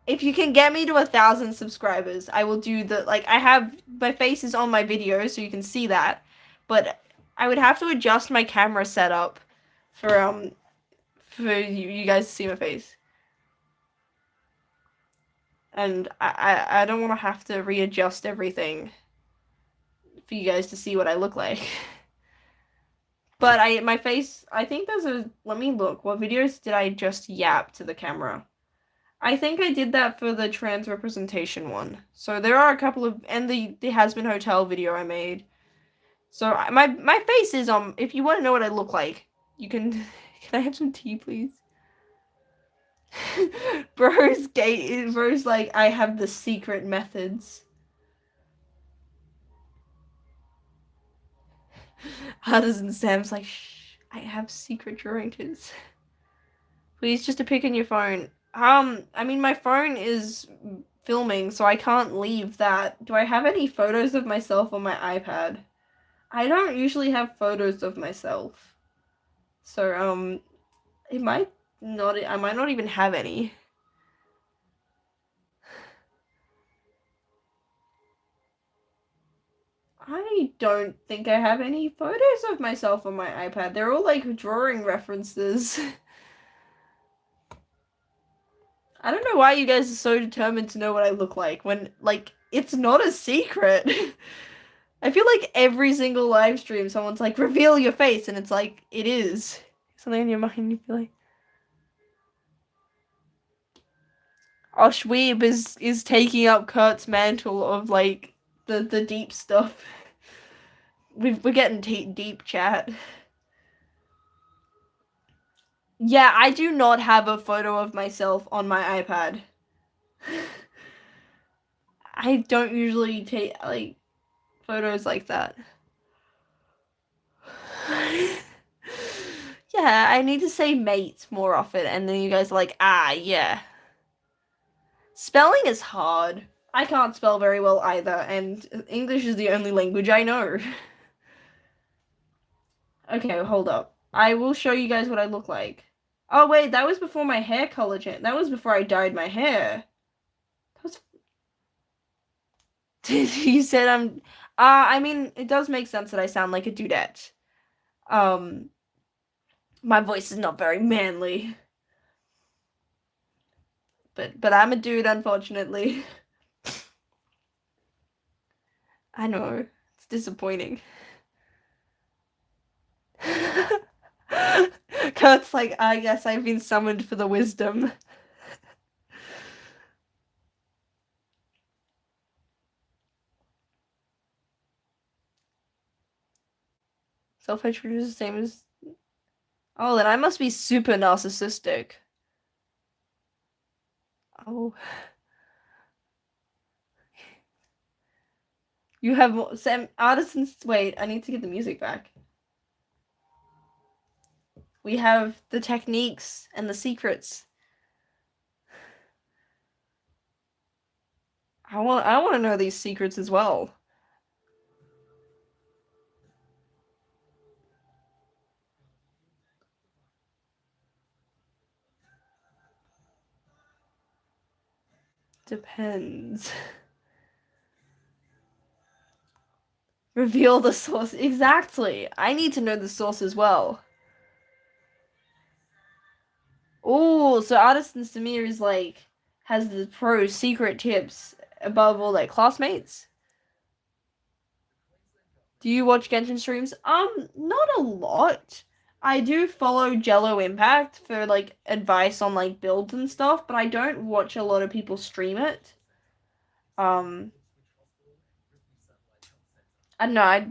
If you can get me to 1,000 subscribers, I will do the like. I have my face is on my video, so you can see that, but I would have to adjust my camera setup for you guys to see my face, and I don't want to have to readjust everything for you guys to see what I look like. But my face. I think there's a. Let me look. What videos did I just yap to the camera? I think I did that for the trans representation one. So there are a couple of, and the Has Been Hotel video I made. So my face is on. If you want to know what I look like, you can. Can I have some tea, please? Bro's like, I have the secret methods. Artisan Sam's like, shh, I have secret drawings. Please, just a pic on your phone. I mean, my phone is filming, so I can't leave that. Do I have any photos of myself on my iPad? I don't usually have photos of myself. So, it might not, I might not even have any. I don't think I have any photos of myself on my iPad. They're all like drawing references. I don't know why you guys are so determined to know what I look like when, like, it's not a secret. I feel like every single live stream, someone's like, reveal your face, and it's like, it is. Something in your mind, you feel like, Oshweeb is taking up Kurt's mantle of, like, the deep stuff. We're getting deep, chat. Yeah, I do not have a photo of myself on my iPad. I don't usually take, like, photos like that. Yeah, I need to say mate more often, and then you guys are like, ah, yeah. Spelling is hard. I can't spell very well either, and English is the only language I know. Okay, hold up. I will show you guys what I look like. Oh wait, that was before my hair color changed. That was before I dyed my hair. That was... You said I'm... I mean, it does make sense that I sound like a dudette. Um, my voice is not very manly. But I'm a dude, unfortunately. I know. It's disappointing. Kurt's like, I guess I've been summoned for the wisdom. Self-hatred is the same as... Oh, then I must be super narcissistic. Oh. You have more... Sam... Artisans... Wait, I need to get the music back. We have the techniques and the secrets. I want to know these secrets as well. Depends. Reveal the source. Exactly. I need to know the source as well. Oh, so Artisan Samir is like has the pro secret tips above all their classmates. Do you watch Genshin streams? Not a lot. I do follow Jello Impact for like advice on like builds and stuff, but I don't watch a lot of people stream it. Um, I don't know. I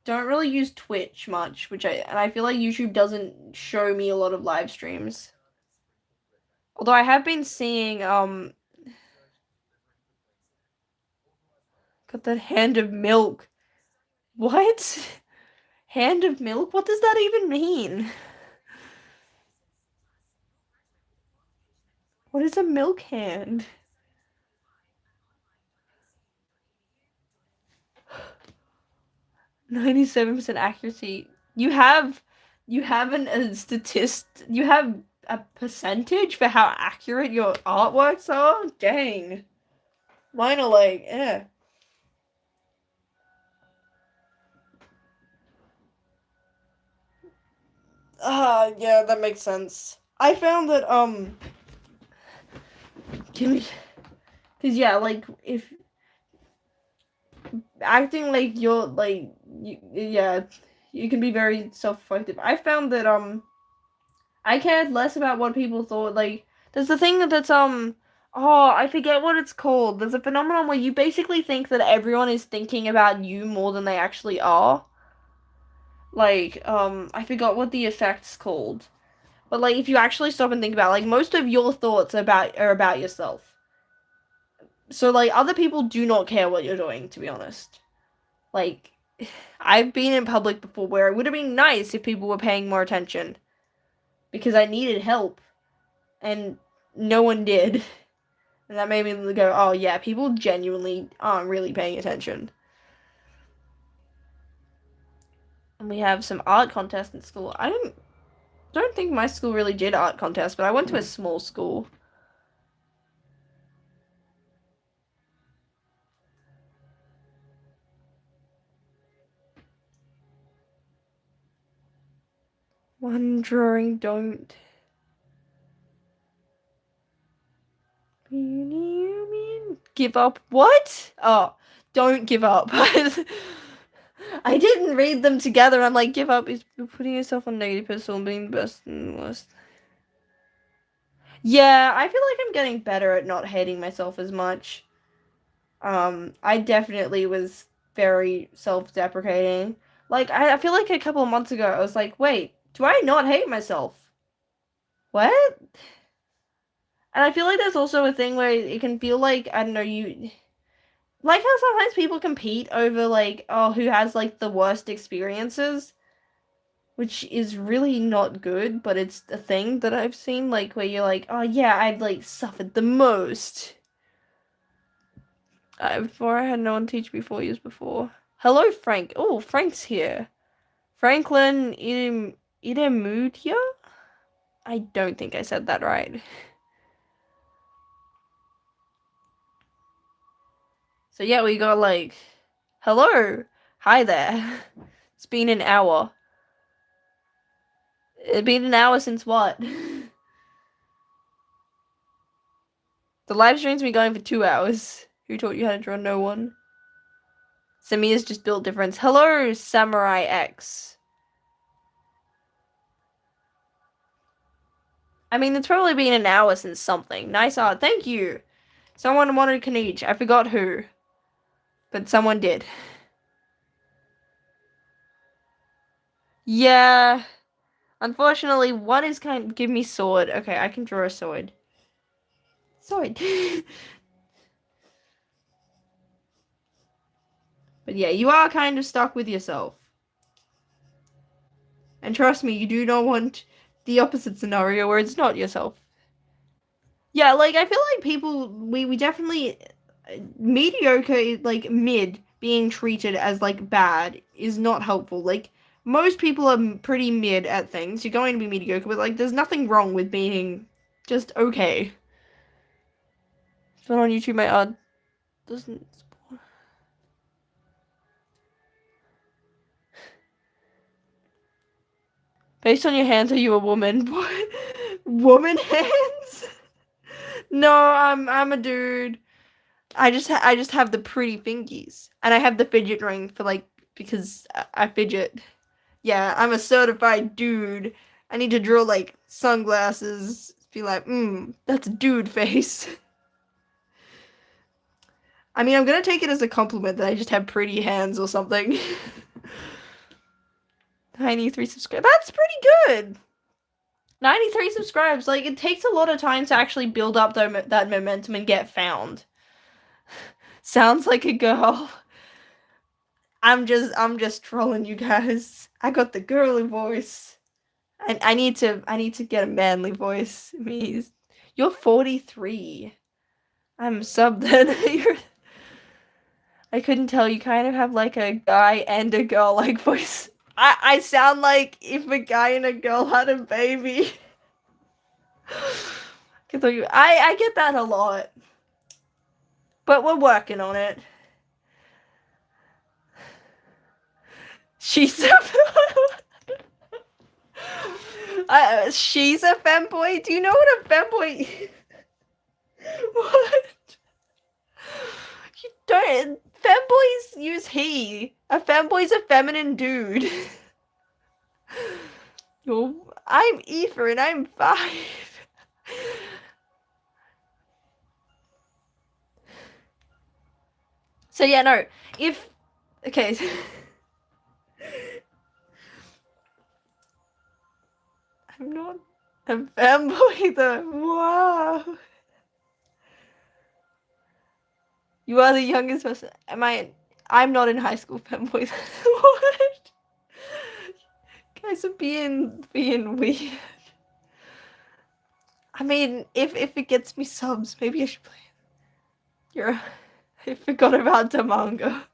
don't really use Twitch much, and I feel like YouTube doesn't show me a lot of live streams. Although I have been seeing got that hand of milk. What? Hand of milk? What does that even mean? What is a milk hand? 97% accuracy. You have a percentage for how accurate your artworks are? Dang. Mine are like, eh. Yeah, that makes sense. I found that, give me, cause yeah, like, if acting like you're, like, yeah, you can be very self-reflective. I found that, I cared less about what people thought. Like, there's the thing that's oh, I forget what it's called. There's a phenomenon where you basically think that everyone is thinking about you more than they actually are. Like, I forgot what the effect's called. But like if you actually stop and think about it, like most of your thoughts are about yourself. So like other people do not care what you're doing, to be honest. Like I've been in public before where it would have been nice if people were paying more attention because I needed help and no one did. And that made me go, oh yeah, people genuinely aren't really paying attention. And we have some art contests in school. I don't think my school really did art contests, but I went to a small school. One drawing, don't. You mean give up? What? Oh, don't give up. I didn't read them together. I'm like, give up is putting yourself on negative pedestal and being the best and worst. Yeah, I feel like I'm getting better at not hating myself as much. I definitely was very self-deprecating. Like, I feel like a couple of months ago, I was like, wait, do I not hate myself? What? And I feel like there's also a thing where it can feel like, I don't know, you like how sometimes people compete over like, oh, who has like the worst experiences, which is really not good, but it's a thing that I've seen, like where you're like, oh yeah, I've like suffered the most. Before I had no one teach me 4 years before. Hello, Frank. Oh, Frank's here. Franklin Idemutia? I don't think I said that right. So yeah, we got like, hello, hi there. It's been an hour. It's been an hour since what? The live stream's been going for 2 hours. Who taught you how to draw? No one. Samir's just built difference. Hello, Samurai X. I mean, it's probably been an hour since something. Nice art. Thank you. Someone wanted Kanich. I forgot who. But someone did. Yeah. Unfortunately, one is kind of... Give me sword. Okay, I can draw a sword. Sword. But yeah, you are kind of stuck with yourself. And trust me, you do not want the opposite scenario where it's not yourself. Yeah, like I feel like people we definitely mediocre like mid being treated as like bad is not helpful. Like most people are pretty mid at things. You're going to be mediocre, but like there's nothing wrong with being just okay. Someone on YouTube, my doesn't. Based on your hands, are you a woman? What? Woman hands? No, I'm a dude. I just have the pretty fingies, and I have the fidget ring for like because I fidget. Yeah, I'm a certified dude. I need to draw like sunglasses. Be like, that's a dude face. I mean, I'm gonna take it as a compliment that I just have pretty hands or something. 93 subscribers. That's pretty good. 93 subscribes. Like, it takes a lot of time to actually build up that momentum and get found. Sounds like a girl. I'm just trolling you guys. I got the girly voice. And I need to get a manly voice. Me, you're 43. I'm sub then. I couldn't tell. You kind of have like a guy and a girl like voice. I sound like if a guy and a girl had a baby. I get that a lot. But we're working on it. She's she's a femboy. Do you know what a femboy? What? You don't. Femboys use he. A femboy's a feminine dude. I'm Aoife and I'm 5. So yeah, no. If okay. I'm not a femboy though. Wow. You are the youngest person. I'm not in high school, femboy. What? Guys are being weird. I mean, if it gets me subs, maybe I should play it. I forgot about the manga.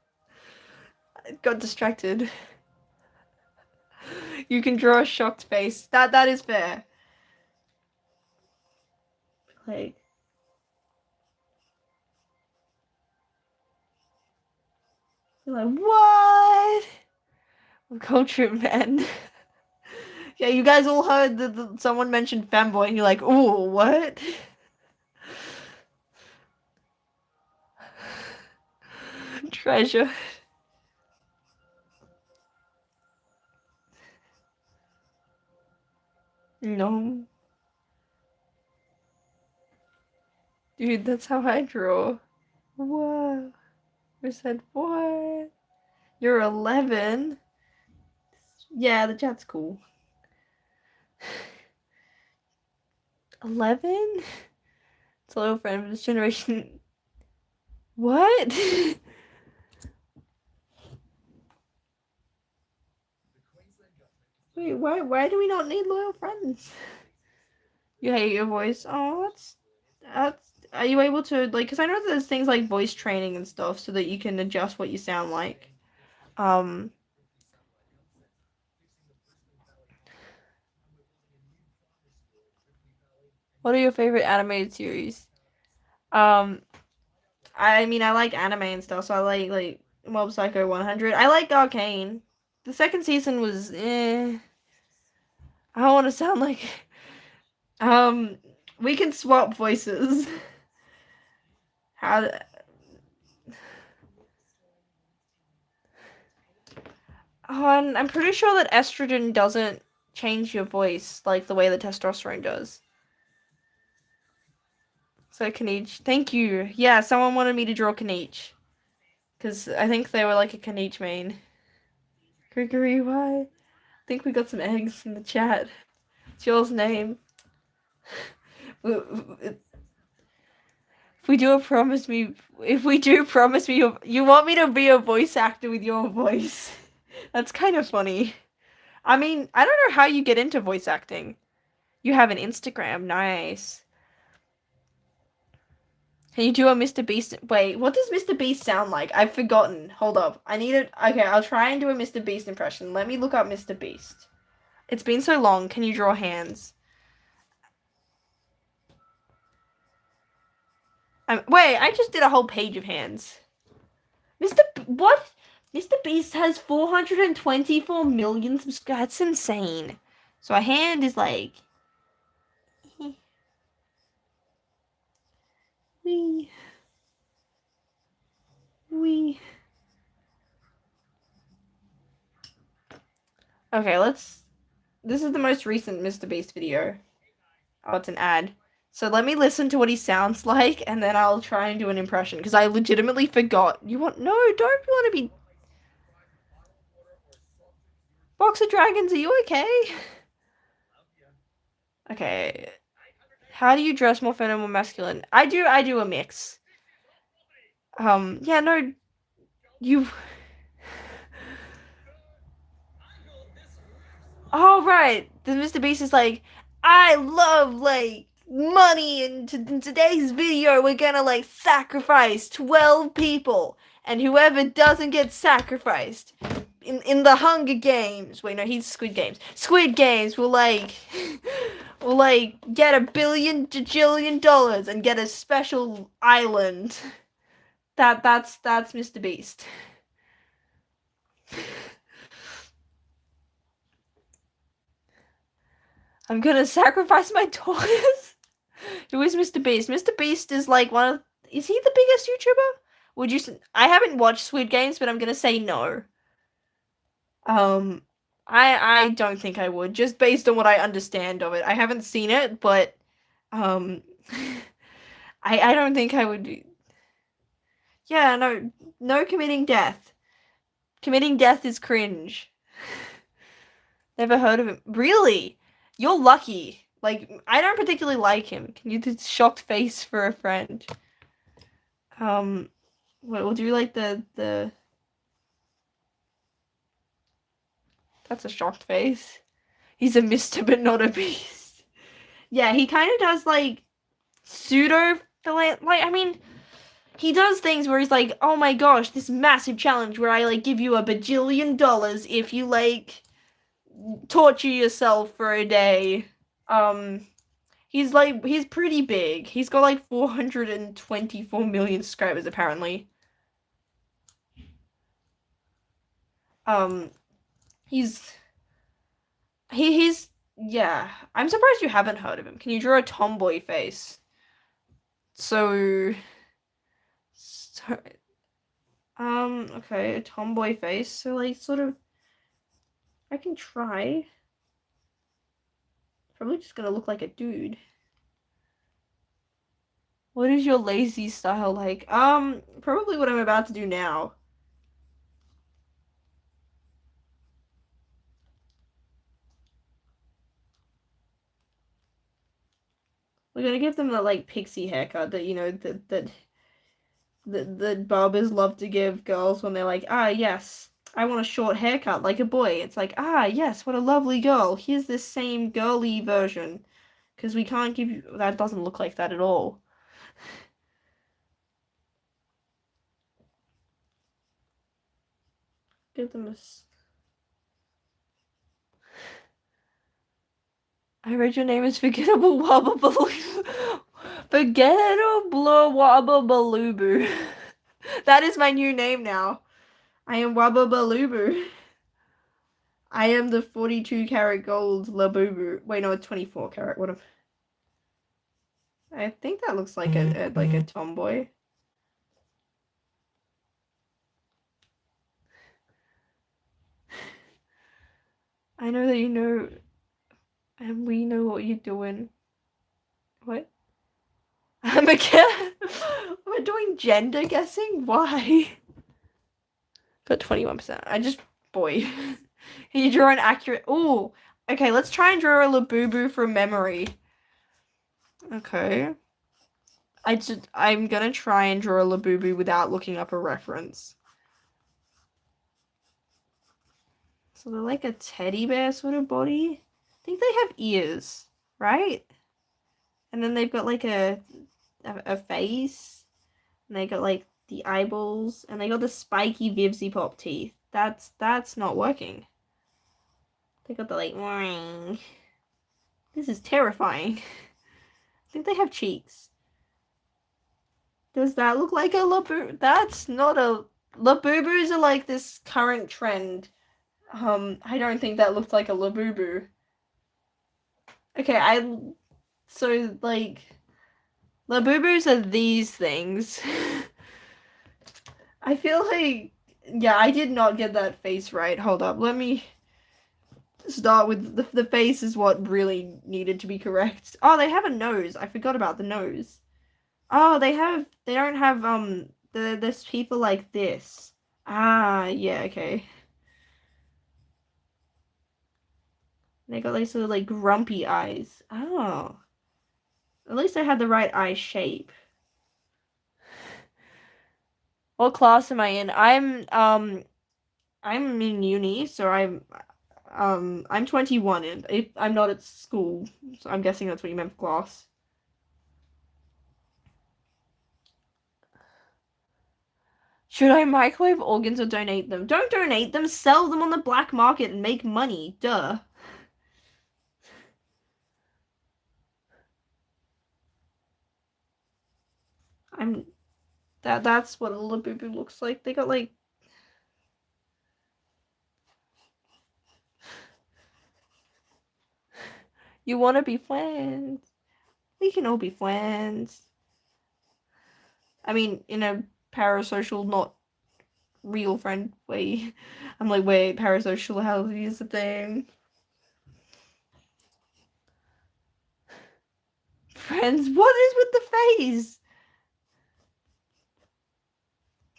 I got distracted. You can draw a shocked face. That is fair. Like, you're like, what? Culture men. Yeah, you guys all heard that someone mentioned femboy, and you're like, ooh, what? Treasure. No. Dude, that's how I draw. Whoa. I said, what? You're 11? Yeah, the chat's cool. 11? It's a little friend of this generation. What? Wait, why do we not need loyal friends? You hate your voice. Oh, that's. Are you able to like? Because I know there's things like voice training and stuff, so that you can adjust what you sound like. Um. What are your favorite animated series? Um. I mean, I like anime and stuff, so I like Mob Psycho 100. I like Arcane. The second season was I don't want to sound like um we can swap voices. How and I'm pretty sure that estrogen doesn't change your voice like the way that testosterone does. So Kanichi, thank you. Yeah, someone wanted me to draw Kanichi. Because I think they were like a Kanichi main. Gregory, why? I think we got some eggs in the chat. It's yours name. If we do promise me, you want me to be a voice actor with your voice. That's kind of funny. I mean, I don't know how you get into voice acting. You have an Instagram, nice. Can you do a Mr. Beast? Wait, what does Mr. Beast sound like? I've forgotten. Hold up. I need it. Okay, I'll try and do a Mr. Beast impression. Let me look up Mr. Beast. It's been so long. Can you draw hands? Wait, I just did a whole page of hands. What? Mr. Beast has 424 million subscribers. That's insane. So a hand is like... Wee. Wee. Okay, let's... This is the most recent Mr. Beast video. Oh, it's an ad. So let me listen to what he sounds like, and then I'll try and do an impression, because I legitimately forgot. You want... No, don't want to be... Box of Dragons, are you okay? Okay. How do you dress more feminine or masculine? I do a mix. Yeah, no, you... Oh, right. The Mr. Beast is like, I love, like, money, and in today's video, we're gonna, like, sacrifice 12 people. And whoever doesn't get sacrificed in the Hunger Games... Wait, no, he's Squid Games. Squid Games will, like... will, like, get $1 billion, $1 jillion and get a special island. That's Mr. Beast. I'm gonna sacrifice my daughters. Who is Mr. Beast? Mr. Beast is like one of... Is he the biggest YouTuber? Would you... I haven't watched Squid Games, but I'm gonna say no. I don't think I would, just based on what I understand of it. I haven't seen it, but, I don't think I would... Yeah, no committing death. Committing death is cringe. Never heard of him. Really? You're lucky. Like, I don't particularly like him. Can you do shocked face for a friend? Wait, we'll do like the... That's a shocked face. He's a Mr. but not a Beast. Yeah, he kind of does like pseudo... Like, I mean, he does things where he's like, oh my gosh, this massive challenge where I like give you $1 bajillion if you like torture yourself for a day. He's pretty big. He's got like 424 million subscribers apparently. He's yeah. I'm surprised you haven't heard of him. Can you draw a tomboy face? So okay, a tomboy face. So like sort of I can try. Probably just gonna look like a dude. What is your lazy style like? Probably what I'm about to do now. We're gonna give them the like pixie haircut that, you know, that barbers love to give girls when they're like, ah, yes, I want a short haircut like a boy. It's like, ah, yes, what a lovely girl. Here's this same girly version. Because we can't give you... That doesn't look like that at all. Give them a... I read your name is Forgettable Wabba Forgettable Wabba Balubu. That is my new name now. I am Wabba Balubu. I am the 42 karat gold Labubu. Wait, no, it's 24 karat. What if... I think that looks like a tomboy. I know that you know, and we know what you're doing. What? I'm again. We're doing gender guessing? Why? Got 21%. I just... Boy. Can you draw an accurate... Ooh. Okay, let's try and draw a Labubu from memory. Okay. I'm gonna try and draw a Labubu without looking up a reference. So they're like a teddy bear sort of body. I think they have ears, right? And then they've got like a face. And they got like the eyeballs. And they got the spiky Vivzy Pop teeth. That's not working. They got the like... This is terrifying. I think they have cheeks. Does that look like a Labubu? That's not a... Labubus are like this current trend. I don't think that looked like a Labubu. Okay, so, like, Labubus are these things. I feel like... Yeah, I did not get that face right. Hold up, let me start with... The face is what really needed to be correct. Oh, they have a nose. I forgot about the nose. Oh, they don't have, there's people like this. Ah, yeah, okay. They got like sort of like grumpy eyes. Oh. At least I had the right eye shape. What class am I in? I'm in uni, so I'm 21 and I'm not at school, so I'm guessing that's what you meant for class. Should I microwave organs or donate them? Don't donate them, sell them on the black market and make money. Duh. I'm that's what a Labubu looks like. They got like you wanna be friends. We can all be friends. I mean, in a parasocial, not real friend way. I'm like, wait, parasociality is a thing. Friends, what is with the face?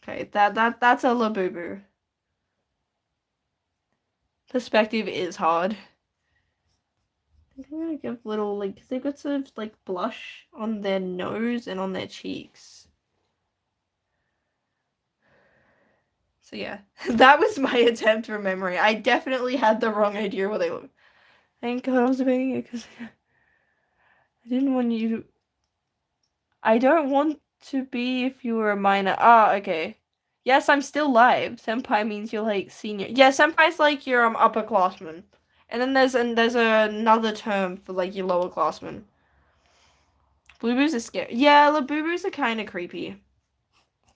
Okay, that's a Labubu. Perspective is hard. I think I'm gonna give little like, cause they've got sort of like blush on their nose and on their cheeks. So yeah, that was my attempt from memory. I definitely had the wrong idea what they look. Thank God I was doing it because I didn't want you to. I don't want to be if you were a minor. Ah, okay. Yes, I'm still live. Senpai means you're like senior. Yeah, senpai's like your upperclassman. And then there's another term for like your lowerclassman. Blueboos are scary. Yeah, Labubu's are kind of creepy.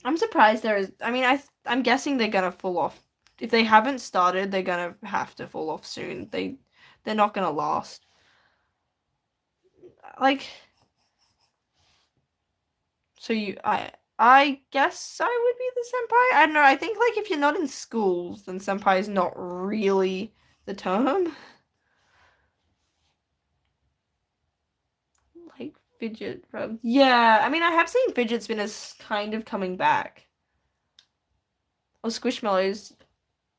I'm surprised there is. I mean, I'm guessing they're gonna fall off. If they haven't started, they're gonna have to fall off soon. They're not gonna last. Like, so I guess I would be the senpai. I don't know. I think like if you're not in schools, then senpai is not really the term. Like fidget rub. Yeah, I mean I have seen fidget spinners kind of coming back. Or squishmallows.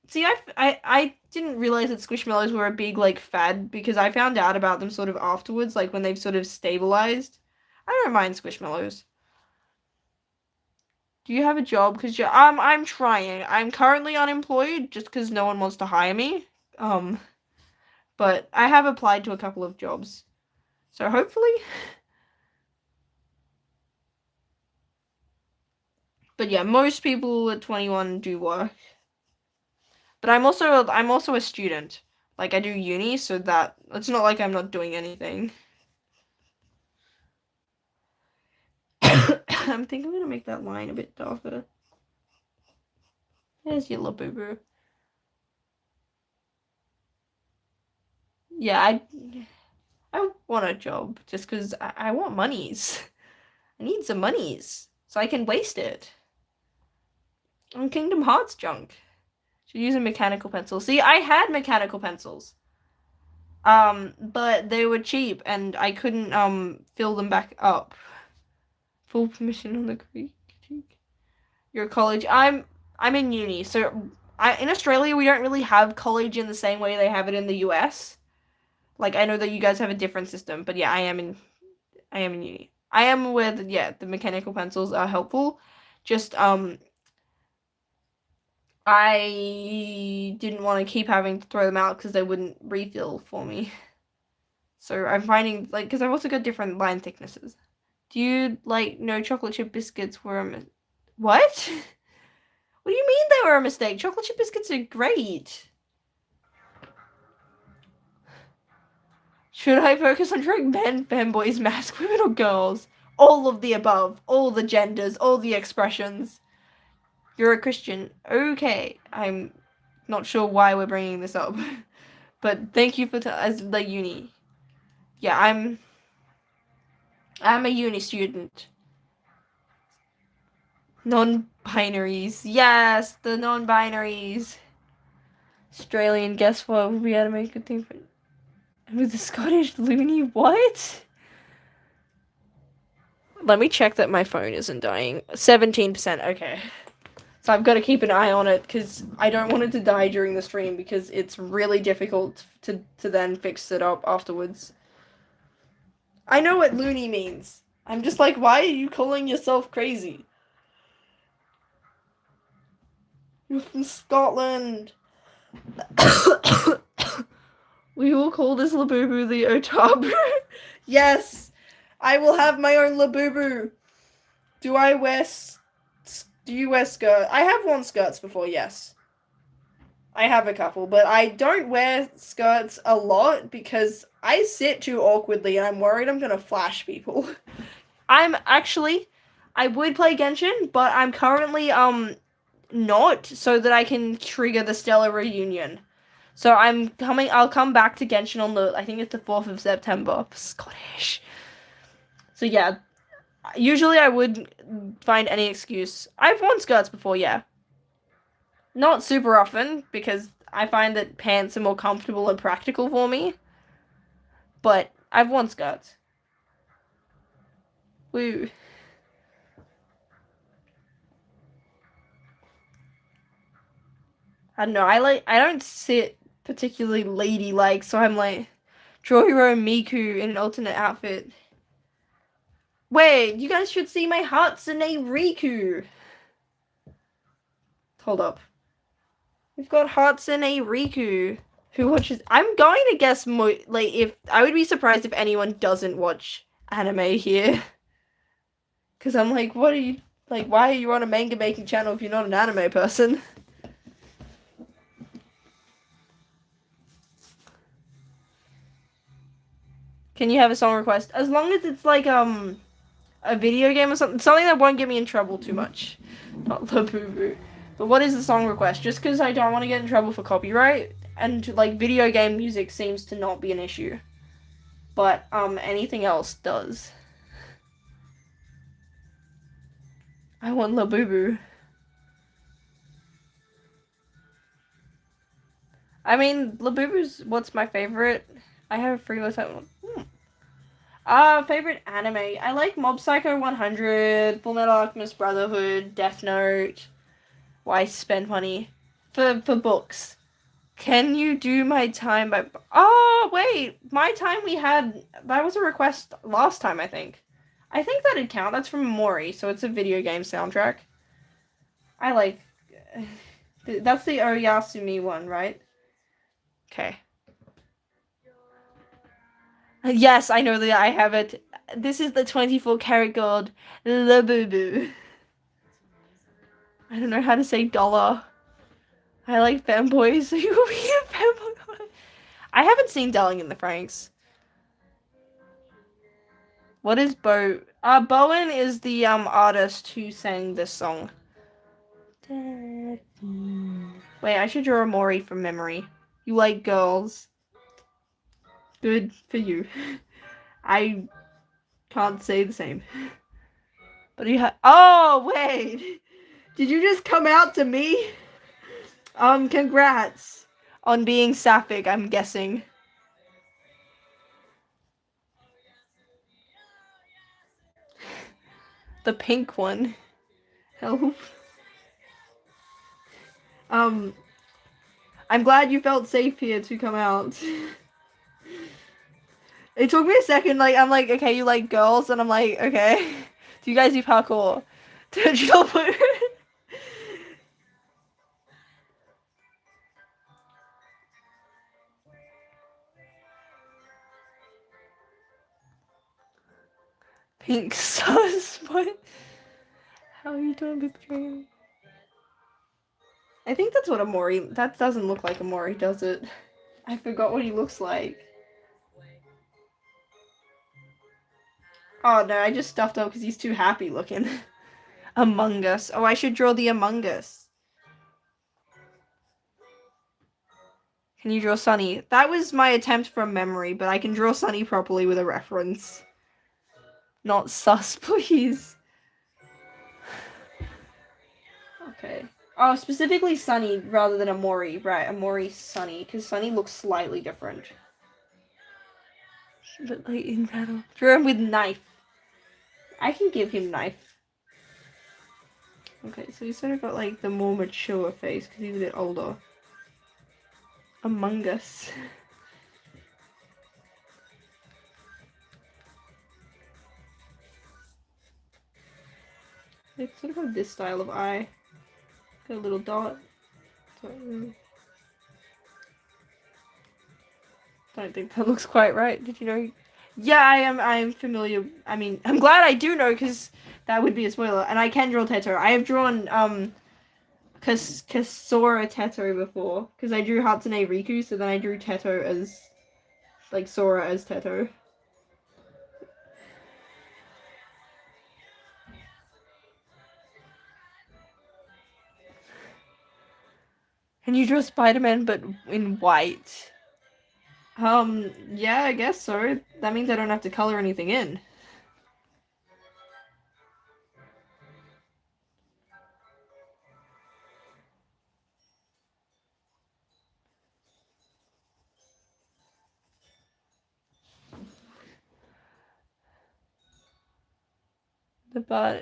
See, I didn't realize that squishmallows were a big like fad because I found out about them sort of afterwards, like when they've sort of stabilized. I don't mind squishmallows. Do you have a job? Because I'm trying. I'm currently unemployed just because no one wants to hire me. But I have applied to a couple of jobs. So hopefully. But yeah, most people at 21 do work. But I'm also a student. Like I do uni, so that it's not like I'm not doing anything. I'm thinking I'm gonna make that line a bit darker. There's your little boo boo. Yeah, I want a job just because I want monies. I need some monies so I can waste it on Kingdom Hearts junk. Should use a mechanical pencil. See, I had mechanical pencils. But they were cheap and I couldn't fill them back up. Full permission on the critique. Your college. I'm in uni, so in Australia we don't really have college in the same way they have it in the US. Like I know that you guys have a different system, but yeah, I am in uni. I am aware that yeah, the mechanical pencils are helpful. Just I didn't want to keep having to throw them out because they wouldn't refill for me. So I'm finding like because I've also got different line thicknesses. Do you like no chocolate chip biscuits were what? What do you mean they were a mistake? Chocolate chip biscuits are great. Should I focus on drawing men, fanboys, mask women, or girls? all of the above, all the genders, all the expressions. You're a Christian. Okay, I'm not sure why we're bringing this up, but thank you for as the uni. Yeah, I'm a uni student. Non-binaries. Yes, the non-binaries. Australian, guess what? We had to make a thing for with the Scottish loony. What? Let me check that my phone isn't dying. 17%. Okay. So I've got to keep an eye on it because I don't want it to die during the stream because it's really difficult to then fix it up afterwards. I know what loony means. I'm just like, why are you calling yourself crazy? You're from Scotland. We will call this Labubu the Otabu. Yes, I will have my own Labubu. Do you wear skirt? I have worn skirts before, yes. I have a couple, but I don't wear skirts a lot because I sit too awkwardly and I'm worried I'm gonna flash people. I would play Genshin, but I'm currently, not, so that I can trigger the Stellar Reunion. So I'll come back to Genshin on I think it's the 4th of September. Scottish. So yeah, usually I would find any excuse. I've worn skirts before, yeah. Not super often, because I find that pants are more comfortable and practical for me. But I've worn skirts. Woo. I don't know, I don't sit particularly ladylike, so I'm like, draw your own Miku in an alternate outfit. Wait, you guys should see my Hatsune Riku. Hold up. We've got Hatsune Riku, who watches. I'm going to guess if I would be surprised if anyone doesn't watch anime here, because I'm like, what are you like? Why are you on a manga making channel if you're not an anime person? Can you have a song request as long as it's like a video game or something that won't get me in trouble too much. Not the boo boo. But what is the song request? Just because I don't want to get in trouble for copyright, and like video game music seems to not be an issue. But anything else does. I want Labubu. I mean, Labubu's what's my favorite. I have a free list. Favorite anime. I like Mob Psycho 100, Full Metal Alchemist Brotherhood, Death Note. Why spend money for books? Can you do My Time by... Oh, wait. My Time we had... That was a request last time, I think. I think that'd count. That's from Mori, so it's a video game soundtrack. I like... That's the Oyasumi one, right? Okay. Yes, I know that I have it. This is the 24 karat gold Labubu. I don't know how to say dollar. I like fanboys, so you will be a fanboy. I haven't seen Darling in the Franxx. What is Bowen is the artist who sang this song. Wait, I should draw a Mori from memory. You like girls. Good for you. I can't say the same. But you oh, wait! Did you just come out to me? Congrats on being sapphic, I'm guessing. The pink one. Help. I'm glad you felt safe here to come out. It took me a second, I'm like, okay, you like girls? And I'm like, okay. Do you guys do parkour? Digital Pink sus, what? How are you doing, Big? I think that's what a Mori... That doesn't look like a Mori, does it? I forgot what he looks like. Oh no, I just stuffed up because he's too happy looking. Among Us. Oh, I should draw the Among Us. Can you draw Sunny? That was my attempt from memory, but I can draw Sunny properly with a reference. Not sus, please. Okay. Oh, specifically Sunny rather than Amori. Right, Amori Sunny, because Sunny looks slightly different. But like in battle. Draw him with knife. I can give him knife. Okay, so he's sort of got like the more mature face because he's a bit older. Among Us. They sort of have this style of eye. Got a little dot. Don't think that looks quite right. Did you know? Yeah, I am familiar. I mean, I'm glad I do know because that would be a spoiler. And I can draw Teto. I have drawn Sora Teto before because I drew Hatsune Riku. So then I drew Teto as like Sora as Teto. And you draw Spider-Man but in white. Yeah, I guess so. That means I don't have to color anything in.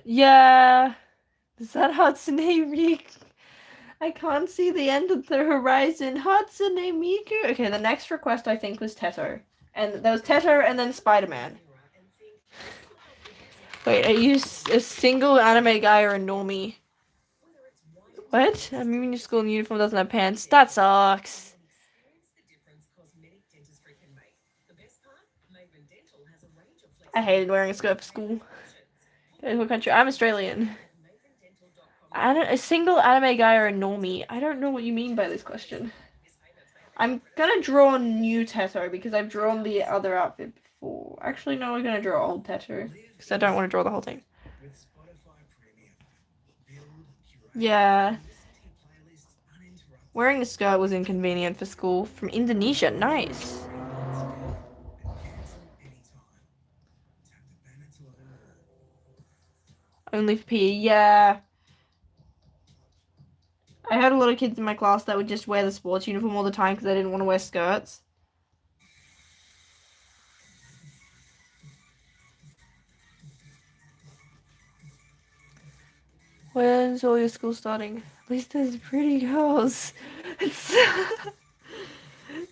Yeah. Is that Hatsune Miku? I can't see the end of the horizon. Hatsune Miku. Okay, the next request I think was Teto. And there was Teto and then Spider-Man. Wait, are you a single anime guy or a normie? What? I'm moving to school in uniform doesn't have pants. That sucks. I hated wearing a skirt for school. What country? I'm Australian. A single anime guy or a normie? I don't know what you mean by this question. I'm gonna draw new Teto because I've drawn the other outfit before. Actually, no, I'm gonna draw old Teto because I don't want to draw the whole thing. Yeah. Wearing a skirt was inconvenient for school. From Indonesia. Nice. Only for PE. Yeah. I had a lot of kids in my class that would just wear the sports uniform all the time because they didn't want to wear skirts. When's all your school starting? At least there's pretty girls.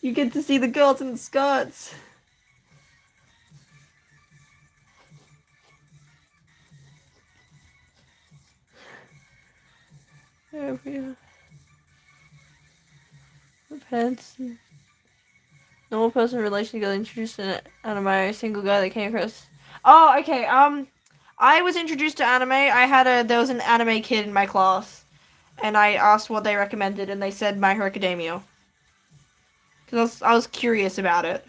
You get to see the girls in the skirts. There we go. Depends. Normal person in relation got introduced to anime. A single guy that came across. Oh, okay. I was introduced to anime. There was an anime kid in my class, and I asked what they recommended, and they said My Hero Academia. Because I was curious about it.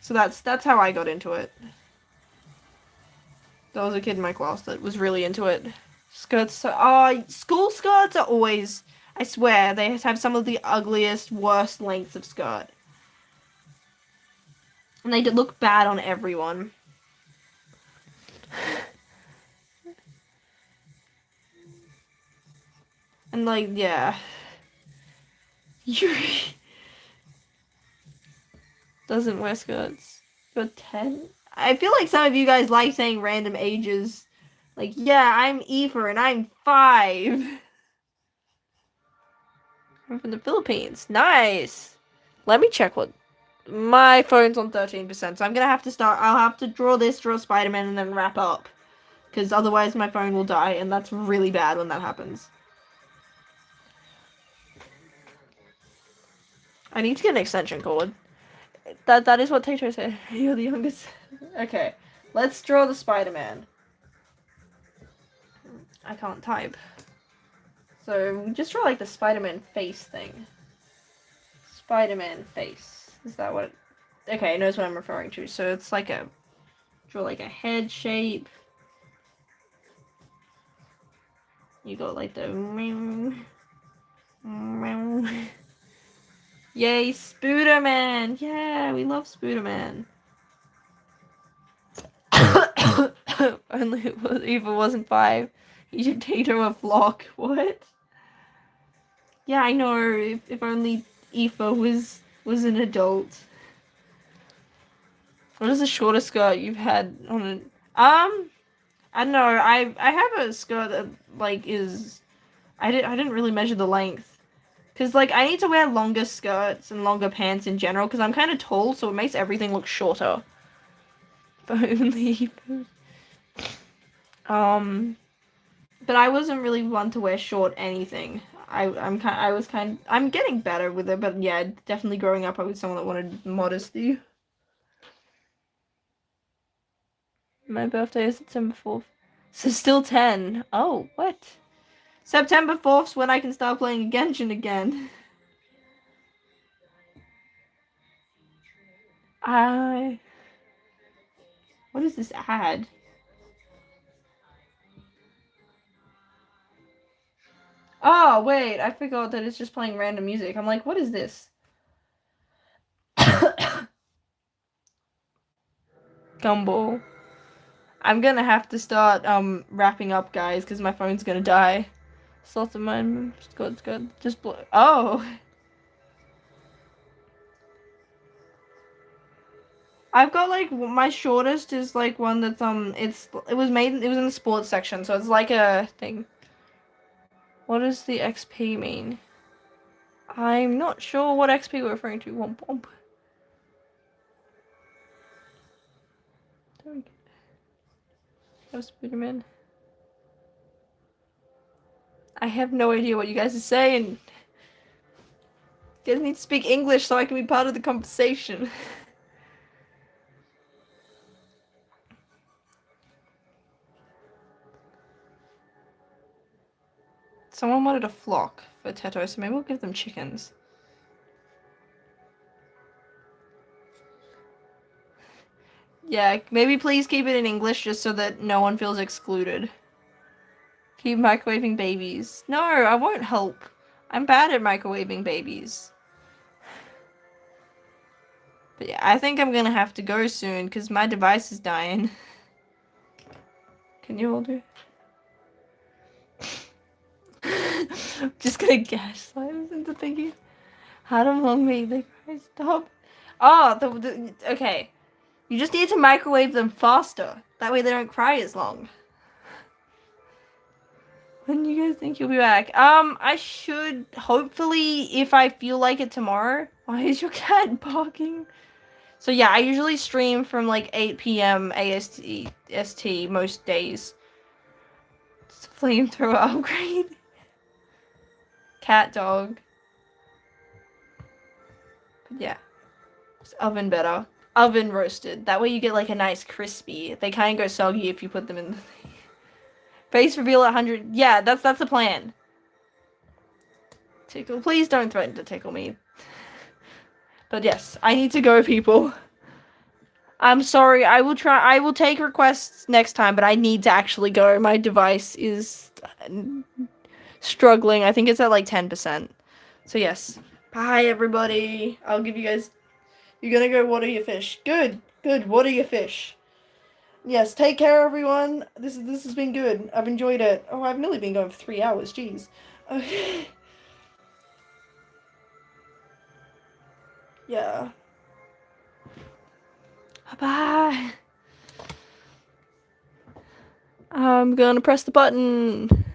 So that's how I got into it. There was a kid in my class that was really into it. Skirts. School skirts are always. I swear they have some of the ugliest, worst lengths of skirt. And they look bad on everyone. And like, yeah. Yuri doesn't wear skirts. You're 10? I feel like some of you guys like saying random ages. Like, yeah, I'm Eva and I'm 5. I'm from the Philippines. Nice. Let me check what my phone's on 13%, so I'm gonna have to start. I'll have to draw Spider-Man, and then wrap up. Because otherwise my phone will die, and that's really bad when that happens. I need to get an extension cord. That is what Tato said. You're the youngest. Okay. Let's draw the Spider-Man. I can't type. So we just draw like the Spider-Man face thing. Spider-Man face. Is that what it... Okay, it knows what I'm referring to. So it's like a Draw like a head shape. You got like the yay, Spooderman! Yeah, we love Spooderman. Only if it wasn't 5, you should take him a flock. What? Yeah, I know. If only Aoife was an adult. What is the shortest skirt you've had on it? I don't know. I have a skirt that like is I didn't really measure the length because like I need to wear longer skirts and longer pants in general because I'm kind of tall, so it makes everything look shorter. If only. But I wasn't really one to wear short anything. I'm getting better with it, but yeah, definitely growing up I was someone that wanted modesty. My birthday is September 4th. So still 10. Oh, what? September 4th's when I can start playing Genshin again. What is this ad? Oh, wait, I forgot that it's just playing random music. I'm like, what is this? Gumball. I'm gonna have to start wrapping up, guys, because my phone's gonna die. Slots of mine. Good. Just oh. I've got like my shortest is like one that's it was in the sports section, so it's like a thing. What does the XP mean? I'm not sure what XP we're referring to. Womp womp. Spider-Man. I have no idea what you guys are saying. You guys need to speak English so I can be part of the conversation. Someone wanted a flock for Teto, so maybe we'll give them chickens. Yeah, maybe please keep it in English just so that no one feels excluded. Keep microwaving babies. No, I won't help. I'm bad at microwaving babies. But yeah, I think I'm gonna have to go soon because my device is dying. Can you hold it? Just gonna gaslight us into thinking how to long make the cry stop. Oh, okay. You just need to microwave them faster. That way they don't cry as long. When do you guys think you'll be back? I should hopefully if I feel like it tomorrow. Why is your cat barking? So yeah, I usually stream from like 8 p.m. AST most days. It's a flamethrower upgrade. Cat dog. But yeah. It's oven better. Oven roasted. That way you get like a nice crispy. They kind of go soggy if you put them in the face reveal at 100. Yeah, that's the plan. Tickle. Please don't threaten to tickle me. But yes, I need to go, people. I'm sorry. I will take requests next time, but I need to actually go. My device is struggling. I think it's at like 10%. So yes. Bye, everybody. I'll give you guys... You're gonna go water your fish. Good. Water your fish. Yes, take care, everyone. This has been good. I've enjoyed it. Oh, I've nearly been going for 3 hours. Jeez. Okay. Yeah. Bye. I'm gonna press the button.